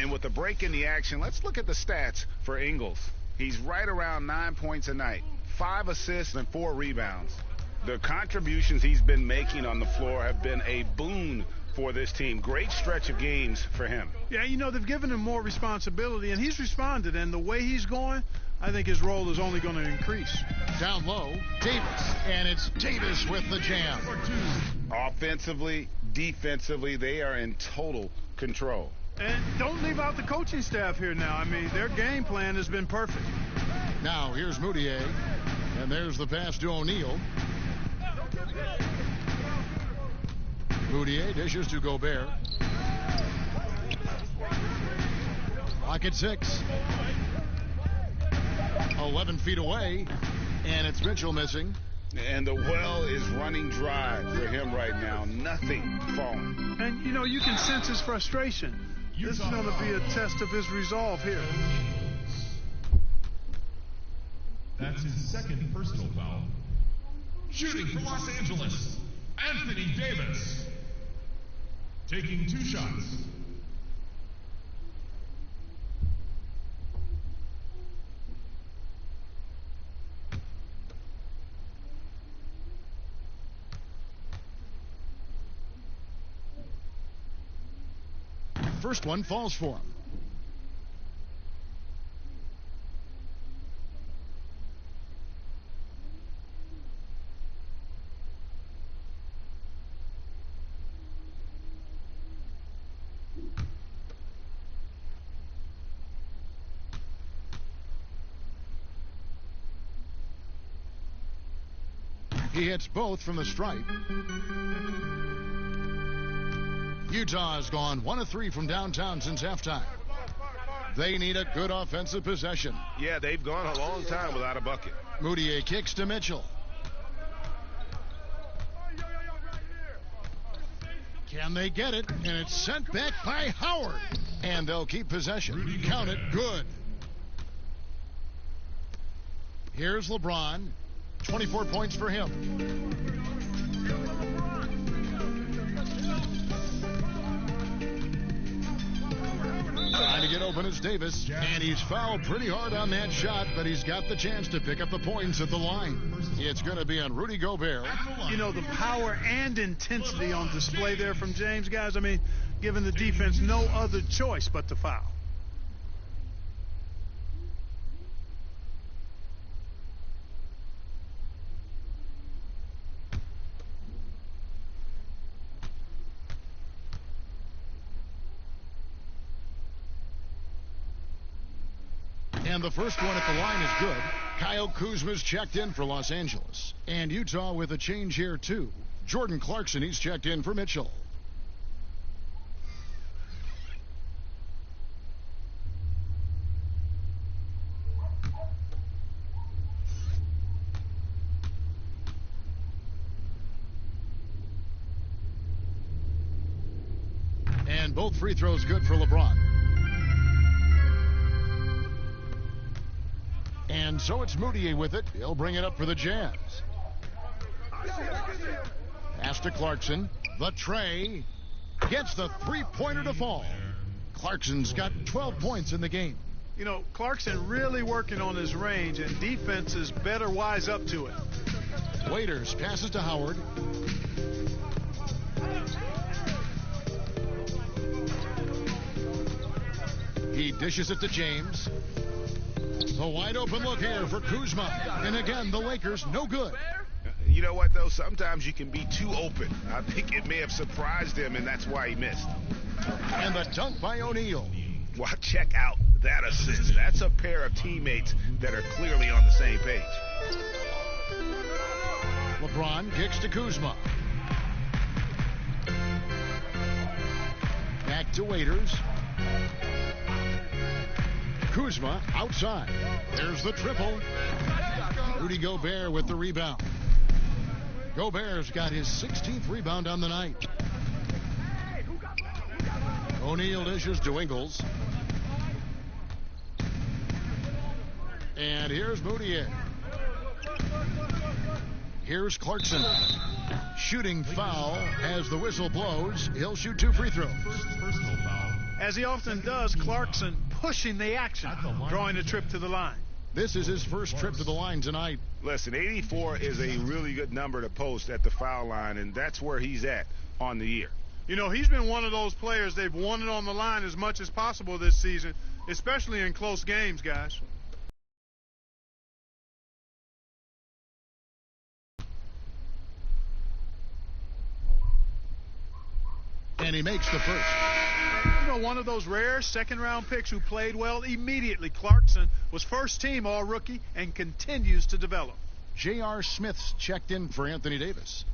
And with the break in the action, let's look at the stats for Ingles. He's right around 9 points a night, 5 assists and 4 rebounds. The contributions he's been making on the floor have been a boon for this team. Great stretch of games for him. Yeah, you know, they've given him more responsibility, and he's responded. And the way he's going, I think his role is only going to increase. Down low, Davis. And it's Davis with the jam. Offensively, defensively, they are in total control. And don't leave out the coaching staff here now. I mean, their game plan has been perfect. Now, here's Moutier. And there's the pass to O'Neal. Moutier dishes to Gobert. Clock at 6. 11 feet away. And it's Mitchell missing. And the well is running dry for him right now. Nothing falling. And, you know, you can sense his frustration. This is going to be a test of his resolve here. That's his second personal foul. Shooting for Los Angeles, Anthony Davis. Taking 2 shots. First one falls for him. He hits both from the stripe. Utah has gone 1 of 3 from downtown since halftime. They need a good offensive possession. Yeah, they've gone a long time without a bucket. Moutier kicks to Mitchell. Can they get it? And it's sent back by Howard. And they'll keep possession. Count it. Good. Here's LeBron. 24 points for him. Trying to get open is Davis, and he's fouled pretty hard on that shot, but he's got the chance to pick up the points at the line. It's going to be on Rudy Gobert. You know, the power and intensity on display there from James, guys. I mean, giving the defense no other choice but to foul. And the first one at the line is good. Kyle Kuzma's checked in for Los Angeles. And Utah with a change here, too. Jordan Clarkson, he's checked in for Mitchell. And both free throws good for LeBron. And so it's Moutier with it. He'll bring it up for the Jazz. Pass to Clarkson. The tray. Gets the three-pointer to fall. Clarkson's got 12 points in the game. You know, Clarkson really working on his range, and defenses better wise up to it. Waiters passes to Howard. He dishes it to James. A wide open look here for Kuzma. And again, the Lakers no good. You know what, though? Sometimes you can be too open. I think it may have surprised him, and that's why he missed. And the dunk by O'Neal. Well, check out that assist. That's a pair of teammates that are clearly on the same page. LeBron kicks to Kuzma. Back to Waiters. Kuzma outside. There's the triple. Rudy Gobert with the rebound. Gobert's got his 16th rebound on the night. O'Neal dishes to Ingles. And here's Moutier. Here's Clarkson. Shooting foul as the whistle blows. He'll shoot 2 free throws. Personal foul. As he often does, Clarkson pushing the action, drawing a trip to the line. This is his first trip to the line tonight. Listen, 84 is a really good number to post at the foul line, and that's where he's at on the year. You know, he's been one of those players they've wanted on the line as much as possible this season, especially in close games, guys. And he makes the first. You know, one of those rare second-round picks who played well immediately. Clarkson was first-team All-Rookie and continues to develop. J.R. Smith's checked in for Anthony Davis.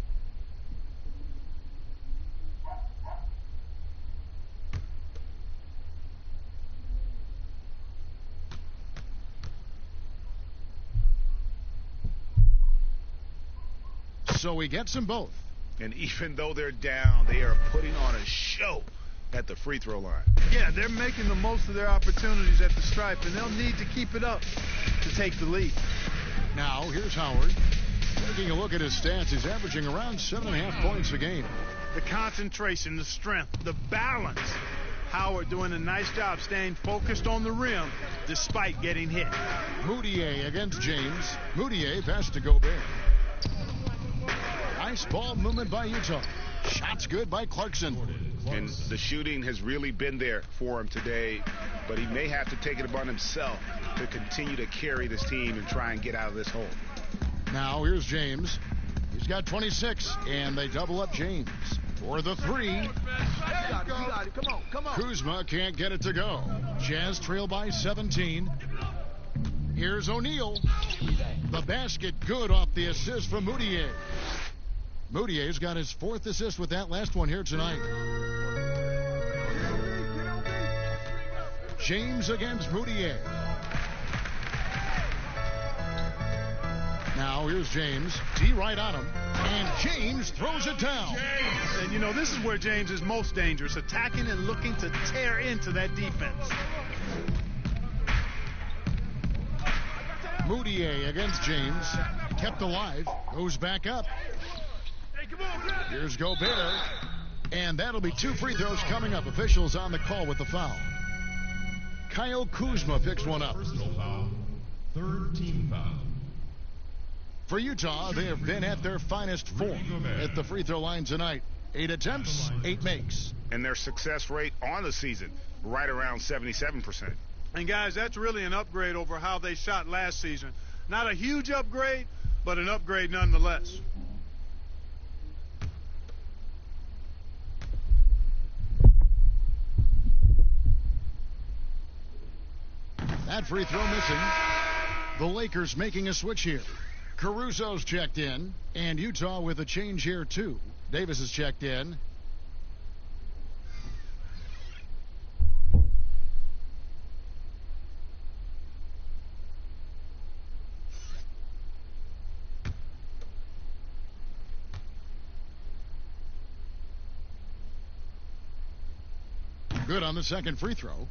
so he gets them both. And even though they're down, they are putting on a show at the free throw line. Yeah, they're making the most of their opportunities at the stripe, and they'll need to keep it up to take the lead. Now, here's Howard. Taking a look at his stats, he's averaging around 7.5 points a game. The concentration, the strength, the balance. Howard doing a nice job staying focused on the rim despite getting hit. Moutier against James. Moutier passes to Gobert. Nice ball movement by Utah. Shots good by Clarkson. And the shooting has really been there for him today, but he may have to take it upon himself to continue to carry this team and try and get out of this hole. Now here's James. He's got 26, and they double up James for the three. Come on. Kuzma can't get it to go. Jazz trail by 17. Here's O'Neal. The basket good off the assist from Moutier. Moutier's got his 4th assist with that last one here tonight. James against Moutier. Now here's James. D right on him. And James throws it down. And you know, this is where James is most dangerous, attacking and looking to tear into that defense. Moutier against James. Kept alive. Goes back up. Here's Gobert. And that'll be 2 free throws coming up. Officials on the call with the foul. Kyle Kuzma picks one up. Personal foul. 3rd team foul. For Utah, they have been at their finest form at the free throw line tonight. 8 attempts, 8 makes. And their success rate on the season, right around 77%. And guys, that's really an upgrade over how they shot last season. Not a huge upgrade, but an upgrade nonetheless. That free throw missing. The Lakers making a switch here. Caruso's checked in, and Utah with a change here too. Davis is checked in. Good on the second free throw.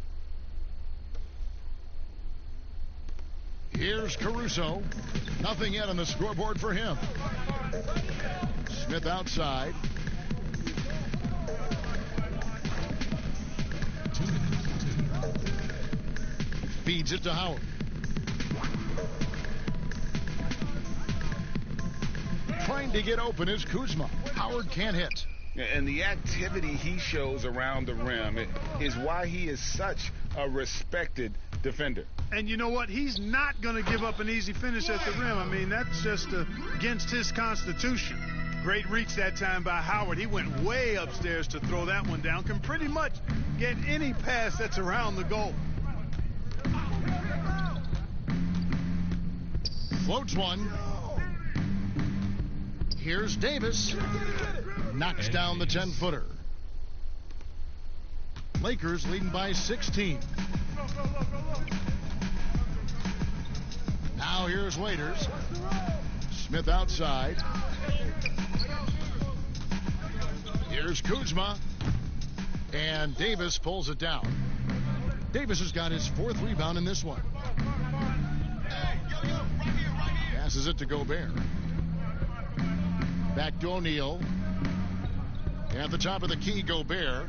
Here's Caruso. Nothing yet on the scoreboard for him. Smith outside. Feeds it to Howard. Trying to get open is Kuzma. Howard can't hit. And the activity he shows around the rim is why he is such a respected defender. And you know what? He's not going to give up an easy finish at the rim. I mean, that's just against his constitution. Great reach that time by Howard. He went way upstairs to throw that one down. Can pretty much get any pass that's around the goal. Floats one. Here's Davis. Knocks down the 10-footer. Lakers leading by 16. Now here's Waiters. Smith outside. Here's Kuzma. And Davis pulls it down. Davis has got his 4th rebound in this one. Passes it to Gobert. Back to O'Neal. At the top of the key, Gobert.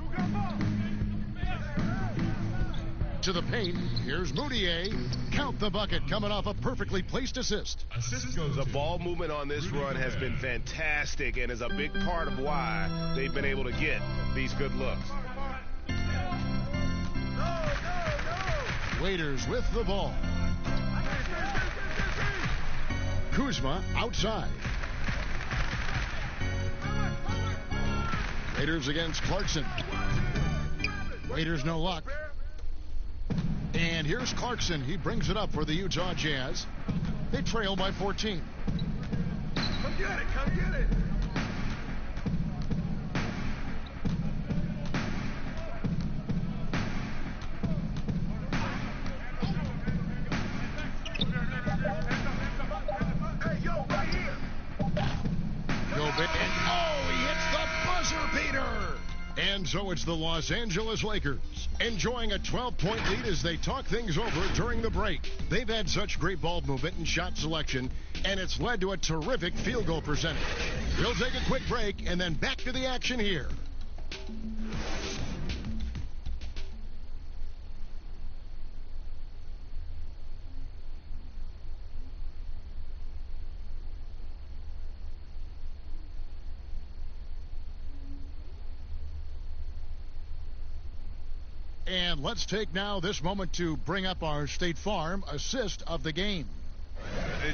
To the paint. Here's Moutier. Count the bucket coming off a perfectly placed assist. The ball movement on this run has been fantastic and is a big part of why they've been able to get these good looks. Waiters with the ball. Kuzma outside. Waiters against Clarkson. Waiters no luck. And here's Clarkson. He brings it up for the Utah Jazz. They trail by 14. Come get it, come get it. And so it's the Los Angeles Lakers enjoying a 12-point lead as they talk things over during the break. They've had such great ball movement and shot selection, and it's led to a terrific field goal percentage. We'll take a quick break and then back to the action here. And let's take now this moment to bring up our State Farm assist of the game.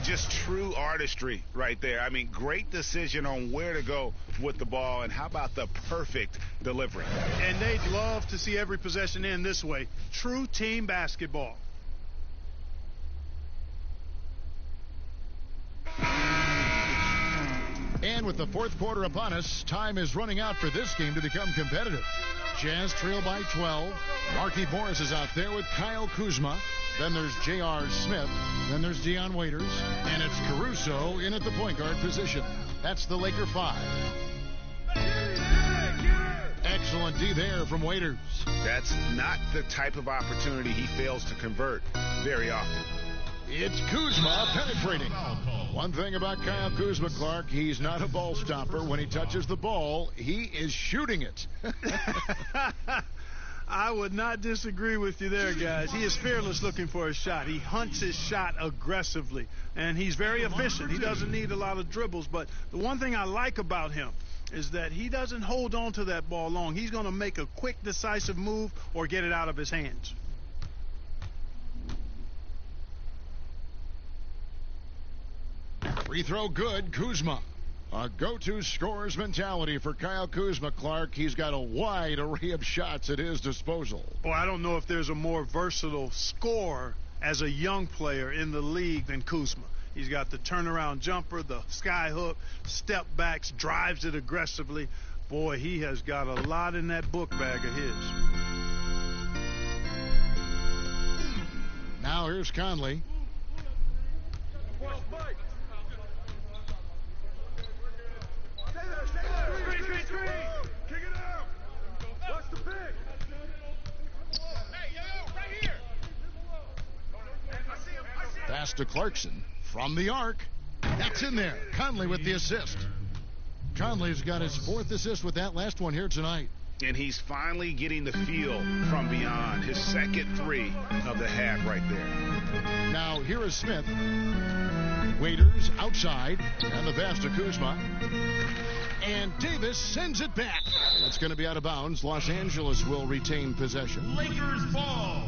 Just true artistry right there. I mean, great decision on where to go with the ball, and how about the perfect delivery? And they'd love to see every possession end this way. True team basketball. And with the fourth quarter upon us, time is running out for this game to become competitive. Jazz trail by 12. Markieff Morris is out there with Kyle Kuzma. Then there's J.R. Smith. Then there's Dion Waiters. And it's Caruso in at the point guard position. That's the Laker 5. Excellent D there from Waiters. That's not the type of opportunity he fails to convert very often. It's Kuzma penetrating. One thing about Kyle Kuzma, Clark, he's not a ball stopper. When he touches the ball, he is shooting it. I would not disagree with you there, guys. He is fearless looking for a shot. He hunts his shot aggressively, and he's very efficient. He doesn't need a lot of dribbles, but the one thing I like about him is that he doesn't hold on to that ball long. He's going to make a quick, decisive move or get it out of his hands. Free throw good, Kuzma. A go-to scorer's mentality for Kyle Kuzma, Clark. He's got a wide array of shots at his disposal. Well, I don't know if there's a more versatile scorer as a young player in the league than Kuzma. He's got the turnaround jumper, the sky hook, step backs, drives it aggressively. Boy, he has got a lot in that book bag of his. Now here's Conley. Pass to Clarkson from the arc. That's in there. Conley with the assist. Conley's got his fourth assist with that last one here tonight. And he's finally getting the feel from beyond. His second three of the half right there. Now here is Smith. Waiters outside. And the pass to Kuzma. And Davis sends it back. It's going to be out of bounds. Los Angeles will retain possession. Lakers ball.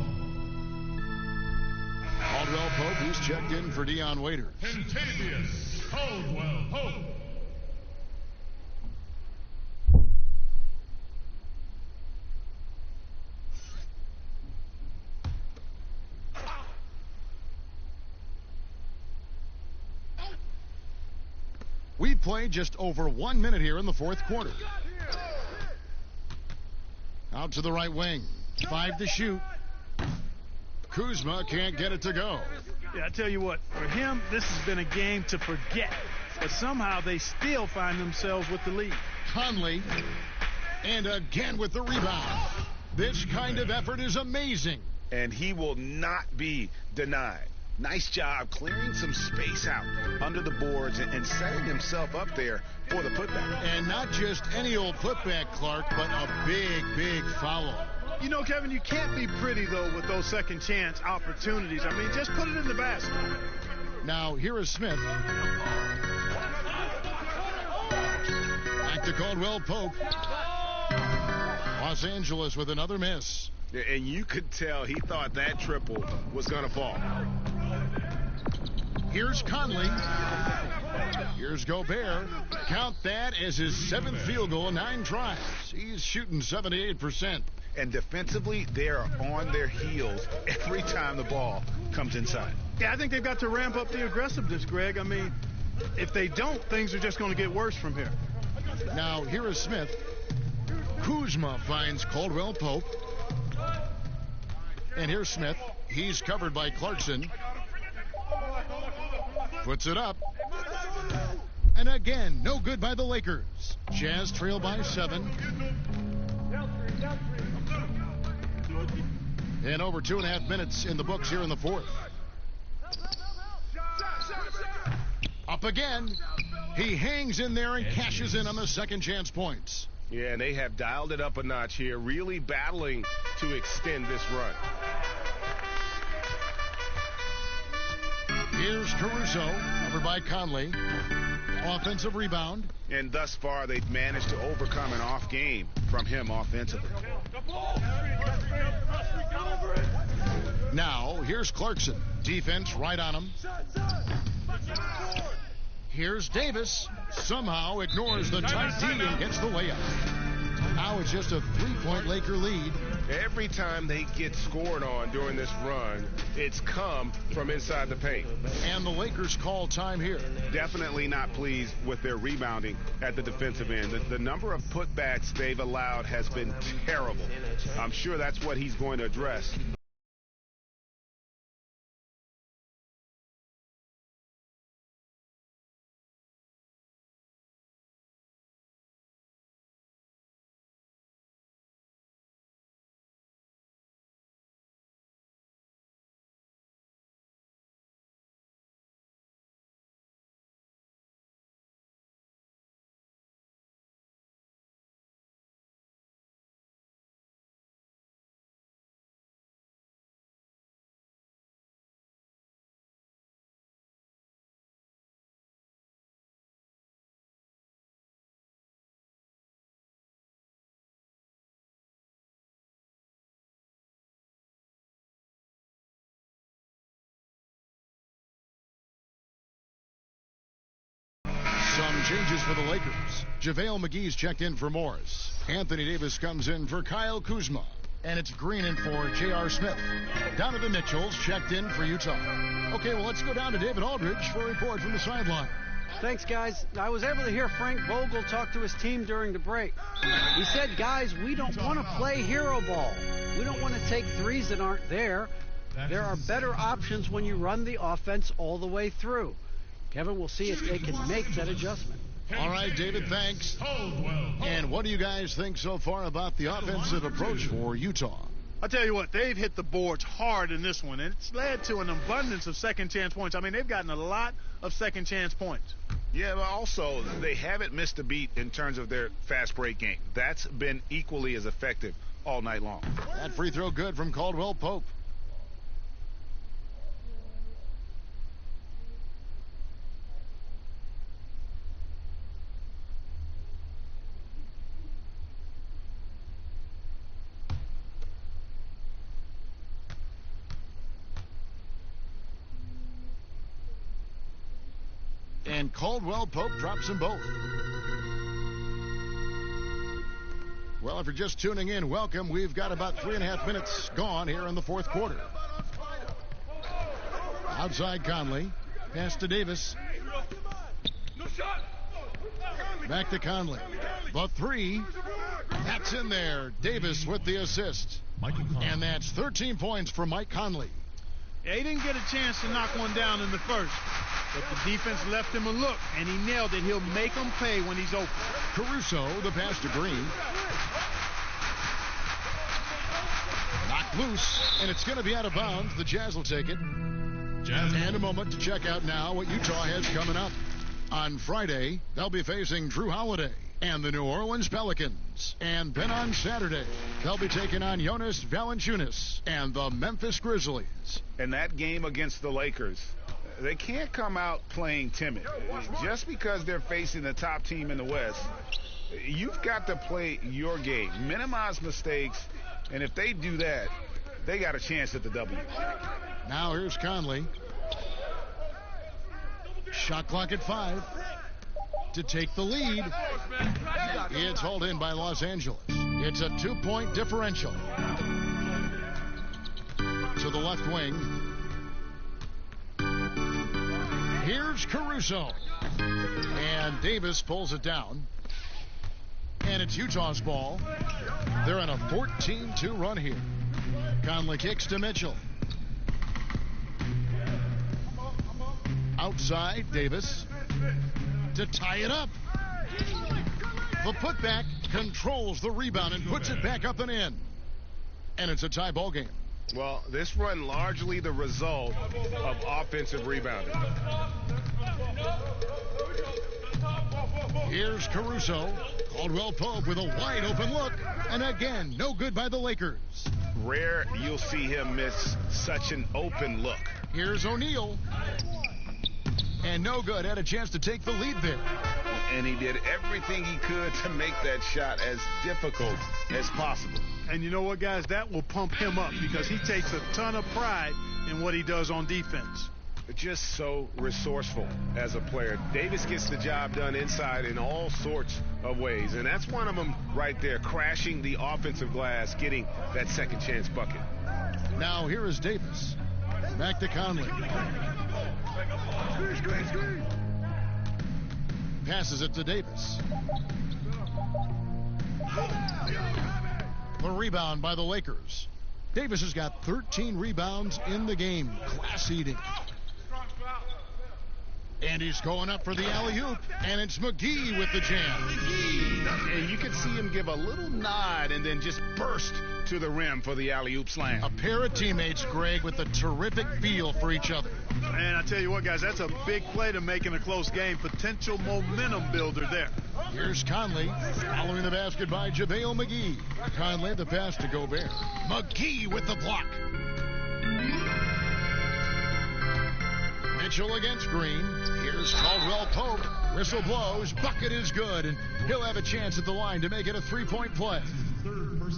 Caldwell Pope, he's checked in for Dion Waiters. Kentavious Caldwell Pope. We've played just over 1 minute here in the fourth quarter. Out to the right wing. 5 to shoot. Kuzma can't get it to go. Yeah, I tell you what, for him, this has been a game to forget. But somehow they still find themselves with the lead. Conley, and again with the rebound. This kind of effort is amazing. And he will not be denied. Nice job clearing some space out under the boards and setting himself up there for the putback. And not just any old putback, Clark, but a big, big foul. You know, Kevin, you can't be pretty, though, with those second chance opportunities. I mean, just put it in the basket. Now, here is Smith. Back to Caldwell Pope. Los Angeles with another miss. And you could tell he thought that triple was going to fall. Here's Conley. Here's Gobert. Count that as his 7th field goal in 9 tries. He's shooting 78%. And defensively, they're on their heels every time the ball comes inside. Yeah, I think they've got to ramp up the aggressiveness, Greg. I mean, if they don't, things are just going to get worse from here. Now, here is Smith. Kuzma finds Caldwell Pope. And here's Smith. He's covered by Clarkson. Puts it up. And again, no good by the Lakers. Jazz trail by 7. And over 2.5 minutes in the books here in the fourth. Up again. He hangs in there and cashes in on the second chance points. Yeah, and they have dialed it up a notch here, really battling to extend this run. Here's Caruso, covered by Conley. Offensive rebound. And thus far, they've managed to overcome an off game from him offensively. Now, here's Clarkson. Defense right on him. Here's Davis. Somehow ignores the tight D and gets the layup. Now it's just a 3-point Laker lead. Every time they get scored on during this run, it's come from inside the paint. And the Lakers call time here. Definitely not pleased with their rebounding at the defensive end. The number of putbacks they've allowed has been terrible. I'm sure that's what he's going to address. Some changes for the Lakers. JaVale McGee's checked in for Morris. Anthony Davis comes in for Kyle Kuzma. And it's Green in for J.R. Smith. Donovan Mitchell's checked in for Utah. Okay, well, let's go down to David Aldridge for a report from the sideline. Thanks, guys. I was able to hear Frank Vogel talk to his team during the break. He said, guys, we don't want to play hero ball. We don't want to take threes that aren't there. There are better options when you run the offense all the way through. Kevin, we'll see if they can make that adjustment. All right, David, thanks. And what do you guys think so far about the offensive approach for Utah? I'll tell you what, they've hit the boards hard in this one, and it's led to an abundance of second chance points. I mean, they've gotten a lot of second chance points. Yeah, but also they haven't missed a beat in terms of their fast break game. That's been equally as effective all night long. That free throw good from Caldwell Pope. And Caldwell Pope drops them both. Well, if you're just tuning in, welcome. We've got about 3.5 minutes gone here in the fourth quarter. Outside Conley. Pass to Davis. Back to Conley. The three. That's in there. Davis with the assist. And that's 13 points for Mike Conley. Yeah, he didn't get a chance to knock one down in the first. But the defense left him a look, and he nailed it. He'll make them pay when he's open. Caruso, the pass to Green. Knocked loose, and it's going to be out of bounds. The Jazz will take it. And a moment to check out now what Utah has coming up. On Friday, they'll be facing Drew Holiday and the New Orleans Pelicans. And then on Saturday, they'll be taking on Jonas Valanciunas and the Memphis Grizzlies. And that game against the Lakers, they can't come out playing timid. Just because they're facing the top team in the West, you've got to play your game. Minimize mistakes, and if they do that, they got a chance at the W. Now here's Conley. Shot clock at 5 to take the lead. It's hauled in by Los Angeles. It's a 2-point differential. To the left wing. Here's Caruso. And Davis pulls it down. And it's Utah's ball. They're on a 14-2 run here. Conley kicks to Mitchell. Outside, Davis to tie it up. The putback controls the rebound and puts it back up and in. And it's a tie ball game. Well, this run largely the result of offensive rebounding. Here's Caruso. Caldwell Pope with a wide open look. And again, no good by the Lakers. Rare you'll see him miss such an open look. Here's O'Neal. And no good. Had a chance to take the lead there. And he did everything he could to make that shot as difficult as possible. And you know what, guys? That will pump him up because he takes a ton of pride in what he does on defense. Just so resourceful as a player. Davis gets the job done inside in all sorts of ways. And that's one of them right there, crashing the offensive glass, getting that second chance bucket. Now here is Davis. Back to Conley. Passes it to Davis. The rebound by the Lakers. Davis has got 13 rebounds in the game. Class eating. And he's going up for the alley-oop, and it's McGee with the jam. And you can see him give a little nod and then just burst to the rim for the alley-oop slam. A pair of teammates, Greg, with a terrific feel for each other. And I tell you what, guys, that's a big play to make in a close game. Potential momentum builder there. Here's Conley, following the basket by JaVale McGee. Conley, the pass to Gobert. McGee with the block. Mitchell against Green. Here's Caldwell Pope. Whistle blows. Bucket is good, and he'll have a chance at the line to make it a three-point play.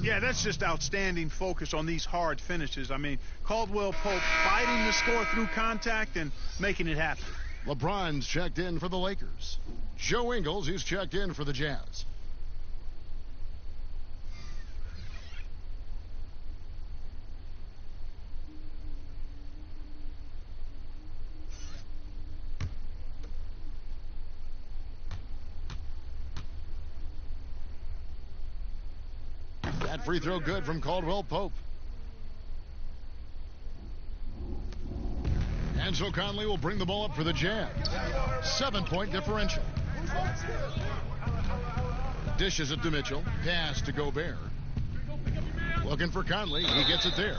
Yeah, that's just outstanding focus on these hard finishes. I mean, Caldwell Pope fighting the score through contact and making it happen. LeBron's checked in for the Lakers. Joe Ingles, he's checked in for the Jazz. That free throw good from Caldwell Pope. And so Conley will bring the ball up for the Jazz. 7-point differential. Dishes it to Mitchell. Pass to Gobert. Looking for Conley. He gets it there.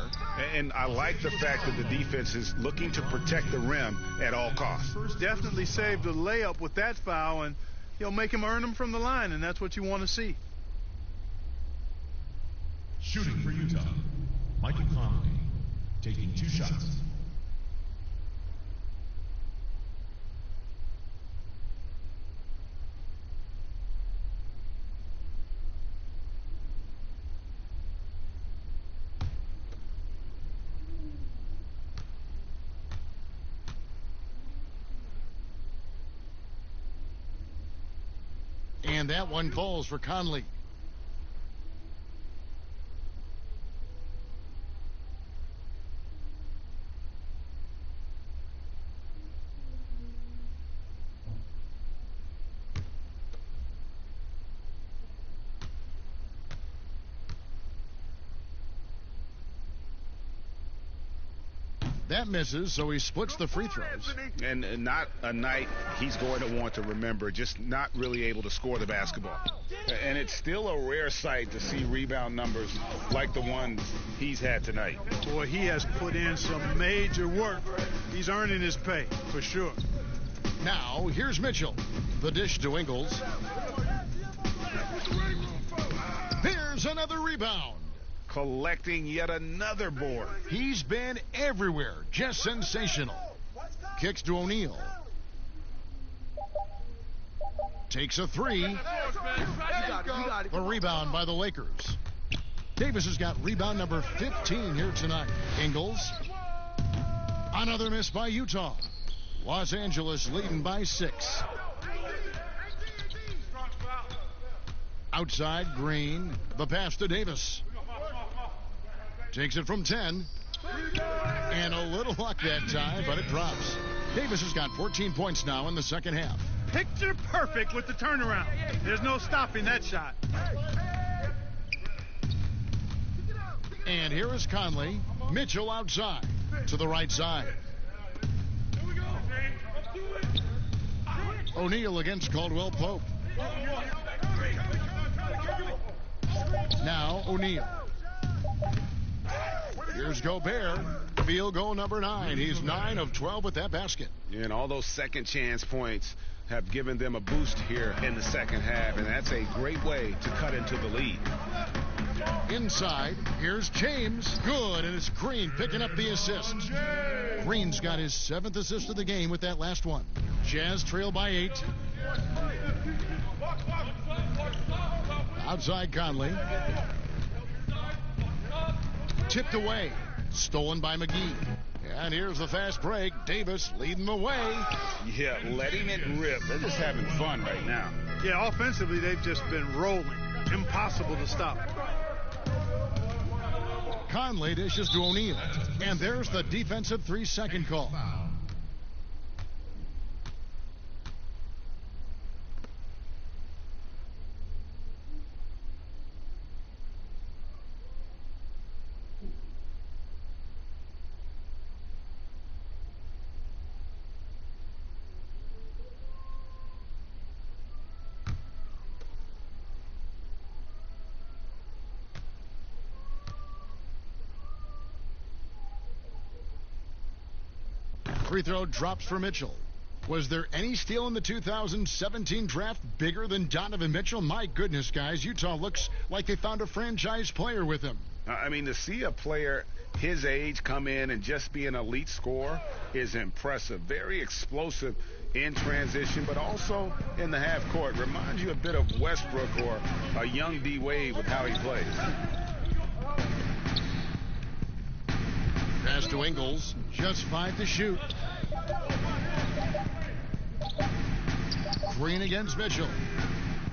And I like the fact that the defense is looking to protect the rim at all costs. Definitely saved a layup with that foul, and he'll make him earn them from the line, and that's what you want to see. Shooting for Utah, Michael Conley, taking 2 shots. And that one falls for Conley. That misses, so he splits the free throws. And not a night he's going to want to remember, just not really able to score the basketball. And it's still a rare sight to see rebound numbers like the ones he's had tonight. Boy, he has put in some major work. He's earning his pay, for sure. Now, here's Mitchell. The dish to Ingles. There's another rebound. Collecting yet another board. He's been everywhere. Just sensational. Kicks to O'Neal. Takes a three. The rebound by the Lakers. Davis has got rebound number 15 here tonight. Ingles. Another miss by Utah. Los Angeles leading by 6. Outside, Green. The pass to Davis. Takes it from 10. And a little luck that time, but it drops. Davis has got 14 points now in the second half. Picture perfect with the turnaround. There's no stopping that shot. And here is Conley. Mitchell outside to the right side. O'Neal against Caldwell Pope. Now O'Neal. Here's Gobert. Field goal number 9. He's 9 of 12 with that basket. And all those second chance points have given them a boost here in the second half, and that's a great way to cut into the lead. Inside, here's James. Good, and it's Green picking up the assist. Green's got his 7th assist of the game with that last one. Jazz trail by 8. Outside Conley. Tipped away. Stolen by McGee. And here's the fast break. Davis leading the way. Yeah, letting it rip. They're just having fun right now. Yeah, offensively, they've just been rolling. Impossible to stop. Conley dishes to O'Neal. And there's the defensive 3-second call. Free throw drops for Mitchell. Was there any steal in the 2017 draft bigger than Donovan Mitchell? My goodness, guys, Utah looks like they found a franchise player with him. I mean, to see a player his age come in and just be an elite scorer is impressive. Very explosive in transition, but also in the half court. Reminds you a bit of Westbrook or a young D. Wade with how he plays. Pass to Ingles. Just 5 to shoot. Green against Mitchell.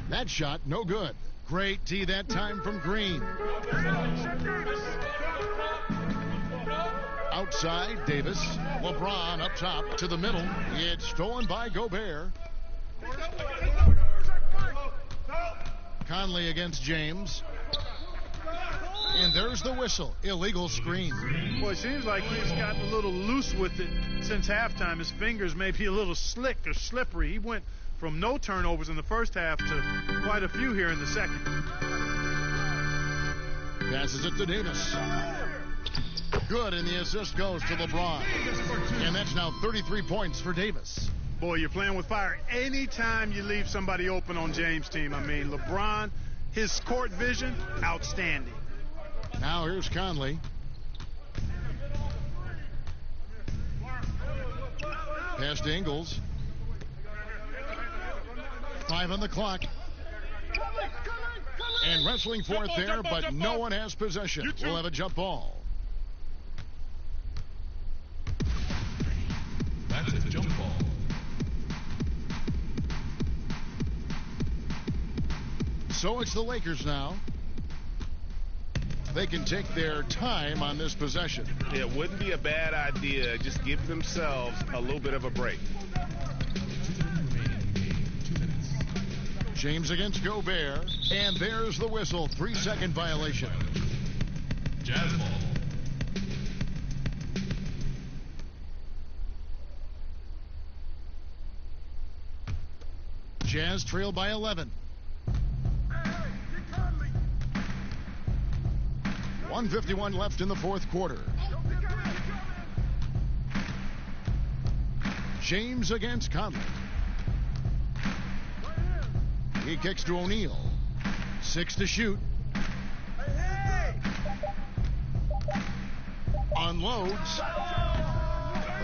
That shot, no good. Great D that time from Green. Outside, Davis. LeBron up top to the middle. It's stolen by Gobert. Conley against James. And there's the whistle. Illegal screen. Well, it seems like he's gotten a little loose with it since halftime. His fingers may be a little slick or slippery. He went from no turnovers in the first half to quite a few here in the second. Passes it to Davis. Good, and the assist goes to LeBron. And that's now 33 points for Davis. Boy, you're playing with fire. Anytime you leave somebody open on James' team, I mean, LeBron, his court vision, outstanding. Now here's Conley. Pass to Ingles. 5 on the clock. And wrestling for it there, but no one has possession. We'll have a jump ball. That's a jump ball. So it's the Lakers now. They can take their time on this possession. It wouldn't be a bad idea. Just give themselves a little bit of a break. James against Gobert. And there's the whistle. 3-second violation. Jazz ball. Jazz trail by 11. 1:51 left in the fourth quarter. James against Conley. He kicks to O'Neal. 6 to shoot. Unloads.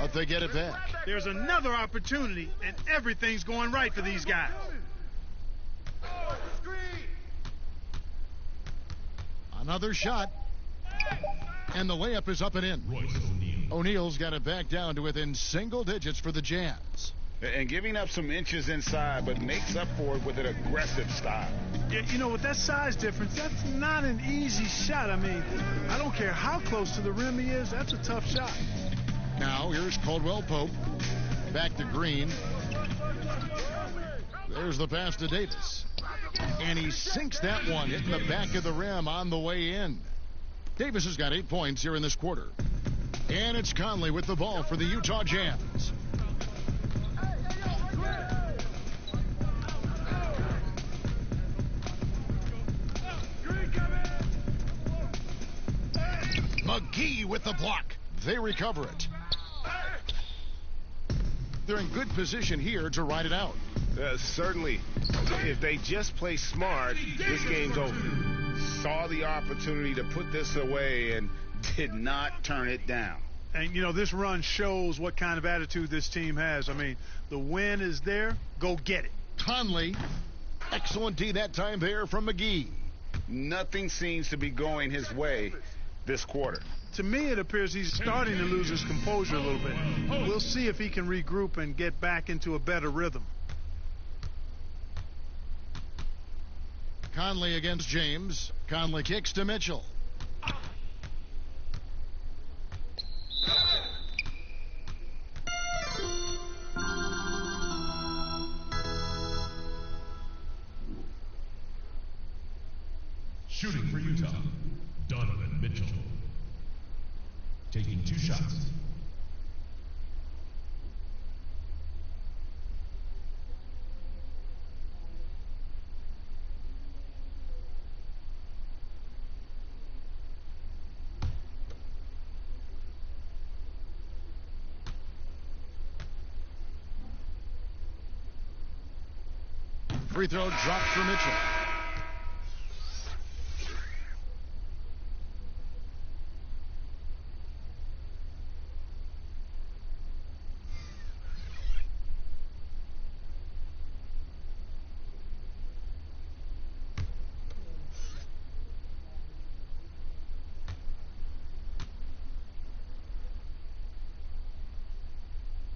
But they get it back. There's another opportunity, and everything's going right for these guys. Another shot. And the layup is up and in. O'Neal's got it back down to within single digits for the Jazz. And giving up some inches inside, but makes up for it with an aggressive style. Yeah, you know, with that size difference, that's not an easy shot. I mean, I don't care how close to the rim he is, that's a tough shot. Now, here's Caldwell Pope. Back to Green. There's the pass to Davis. And he sinks that one, hitting the back of the rim on the way in. Davis has got 8 points here in this quarter. And it's Conley with the ball for the Utah Jazz. McGee with the block. They recover it. They're in good position here to ride it out. Certainly, if they just play smart, this game's over. Saw the opportunity to put this away and did not turn it down. And, you know, this run shows what kind of attitude this team has. I mean, the win is there. Go get it. Conley. Excellent D that time there from McGee. Nothing seems to be going his way this quarter. To me, it appears he's starting to lose his composure a little bit. We'll see if he can regroup and get back into a better rhythm. Conley against James. Conley kicks to Mitchell. Shooting for Utah, Donovan Mitchell. Taking 2 shots. Free throw dropped for Mitchell.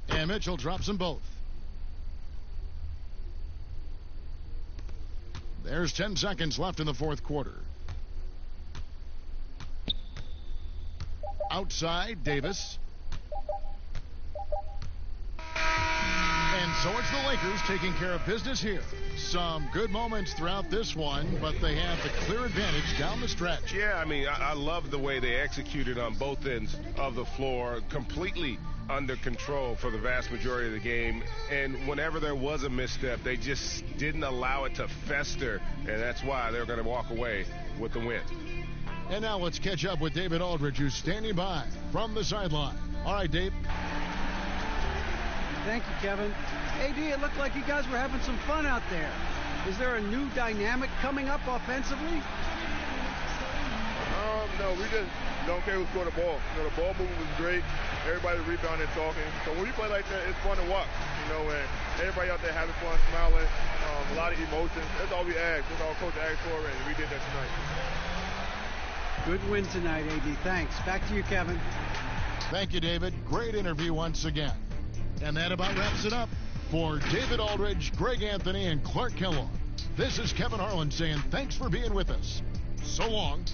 And Mitchell drops them both. There's 10 seconds left in the fourth quarter. Outside, Davis. And so it's the Lakers taking care of business here. Some good moments throughout this one, but they have the clear advantage down the stretch. Yeah, I mean, I love the way they executed on both ends of the floor, completely under control for the vast majority of the game. And whenever there was a misstep, they just didn't allow it to fester, and that's why they're going to walk away with the win. And now let's catch up with David Aldridge, who's standing by from the sideline. All right, Dave. Thank you, Kevin. AD, it looked like you guys were having some fun out there. Is there a new dynamic coming up offensively? No, we just don't care who scored the ball. You know, the ball movement was great. Everybody rebounding and talking. So when we play like that, it's fun to watch. You know, and everybody out there having fun, smiling, a lot of emotions. That's all we asked. That's all Coach asked for, and we did that tonight. Good win tonight, AD. Thanks. Back to you, Kevin. Thank you, David. Great interview once again. And that about wraps it up. For David Aldridge, Greg Anthony, and Clark Kellogg, this is Kevin Harlan saying thanks for being with us. So long.